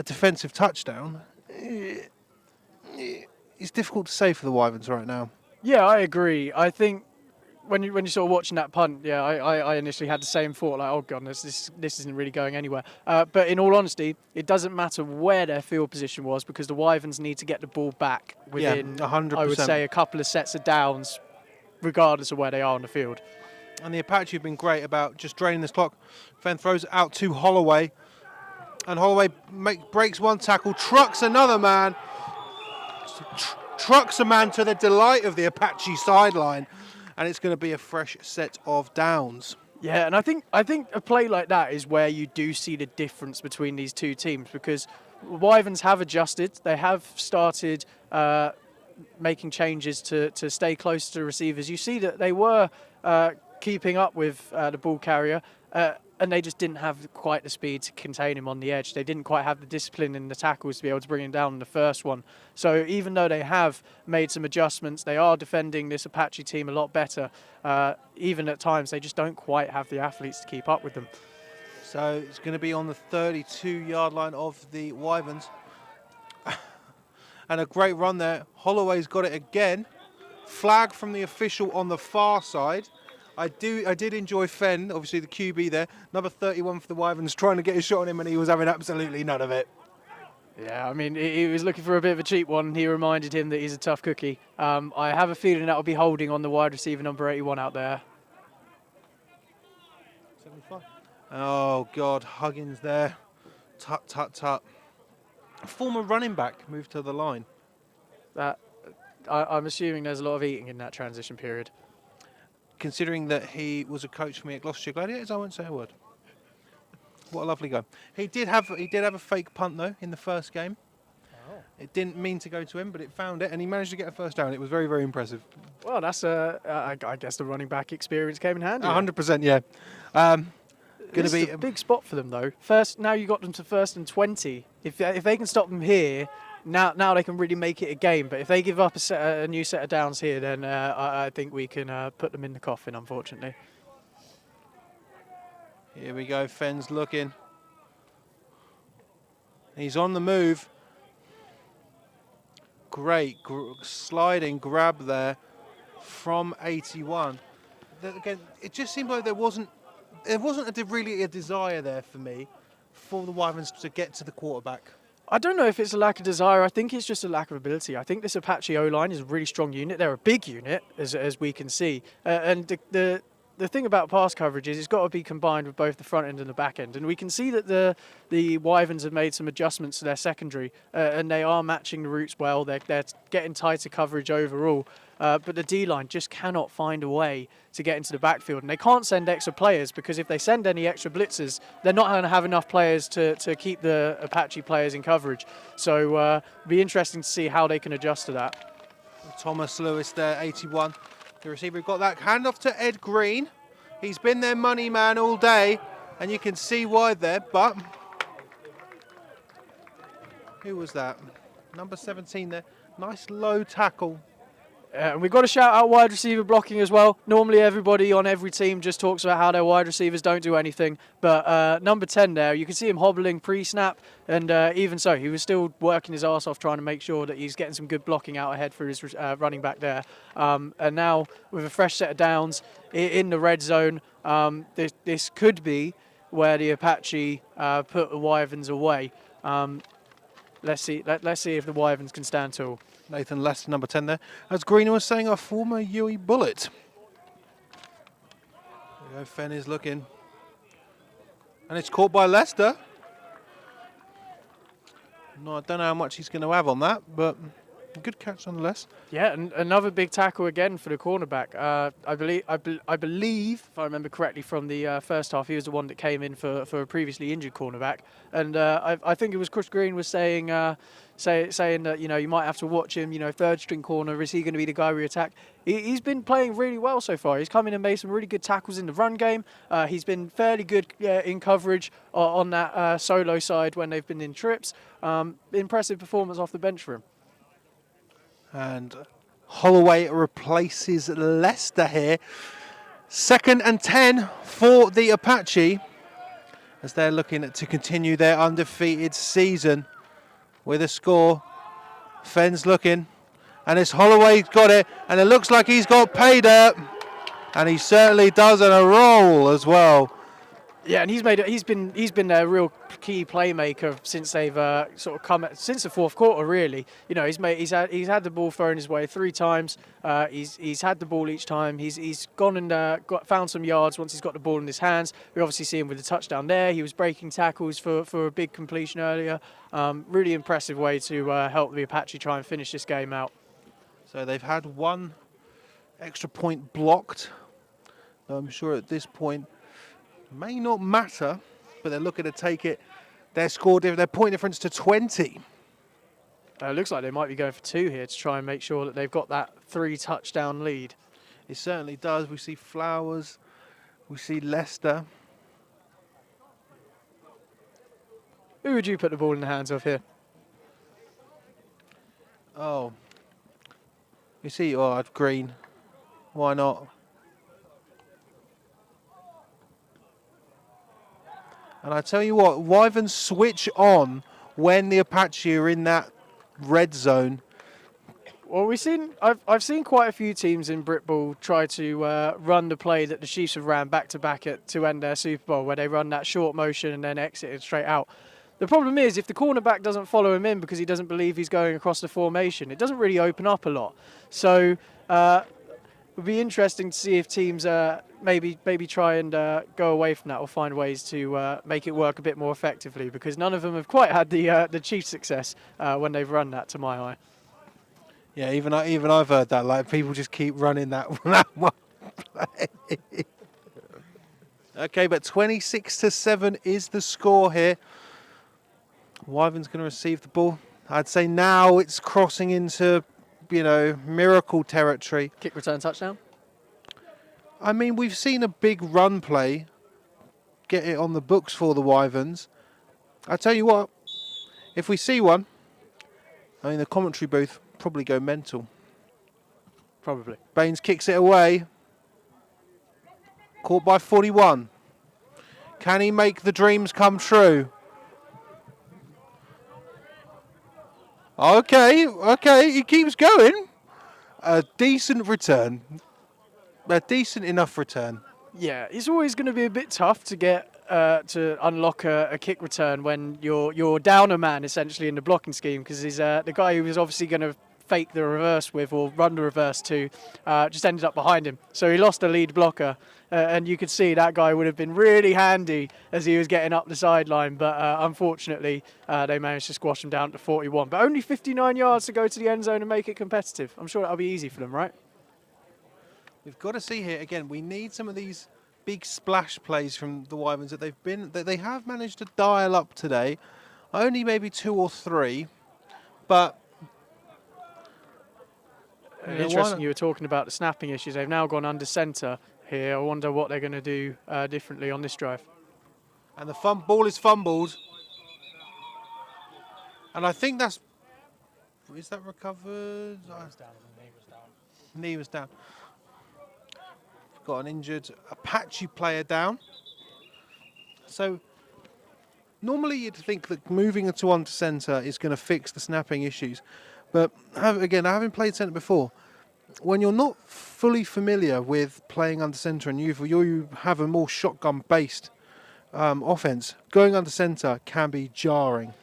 defensive touchdown, it's difficult to say for the Wyverns right now. Yeah, I agree. I think when you're sort of watching that punt, yeah, I initially had the same thought, like, oh god, this isn't really going anywhere. But in all honesty, it doesn't matter where their field position was because the Wyverns need to get the ball back within, 100%. I would say, a couple of sets of downs, regardless of where they are on the field. And the Apache have been great about just draining this clock. Fenn throws it out to Holloway. And Holloway breaks one tackle, trucks another man. Trucks a man to the delight of the Apache sideline. And it's going to be a fresh set of downs. Yeah, and I think a play like that is where you do see the difference between these two teams because Wyverns have adjusted. They have started making changes to stay close to receivers. You see that they were keeping up with the ball carrier, and they just didn't have quite the speed to contain him on the edge. They didn't quite have the discipline in the tackles to be able to bring him down in the first one. So even though they have made some adjustments, they are defending this Apache team a lot better. Even at times, they just don't quite have the athletes to keep up with them. So it's going to be on the 32-yard line of the Wyverns. And a great run there. Holloway's got it again. Flag from the official on the far side. I did enjoy Fenn, obviously the QB there. Number 31 for the Wyverns trying to get a shot on him and he was having absolutely none of it. Yeah, I mean, he was looking for a bit of a cheap one. He reminded him that he's a tough cookie. I have a feeling that will be holding on the wide receiver number 81 out there. 75. Oh, God, Huggins there. Tut. A former running back moved to the line. That I'm assuming there's a lot of eating in that transition period. Considering that he was a coach for me at Gloucestershire Gladiators, I won't say a word. What a lovely guy. He did have a fake punt though in the first game. It didn't mean to go to him, but it found it, and he managed to get a first down. It was very, very impressive. Well, that's I guess the running back experience came in handy. 100%, yeah. This is a big spot for them though. Now you got them to 1st and 20. If they can stop them here, now they can really make it a game. But if they give up a new set of downs here, then I think we can put them in the coffin, unfortunately. Here we go. Fenn's looking. He's on the move. Great sliding grab there from 81. Again, it just seemed like there wasn't really a desire there for me for the Wyverns to get to the quarterback. I don't know if it's a lack of desire. I think it's just a lack of ability. I think this Apache O-line is a really strong unit. They're a big unit, as we can see. And the thing about pass coverage is it's got to be combined with both the front end and the back end. And we can see that the Wyverns have made some adjustments to their secondary, and they are matching the routes well. They're getting tighter coverage overall. But the D-line just cannot find a way to get into the backfield. And they can't send extra players because if they send any extra blitzers, they're not going to have enough players to keep the Apache players in coverage. So it'll be interesting to see how they can adjust to that. Thomas Lewis there, 81. The receiver got that handoff to Ed Green. He's been their money man all day, and you can see why there, but who was that? Number 17 there. Nice low tackle. And we've got to shout out wide receiver blocking as well. Normally everybody on every team just talks about how their wide receivers don't do anything. But number 10 there, you can see him hobbling pre-snap. And even so, he was still working his arse off trying to make sure that he's getting some good blocking out ahead for his running back there. And now with a fresh set of downs in the red zone, this could be where the Apache put the Wyverns away. Let's see if the Wyverns can stand tall. Nathan Lester, number 10 there. As Green was saying, a former UE Bullet. There we go, Fenn is looking. And it's caught by Lester. No, I don't know how much he's going to have on that, but a good catch nonetheless. Yeah, and another big tackle again for the cornerback. I believe, if I remember correctly from the first half, he was the one that came in for a previously injured cornerback. And I think it was Chris Green was saying that you might have to watch him. Third string corner, is he going to be the guy we attack? He's been playing really well so far. He's come in and made some really good tackles in the run game. He's been fairly good in coverage on that solo side when they've been in trips. Impressive performance off the bench for him. And Holloway replaces Leicester here. 2nd and 10 for the Apache as they're looking to continue their undefeated season with a score. Fenn's looking, and it's Holloway's got it, and it looks like he's got pay dirt, and he certainly does on a roll as well. Yeah, and he's been a real key playmaker since they've sort of come since the fourth quarter. Really, he's had the ball thrown his way 3 times. He's had the ball each time. He's gone and found some yards once he's got the ball in his hands. We obviously see him with the touchdown there. He was breaking tackles for a big completion earlier. Really impressive way to help the Apache try and finish this game out. So they've had 1 extra point blocked. I'm sure at this point may not matter, but they're looking to take it. Their point difference to 20. It looks like they might be going for 2 here to try and make sure that they've got that 3 touchdown lead. It certainly does. We see Flowers, we see Leicester. Who would you put the ball in the hands of here? Oh, you see, Green. Why not? And I tell you what, Wyverns switch on when the Apache are in that red zone. Well, I've seen quite a few teams in Brit Ball try to run the play that the Chiefs have ran back to back to end their Super Bowl, where they run that short motion and then exit it straight out. The problem is, if the cornerback doesn't follow him in because he doesn't believe he's going across the formation, it doesn't really open up a lot. So it would be interesting to see if teams maybe try and go away from that or find ways to make it work a bit more effectively, because none of them have quite had the Chiefs' success when they've run that, to my eye. Yeah, even I've heard that. Like people just keep running that one play. Okay, but 26-7 is the score here. Wyvern's going to receive the ball. I'd say now it's crossing into, miracle territory. Kick return touchdown. I mean, we've seen a big run play get it on the books for the Wyverns. I tell you what, if we see one, I mean, the commentary booth probably go mental. Probably. Baines kicks it away. Caught by 41. Can he make the dreams come true? Okay, he keeps going. A decent return. A decent enough return. Yeah, it's always going to be a bit tough to get to unlock a kick return when you're down a man essentially in the blocking scheme, because he's the guy who was obviously going to fake the reverse with or run the reverse to just ended up behind him. So he lost a lead blocker, and you could see that guy would have been really handy as he was getting up the sideline, but unfortunately they managed to squash him down to 41. But only 59 yards to go to the end zone and make it competitive. I'm sure that'll be easy for them, right? We've got to see here again. We need some of these big splash plays from the Wyverns that they have managed to dial up today. Only maybe 2 or 3, but interesting. You were talking about the snapping issues. They've now gone under centre here. I wonder what they're going to do differently on this drive. And the ball is fumbled, and I think is that recovered? Knee was down. Got an injured Apache player down. So normally you'd think that moving to under centre is going to fix the snapping issues. But having played centre before, when you're not fully familiar with playing under centre and you have a more shotgun-based offence, going under centre can be jarring.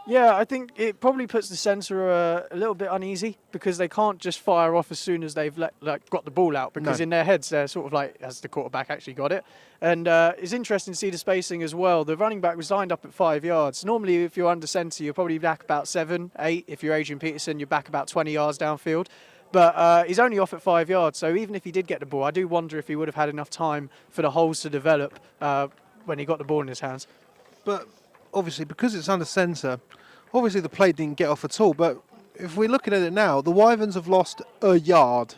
Yeah, I think it probably puts the centre a little bit uneasy, because they can't just fire off as soon as they've got the ball out, because in their heads they're sort of like, has the quarterback actually got it? And it's interesting to see the spacing as well. The running back was lined up at 5 yards. Normally if you're under centre you're probably back about 7, 8. If you're Adrian Peterson you're back about 20 yards downfield. But he's only off at 5 yards, so even if he did get the ball, I do wonder if he would have had enough time for the holes to develop when he got the ball in his hands. But obviously, because it's under centre, obviously the play didn't get off at all. But if we're looking at it now, the Wyverns have lost a yard.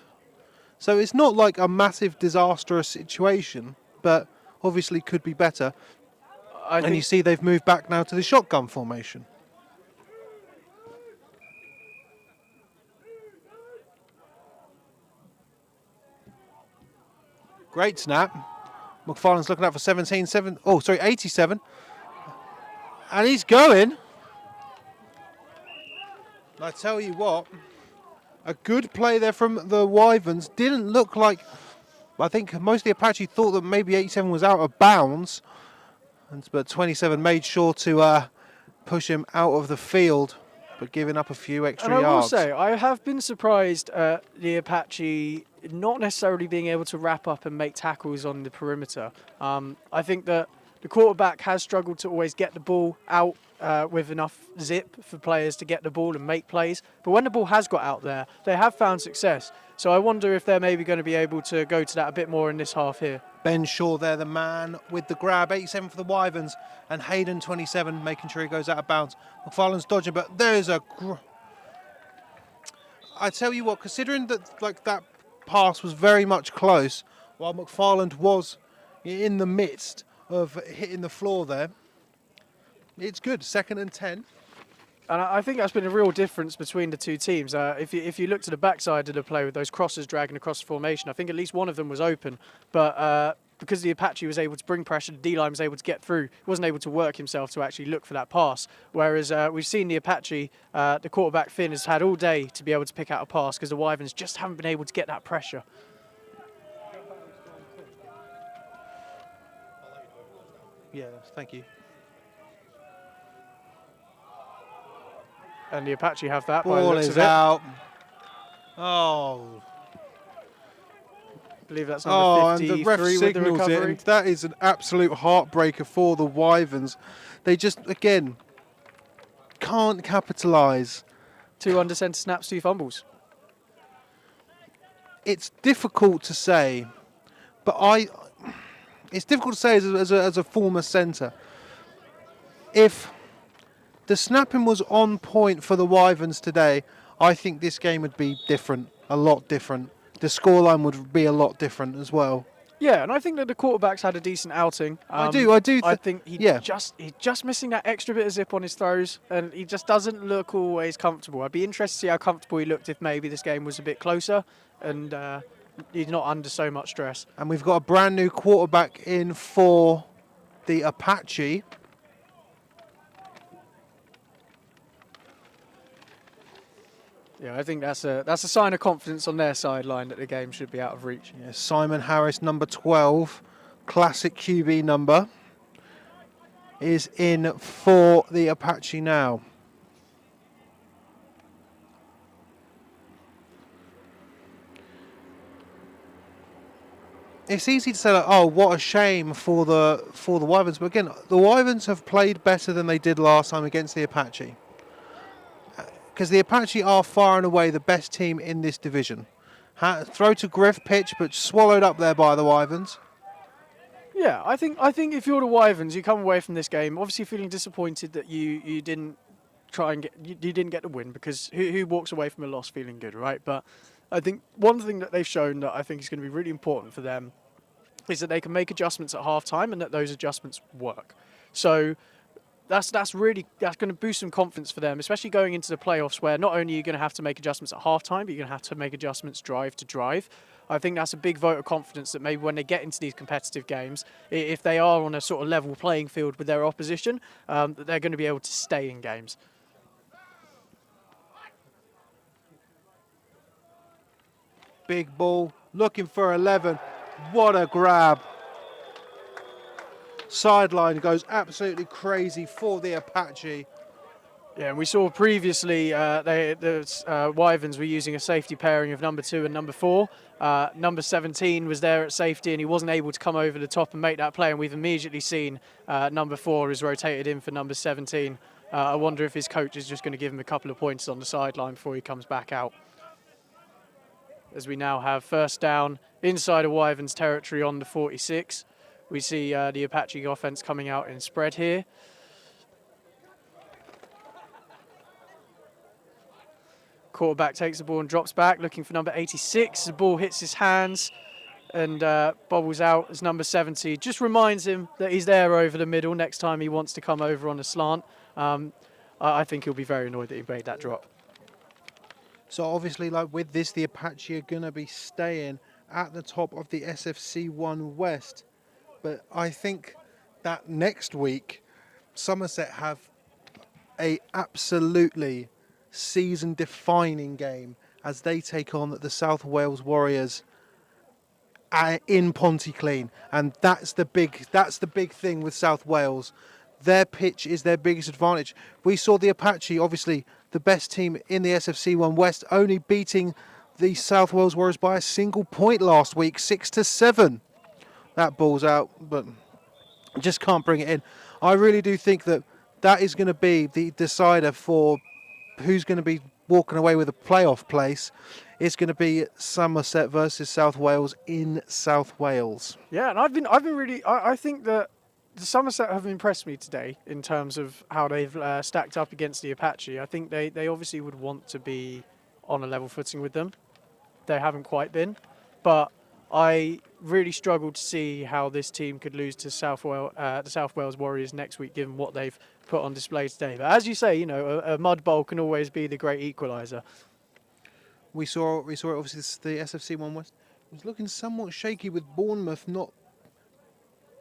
So it's not like a massive disastrous situation, but obviously could be better. And you see they've moved back now to the shotgun formation. Great snap. McFarlane's looking out for 87. And he's going. I tell you what, a good play there from the Wyverns. Didn't look like, I think most of the Apache thought that maybe 87 was out of bounds. But 27 made sure to push him out of the field, but giving up a few extra yards. And I will say, I have been surprised at the Apache not necessarily being able to wrap up and make tackles on the perimeter. I think that the quarterback has struggled to always get the ball out with enough zip for players to get the ball and make plays. But when the ball has got out there, they have found success. So I wonder if they're maybe going to be able to go to that a bit more in this half here. Ben Shaw there, the man with the grab. 87 for the Wyverns, and Hayden 27 making sure he goes out of bounds. McFarlane's dodging, but there's I tell you what, considering that that pass was very much close, while McFarlane was in the midst of hitting the floor there, it's good. 2nd and 10. And I think that's been a real difference between the two teams. If you look to the backside of the play with those crosses dragging across the formation, I think at least one of them was open. But because the Apache was able to bring pressure, the D-line was able to get through. He wasn't able to work himself to actually look for that pass. Whereas we've seen the Apache, the quarterback Finn, has had all day to be able to pick out a pass, because the Wyverns just haven't been able to get that pressure. Yeah, thank you. And the Apache have that. Ball is out. Oh. I believe that's number 53 and the ref with the signals it, recovery. and that is an absolute heartbreaker for the Wyverns. They just, again, can't capitalise. 2 under centre snaps, 2 fumbles. it's difficult to say, but it's difficult to say as a former centre. If the snapping was on point for the Wyverns today, I think this game would be different, a lot different. The scoreline would be a lot different as well. Yeah, and I think that the quarterback's had a decent outing. I think yeah. he's just missing that extra bit of zip on his throws, and he just doesn't look always comfortable. I'd be interested to see how comfortable he looked if maybe this game was a bit closer and he's not under so much stress. And we've got a brand new quarterback in for the Apache. Yeah, I think that's a sign of confidence on their sideline that the game should be out of reach. Yeah, Simon Harris, number 12, classic QB number, is in for the Apache now. It's easy to say, like, oh, what a shame for the Wyverns. But again, the Wyverns have played better than they did last time against the Apache. Because the Apache are far and away the best team in this division. Throw to Griff pitch, but swallowed up there by the Wyverns. Yeah, I think if you're the Wyverns, you come away from this game obviously feeling disappointed that you didn't try and you didn't get the win, because who walks away from a loss feeling good, right? But I think one thing that they've shown that I think is going to be really important for them is that they can make adjustments at half time and that those adjustments work. So that's going to boost some confidence for them, especially going into the playoffs, where not only are you going to have to make adjustments at half time, but you're going to have to make adjustments drive to drive. I think that's a big vote of confidence that maybe when they get into these competitive games, if they are on a sort of level playing field with their opposition, that they're going to be able to stay in games. Big ball, looking for 11. What a grab. Sideline goes absolutely crazy for the Apache. Yeah, and we saw previously the Wyverns were using a safety pairing of number 2 and number 4. Number 17 was there at safety and he wasn't able to come over the top and make that play, and we've immediately seen number 4 is rotated in for number 17. I wonder if his coach is just going to give him a couple of points on the sideline before he comes back out. As we now have first down inside of Wyverns territory on the 46. We see the Apache offense coming out in spread here. Quarterback takes the ball and drops back, looking for number 86. The ball hits his hands and bobbles out as number 70. Just reminds him that he's there over the middle next time he wants to come over on a slant. I think he'll be very annoyed that he made that drop. So obviously, like with this, the Apache are going to be staying at the top of the SFC 1 West. But I think that next week, Somerset have a absolutely season-defining game as they take on the South Wales Warriors in Pontyclean, and that's the big thing with South Wales. Their pitch is their biggest advantage. We saw the Apache, obviously the best team in the SFC 1 West, only beating the South Wales Warriors by a single point last week, 6-7. That ball's out, but just can't bring it in. I really do think that is going to be the decider for who's going to be walking away with a playoff place. It's going to be Somerset versus South Wales in South Wales. Yeah, and I've been really. I think that the Somerset have impressed me today in terms of how they've stacked up against the Apache. I think they obviously would want to be on a level footing with them. They haven't quite been, but I really struggle to see how this team could lose to the South Wales Warriors next week, given what they've put on display today. But as you say, you know, a mud bowl can always be the great equaliser. We saw it obviously the SFC 1 West was looking somewhat shaky with Bournemouth not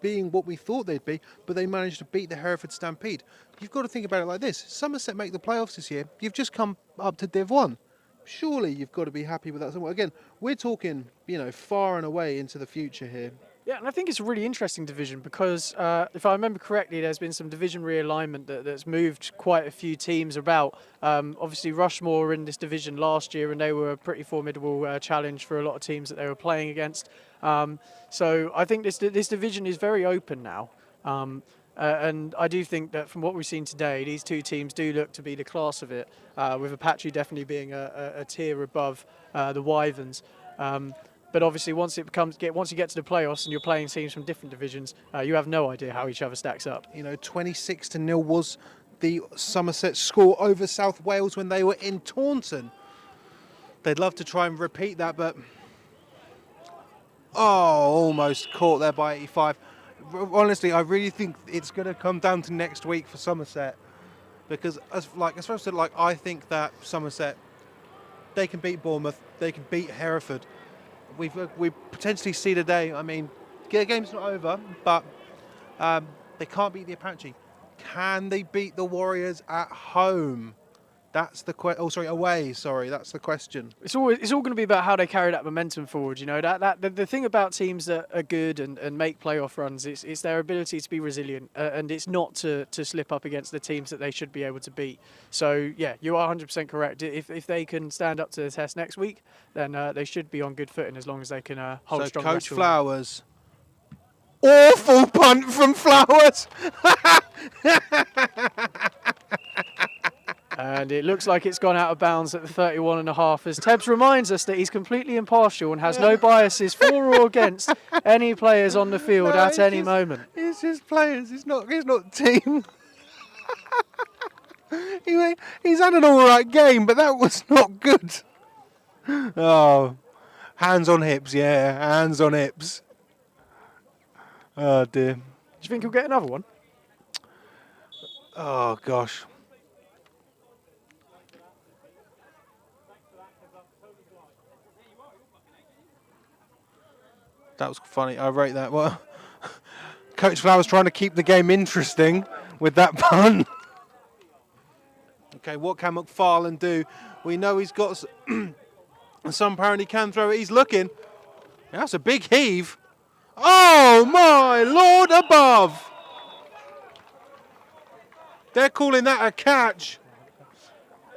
being what we thought they'd be, but they managed to beat the Hereford Stampede. You've got to think about it like this. Somerset make the playoffs this year. You've just come up to Div 1. Surely you've got to be happy with that. Again, we're talking, you know, far and away into the future here. Yeah, and I think it's a really interesting division because, if I remember correctly, there's been some division realignment that's moved quite a few teams about. Obviously, Rushmore were in this division last year, and they were a pretty formidable challenge for a lot of teams that they were playing against. So I think this division is very open now. And I do think that from what we've seen today, these two teams do look to be the class of it, with Apache definitely being a tier above the Wyverns. But obviously, once you get to the playoffs and you're playing teams from different divisions, you have no idea how each other stacks up. 26-0 was the Somerset score over South Wales when they were in Taunton. They'd love to try and repeat that, but almost caught there by 85. Honestly, I really think it's going to come down to next week for Somerset, because as I said, I think that Somerset, they can beat Bournemouth, they can beat Hereford. We potentially see the day. I mean, the game's not over, but they can't beat the Apache. Can they beat the Warriors at home? That's the away. Sorry, that's the question. It's all going to be about how they carry that momentum forward. The thing about teams that are good and make playoff runs, it's their ability to be resilient, and it's not to slip up against the teams that they should be able to beat. So yeah, you are 100% correct. If they can stand up to the test next week, then they should be on good footing as long as they can hold strong. Coach Flowers. Awful punt from Flowers. And it looks like it's gone out of bounds at the 31.5, as Tebbs reminds us that he's completely impartial and has no biases for or against any players on the field at any moment. It's just players. It's not team. He's had an all right game, but that was not good. Oh, hands on hips, yeah, hands on hips. Oh dear. Do you think he'll get another one? Oh gosh. That was funny. I rate that. Well, Coach Flowers trying to keep the game interesting with that pun. Okay, what can McFarlane do? We know he's got some power and he can throw it. He's looking. That's a big heave. Oh my Lord above! They're calling that a catch.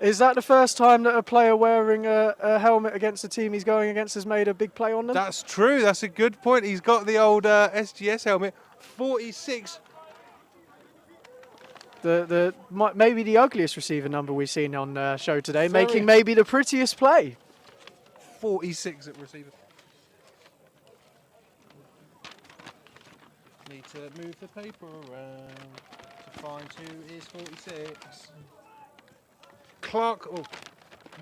Is that the first time that a player wearing a helmet against the team he's going against has made a big play on them? That's true. That's a good point. He's got the old SGS helmet. 46. Maybe the ugliest receiver number we've seen on the show today, making maybe the prettiest play. 46 at receiver. Need to move the paper around to find who is 46.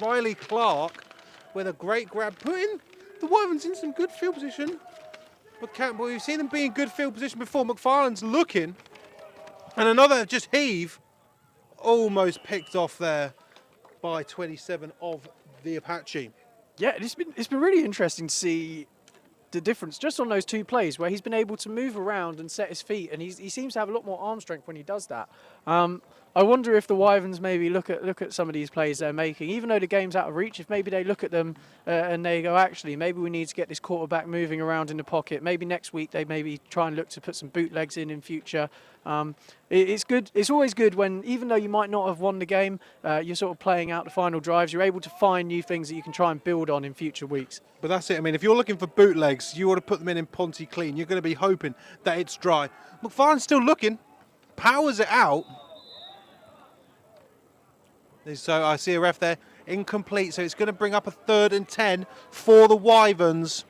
Riley Clark with a great grab, putting the Wyverns in some good field position. But Campbell, you've seen them be in good field position before. McFarlane's looking, and another just heave, almost picked off there by 27 of the Apache. Yeah, it's been really interesting to see the difference just on those two plays where he's been able to move around and set his feet, and he seems to have a lot more arm strength when he does that. I wonder if the Wyverns maybe look at some of these plays they're making, even though the game's out of reach, if maybe they look at them and they go, actually, maybe we need to get this quarterback moving around in the pocket. Maybe next week they maybe try and look to put some bootlegs in future. It's good. It's always good when, even though you might not have won the game, you're sort of playing out the final drives. You're able to find new things that you can try and build on in future weeks. But that's it. I mean, if you're looking for bootlegs, you ought to put them in Ponty clean. You're going to be hoping that it's dry. McFarlane's still looking, powers it out. So I see a ref there, incomplete. So it's going to bring up a 3rd and 10 for the Wyverns.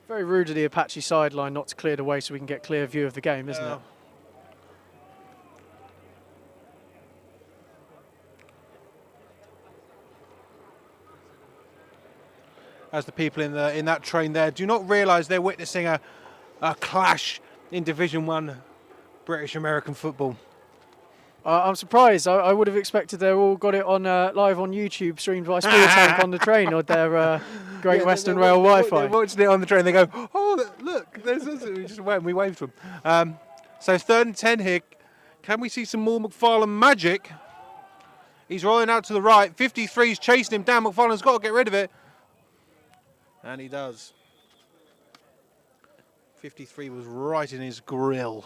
Very rude of the Apache sideline not to clear the way so we can get clear view of the game, isn't it? As the people in that train there do not realise they're witnessing a clash in Division 1 British American football. I'm surprised. I would have expected they all got it on live on YouTube, streamed by Sportank on the train or their Great Western Rail Wi-Fi. They're watching it on the train. They go, oh look, there's we just went. We waved to them. So 3rd and 10 here. Can we see some more McFarlane magic? He's rolling out to the right. 53's chasing him down. McFarlane's got to get rid of it, and he does. 53 was right in his grill.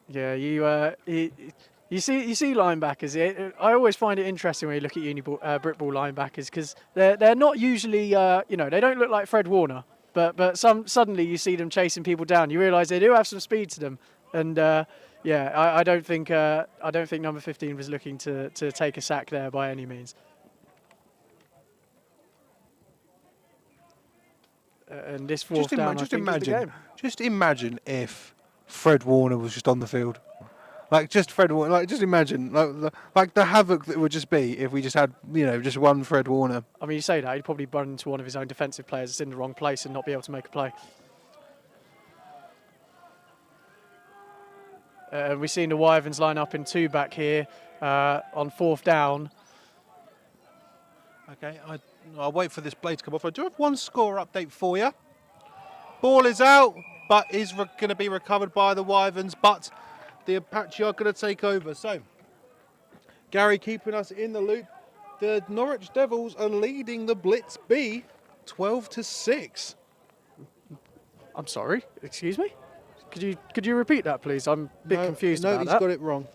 Yeah, you see linebackers. I always find it interesting when you look at Brit Ball linebackers because they're not usually they don't look like Fred Warner, but suddenly you see them chasing people down. You realise they do have some speed to them, and I don't think number 15 was looking to take a sack there by any means. And this fourth down, I think, is the game. Just imagine if Fred Warner was just on the field. Like, just Fred Warner. Like, just imagine, like the havoc that would just be if we just had, just one Fred Warner. I mean, you say that, he'd probably run into one of his own defensive players that's in the wrong place and not be able to make a play. We've seen the Wyverns line up in 2 back here on 4th down. Okay, I'll wait for this play to come off. I do have one score update for you. Ball is out, but is going to be recovered by the Wyverns, but the Apache are going to take over. So, Gary keeping us in the loop. The Norwich Devils are leading the Blitz B 12-6. I'm sorry, excuse me? Could you repeat that, please? I'm a bit confused about that. No, he's got it wrong.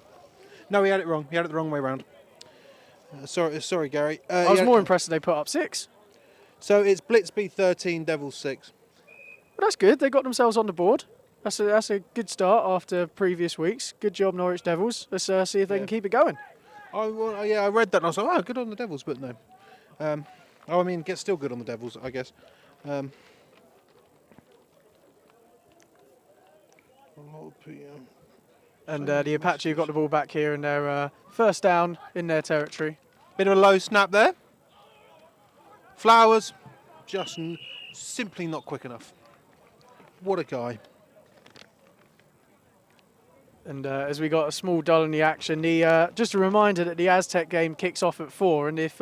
No, he had it wrong. He had it the wrong way around. Sorry, Gary. I was more impressed that they put up 6. So it's Blitz B 13, Devils 6. Well, that's good. They got themselves on the board. That's a good start after previous weeks. Good job, Norwich Devils. Let's see if they can keep it going. I read that and I was like, good on the Devils, but no. Get still good on the Devils, I guess. And the Apache got the ball back here in their first down in their territory. Bit of a low snap there. Flowers, just simply not quick enough. What a guy. And as we got a small dull in the action, just a reminder that the Aztec game kicks off at 4, and if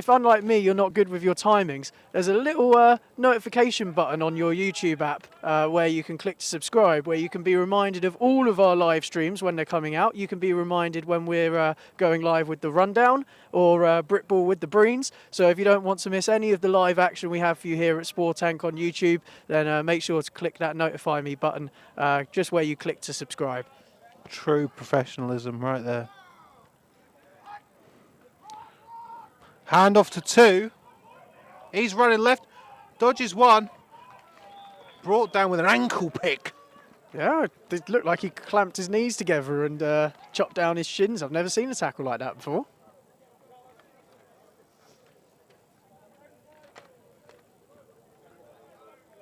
unlike me you're not good with your timings, there's a little notification button on your YouTube app where you can click to subscribe, where you can be reminded of all of our live streams when they're coming out. You can be reminded when we're going live with the Rundown or Britball with the Breens. So if you don't want to miss any of the live action we have for you here at Sport Tank on YouTube, then make sure to click that notify me button just where you click to subscribe. True professionalism right there. Hand off to 2. He's running left. Dodges 1. Brought down with an ankle pick. Yeah, it looked like he clamped his knees together and chopped down his shins. I've never seen a tackle like that before.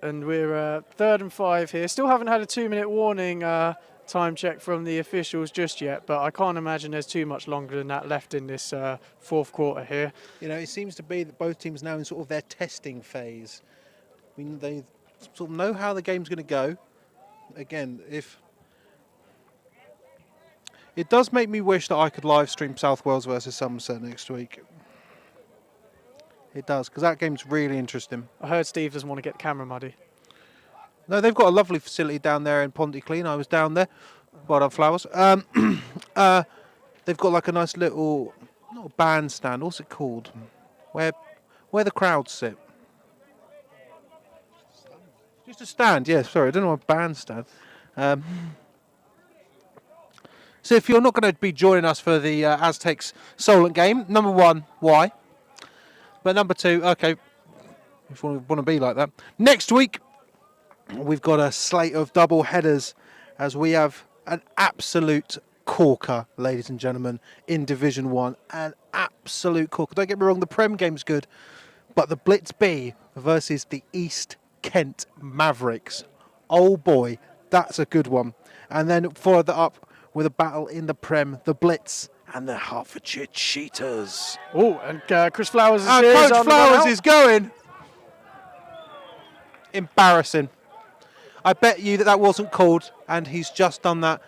And we're 3rd and 5 here. Still haven't had a 2-minute warning time check from the officials just yet, but I can't imagine there's too much longer than that left in this 4th quarter here. It seems to be that both teams now in sort of their testing phase. They sort of know how the game's going to go. Again, if it does make me wish that I could live stream South Wales versus Somerset next week. It does, because that game's really interesting. I heard Steve doesn't want to get the camera muddy. No, they've got a lovely facility down there in Pontyclean. I was down there, bought up flowers. They've got like a nice little, not a bandstand, what's it called? Where the crowds sit. Just a stand, yeah, sorry, I don't know a bandstand. So if you're not going to be joining us for the Aztecs Solent game, number 1, why? But number 2, okay, if you want to be like that. Next week, we've got a slate of double headers as we have an absolute corker, ladies and gentlemen, in Division 1. An absolute corker. Don't get me wrong, the Prem game's good, but the Blitz B versus the East Kent Mavericks. Oh boy, that's a good one. And then follow that up with a battle in the Prem, the Blitz and the Hertfordshire Cheetahs. Oh, and Chris Flowers is here. Coach Flowers is going. Embarrassing. I bet you that wasn't called, and he's just done that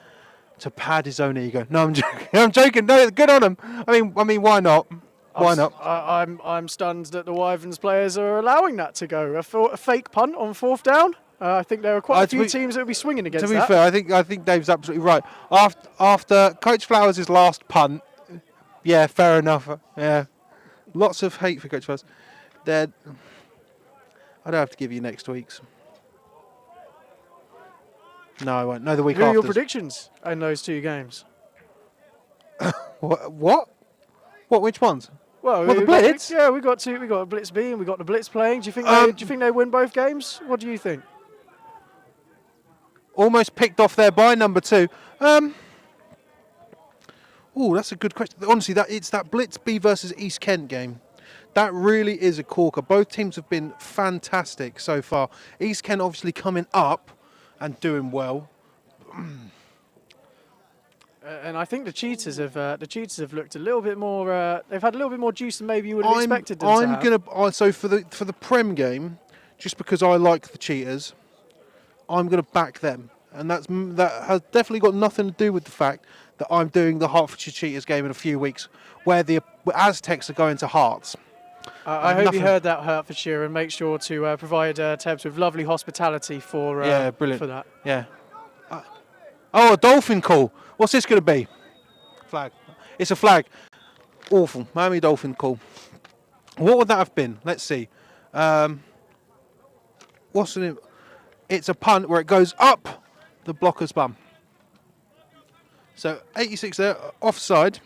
to pad his own ego. No, I'm joking. I'm joking. No, good on him. I mean, why not? Why not? I'm stunned that the Wyverns players are allowing that to go. A fake punt on 4th down. I think there are quite a few teams that will be swinging against that. To be fair, I think Dave's absolutely right. After Coach Flowers' last punt, yeah, fair enough. Yeah, lots of hate for Coach Flowers. I don't have to give you next week's. No, I won't. No, the week after. Who are your predictions in those 2 games? What? Which ones? Well, the Blitz? We got a Blitz B and we got the Blitz playing. Do you think they win both games? What do you think? Almost picked off there by number 2. Oh, that's a good question. Honestly, it's that Blitz B versus East Kent game. That really is a corker. Both teams have been fantastic so far. East Kent obviously coming up and doing well. And I think the cheaters have looked a little bit more. They've had a little bit more juice than maybe you would have expected them to have. So for the Prem game, just because I like the cheaters, I'm gonna back them, and that has definitely got nothing to do with the fact that I'm doing the Hertfordshire Cheaters game in a few weeks, where the Aztecs are going to Hearts. I hope you heard that, Hertfordshire, and make sure to provide Tebs with lovely hospitality for brilliant. for that. Yeah. A dolphin call. What's this going to be? Flag. It's a flag. Awful. Miami Dolphin call. What would that have been? Let's see. What's the name? It's a punt where it goes up the blocker's bum. So 86 there, offside.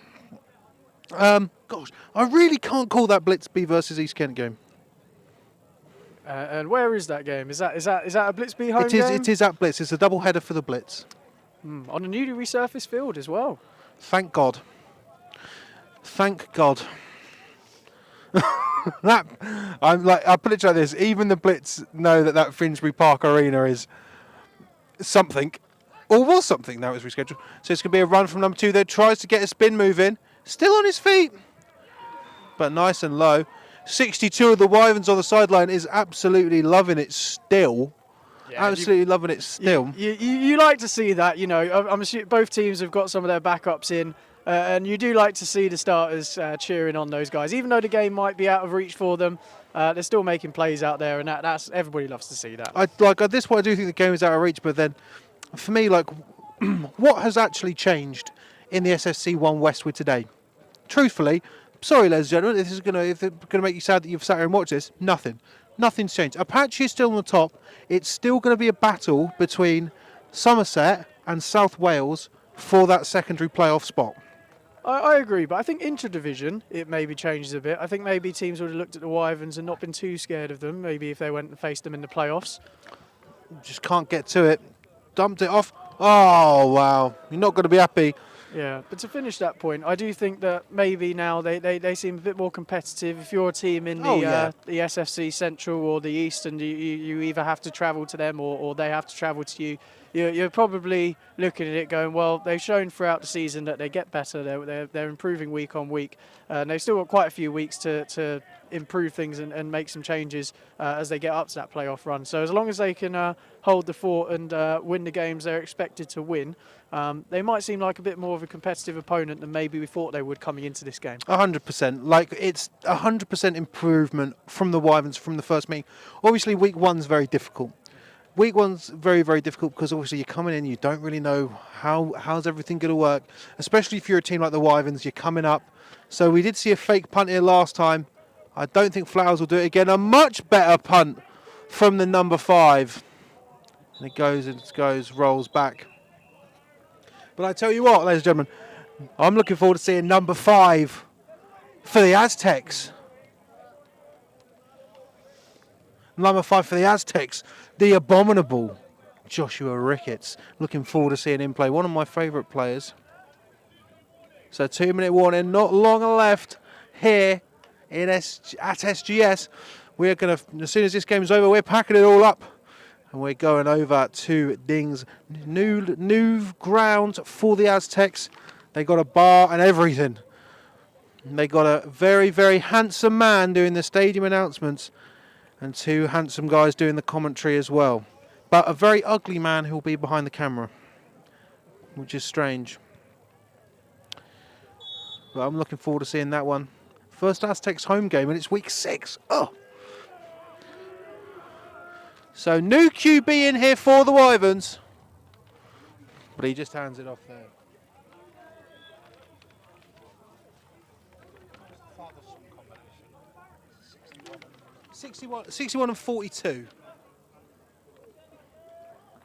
Gosh, I really can't call that Blitz B versus East Kent game. And where is that game? Is that a Blitz B home game? It is at Blitz. It's a double header for the Blitz. On a newly resurfaced field as well. Thank God. Thank God. I put it like this. Even the Blitz know that Finsbury Park Arena is something, or was something. Now it's rescheduled. So it's going to be a run from number 2 that tries to get a spin move in. Still on his feet, but nice and low. 62 of the Wyverns on the sideline is absolutely loving it still. Yeah, absolutely loving it still. You like to see that, you know. I'm assuming both teams have got some of their backups in, and you do like to see the starters cheering on those guys, even though the game might be out of reach for them. They're still making plays out there, and that's everybody loves to see that. At this point, I do think the game is out of reach, but then, for me, what has actually changed in the SSC 1 Westwood today? Truthfully, sorry, ladies and gentlemen, if it's gonna make you sad that you've sat here and watched this, nothing's changed. Apache is still on the top. It's still going to be a battle between Somerset and South Wales for that secondary playoff spot. I agree, but I think inter-division, it maybe changes a bit. I think maybe teams would have looked at the Wyverns and not been too scared of them, maybe if they went and faced them in the playoffs. Just can't get to it. Dumped it off. Oh, wow. You're not going to be happy. Yeah, but to finish that point, I do think that maybe now they seem a bit more competitive. If you're a team in the SFC Central or the East and you either have to travel to them or they have to travel to you, you're probably looking at it going, well, they've shown throughout the season that they get better, they're improving week on week, and they've still got quite a few weeks to improve things and make some changes as they get up to that playoff run. So as long as they can hold the fort and win the games they're expected to win, they might seem like a bit more of a competitive opponent than maybe we thought they would coming into this game. 100%. It's 100% improvement from the Wyverns from the first meeting. Obviously, week 1's very difficult. Week 1's very, very difficult because obviously you're coming in, you don't really know how's everything going to work, especially if you're a team like the Wyverns, you're coming up. So we did see a fake punt here last time. I don't think Flowers will do it again. A much better punt from the number 5. And it goes, rolls back. But I tell you what, ladies and gentlemen, I'm looking forward to seeing number 5 for the Aztecs. Number 5 for the Aztecs, the abominable Joshua Ricketts. Looking forward to seeing him play. One of my favourite players. So 2-minute warning, not long left here at SGS. We're going to, as soon as this game's over, we're packing it all up. And we're going over to Ding's new ground for the Aztecs. They got a bar and everything. They got a very, very handsome man doing the stadium announcements and 2 handsome guys doing the commentary as well. But a very ugly man who will be behind the camera, which is strange. But I'm looking forward to seeing that one. First Aztecs home game, and it's week 6. Oh. So new QB in here for the Wyverns. But he just hands it off there. 61 and 42.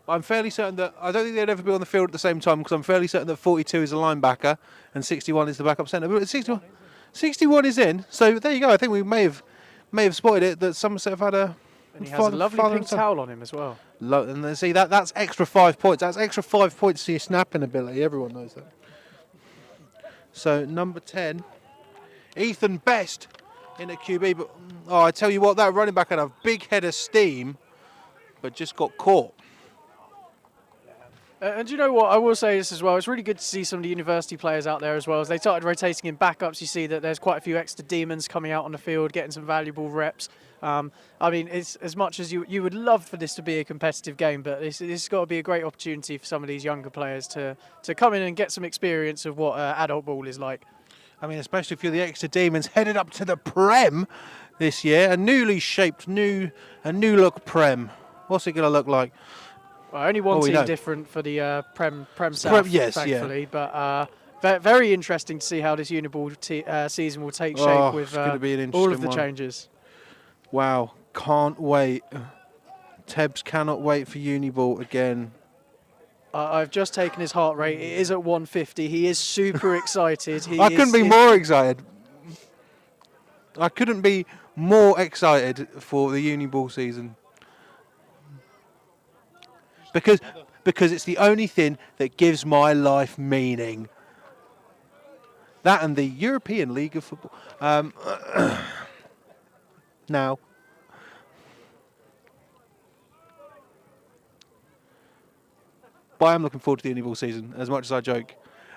I'm fairly certain that, I don't think they'd ever be on the field at the same time because I'm fairly certain that 42 is a linebacker and 61 is the backup centre. But 61 is in, so there you go. I think we may have spotted it that Somerset have had a... And he has a lovely pink towel on him as well. And see, that's extra 5 points. That's extra 5 points to your snapping ability. Everyone knows that. So number 10, Ethan Best in a QB. But I tell you what, that running back had a big head of steam, but just got caught. And you know what, I will say this as well, it's really good to see some of the university players out there as well. As they started rotating in backups, you see that there's quite a few extra demons coming out on the field, getting some valuable reps. I mean, it's as much as you would love for this to be a competitive game, but this has got to be a great opportunity for some of these younger players to come in and get some experience of what adult ball is like. I mean, especially if you're the extra demons headed up to the Prem this year, a newly shaped, new look Prem. What's it going to look like? Well, only one team different for the Prem South, yes, thankfully. Yeah. But very interesting to see how this Uniball season will take shape with all of the changes. Wow, can't wait. Tebs cannot wait for Uniball again. I've just taken his heart rate. It is at 150. He is super excited. I couldn't be more excited. I couldn't be more excited for the Uniball season. Because it's the only thing that gives my life meaning. That and the European League of Football. Now, but I am looking forward to the Uniball season as much as I joke,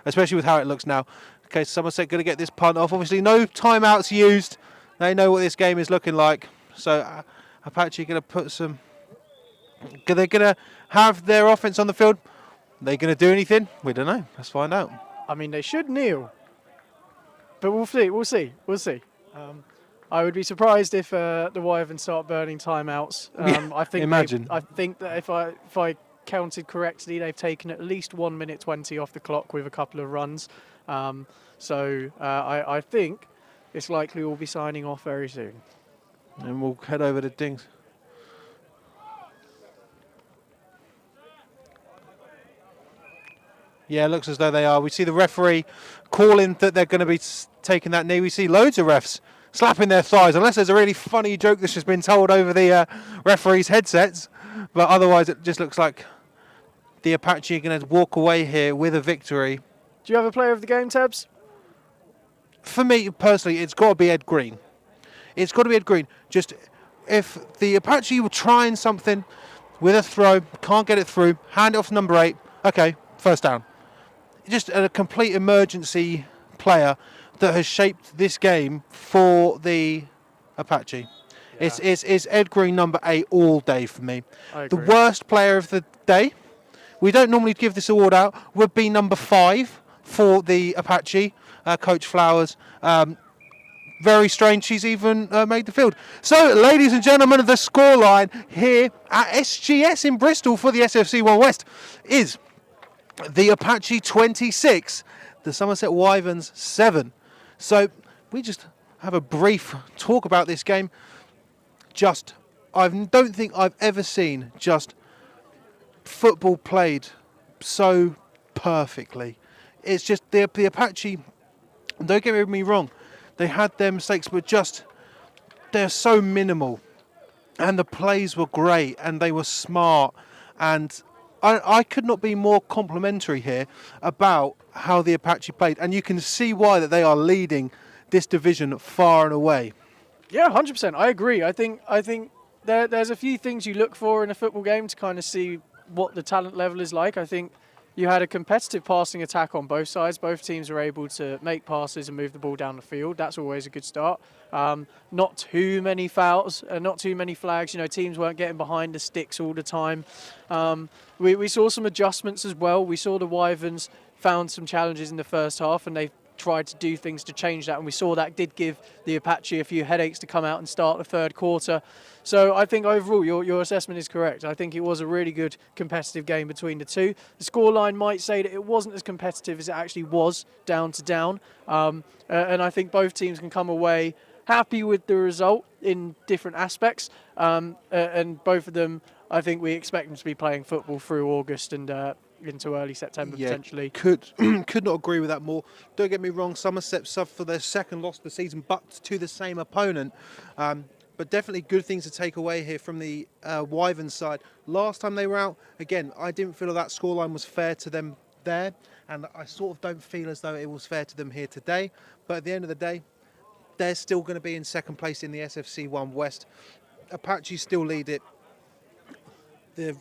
especially with how it looks now. Okay, Somerset going to get this punt off. Obviously, no timeouts used. They know what this game is looking like. So Apache going to put some. They're going to have their offense on the field. Are they going to do anything? We don't know. Let's find out. I mean, they should kneel. But we'll see. I would be surprised if the Wyverns start burning timeouts. Imagine. I think that if I counted correctly, they've taken at least 1 minute 20 off the clock with a couple of runs. So I think it's likely we'll be signing off very soon. And we'll head over to Dings. Yeah, it looks as though they are. We see the referee calling that they're going to be taking that knee. We see loads of refs slapping their thighs, unless there's a really funny joke that's just been told over the referees' headsets. But otherwise, it just looks like the Apache are going to walk away here with a victory. Do you have a player of the game, Tebs? For me, personally, it's got to be Ed Green. It's got to be Ed Green. Just if the Apache were trying something with a throw, can't get it through, hand it off to number 8, okay, first down. Just a complete emergency player that has shaped this game for the Apache. Yeah. It's Ed Green number 8 all day for me. The worst player of the day, we don't normally give this award out, would be number 5 for the Apache, Coach Flowers. Very strange she's even made the field. So, ladies and gentlemen, the scoreline here at SGS in Bristol for the SFC 1 West is the Apache 26, the Somerset Wyverns 7. So we just have a brief talk about this game. I don't think I've ever seen just football played so perfectly. It's just the Apache, don't get me wrong, they had their mistakes, but they're so minimal. And the plays were great and they were smart, and I could not be more complimentary here about how the Apache played, and you can see why that they are leading this division far and away. Yeah, 100%. I agree. I think there's a few things you look for in a football game to kind of see what the talent level is like. I think you had a competitive passing attack on both sides. Both teams were able to make passes and move the ball down the field. That's always a good start. Not too many fouls, not too many flags. You know, teams weren't getting behind the sticks all the time. We saw some adjustments as well. We saw the Wyverns found some challenges in the first half, and they tried to do things to change that, and we saw that did give the Apache a few headaches to come out and start the third quarter. So I think overall your assessment is correct. I think it was a really good competitive game between the two. The scoreline might say that it wasn't as competitive as it actually was down to down, and I think both teams can come away happy with the result in different aspects, and both of them, I think we expect them to be playing football through August and into early September potentially. Could not agree with that more. Don't get me wrong, Somerset suffered for their second loss of the season, but to the same opponent. But definitely good things to take away here from the Wyverns side. Last time they were out, again, I didn't feel that scoreline was fair to them there, and I sort of don't feel as though it was fair to them here today. But at the end of the day, they're still going to be in second place in the SFC1 West. Apache still lead it.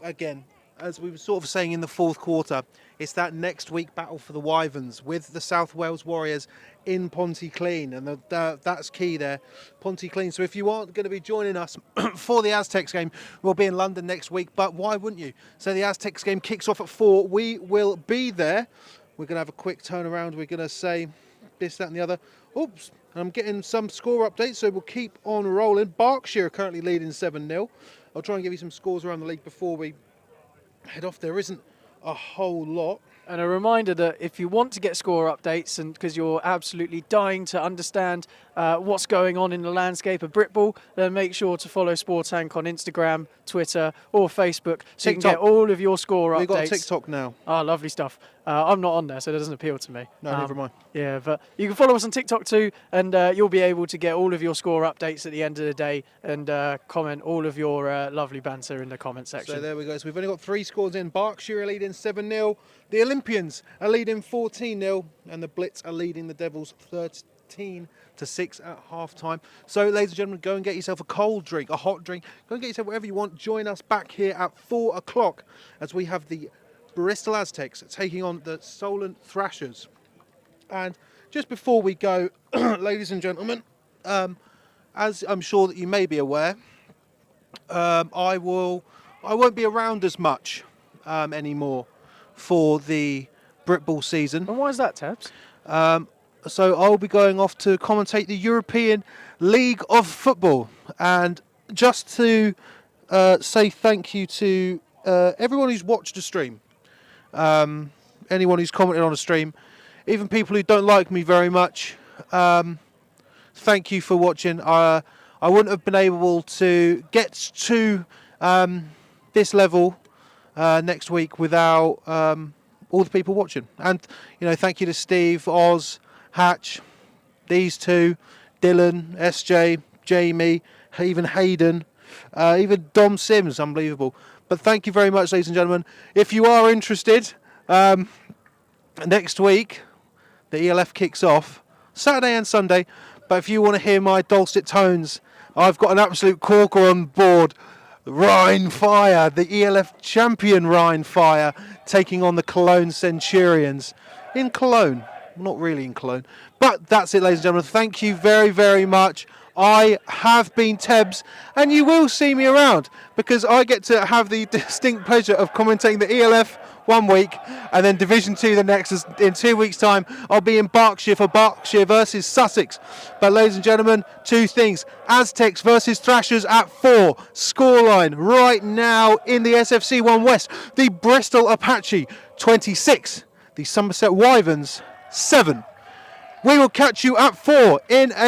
Again, as we were sort of saying in the fourth quarter, it's that next week battle for the Wyverns with the South Wales Warriors in Pontyclean, and that's key there, Pontyclean. So if you aren't going to be joining us for the Aztecs game, we'll be in London next week, but why wouldn't you? So the Aztecs game kicks off at 4. We will be there. We're going to have a quick turnaround. We're going to say this, that and the other. Oops, I'm getting some score updates, so we'll keep on rolling. Berkshire are currently leading 7-0. I'll try and give you some scores around the league before we head off. There isn't a whole lot. And a reminder that if you want to get score updates, and because you're absolutely dying to understand what's going on in the landscape of Britball, then make sure to follow Sportank on Instagram, Twitter or Facebook so you can get all of your score updates. We've got TikTok now. Oh, lovely stuff. I'm not on there, so it doesn't appeal to me. No, never mind. Yeah, but you can follow us on TikTok too, and you'll be able to get all of your score updates at the end of the day and comment all of your lovely banter in the comment section. So there we go. So we've only got 3 scores in. Berkshire are leading 7-0. The Olympians are leading 14-0, and the Blitz are leading the Devils 13-6 at half-time. So, ladies and gentlemen, go and get yourself a cold drink, a hot drink. Go and get yourself whatever you want. Join us back here at 4 o'clock as we have the Bristol Aztecs taking on the Solent Thrashers. And just before we go, ladies and gentlemen, as I'm sure that you may be aware, I won't be around as much anymore for the Britball season. And why is that, Tabs? So I'll be going off to commentate the European League of Football. And just to say thank you to everyone who's watched the stream, anyone who's commented on the stream, even people who don't like me very much, thank you for watching. I wouldn't have been able to get to this level next week without all the people watching. And, thank you to Steve, Oz, Hatch, these two, Dylan, SJ, Jamie, even Hayden, even Dom Sims, unbelievable. But thank you very much, ladies and gentlemen. If you are interested, next week, the ELF kicks off, Saturday and Sunday. But if you want to hear my dulcet tones, I've got an absolute corker on board. Rhine Fire, the ELF champion Rhine Fire, taking on the Cologne Centurions in Cologne. Not really in Cologne. But that's it, ladies and gentlemen. Thank you very, very much. I have been Tebs, and you will see me around because I get to have the distinct pleasure of commentating the ELF one week and then Division 2 the next. In 2 weeks' time, I'll be in Berkshire for Berkshire versus Sussex. But ladies and gentlemen, 2 things. Aztecs versus Thrashers at 4. Scoreline right now in the SFC1 West. The Bristol Apache 26. The Somerset Wyverns 7. We will catch you at 4 in a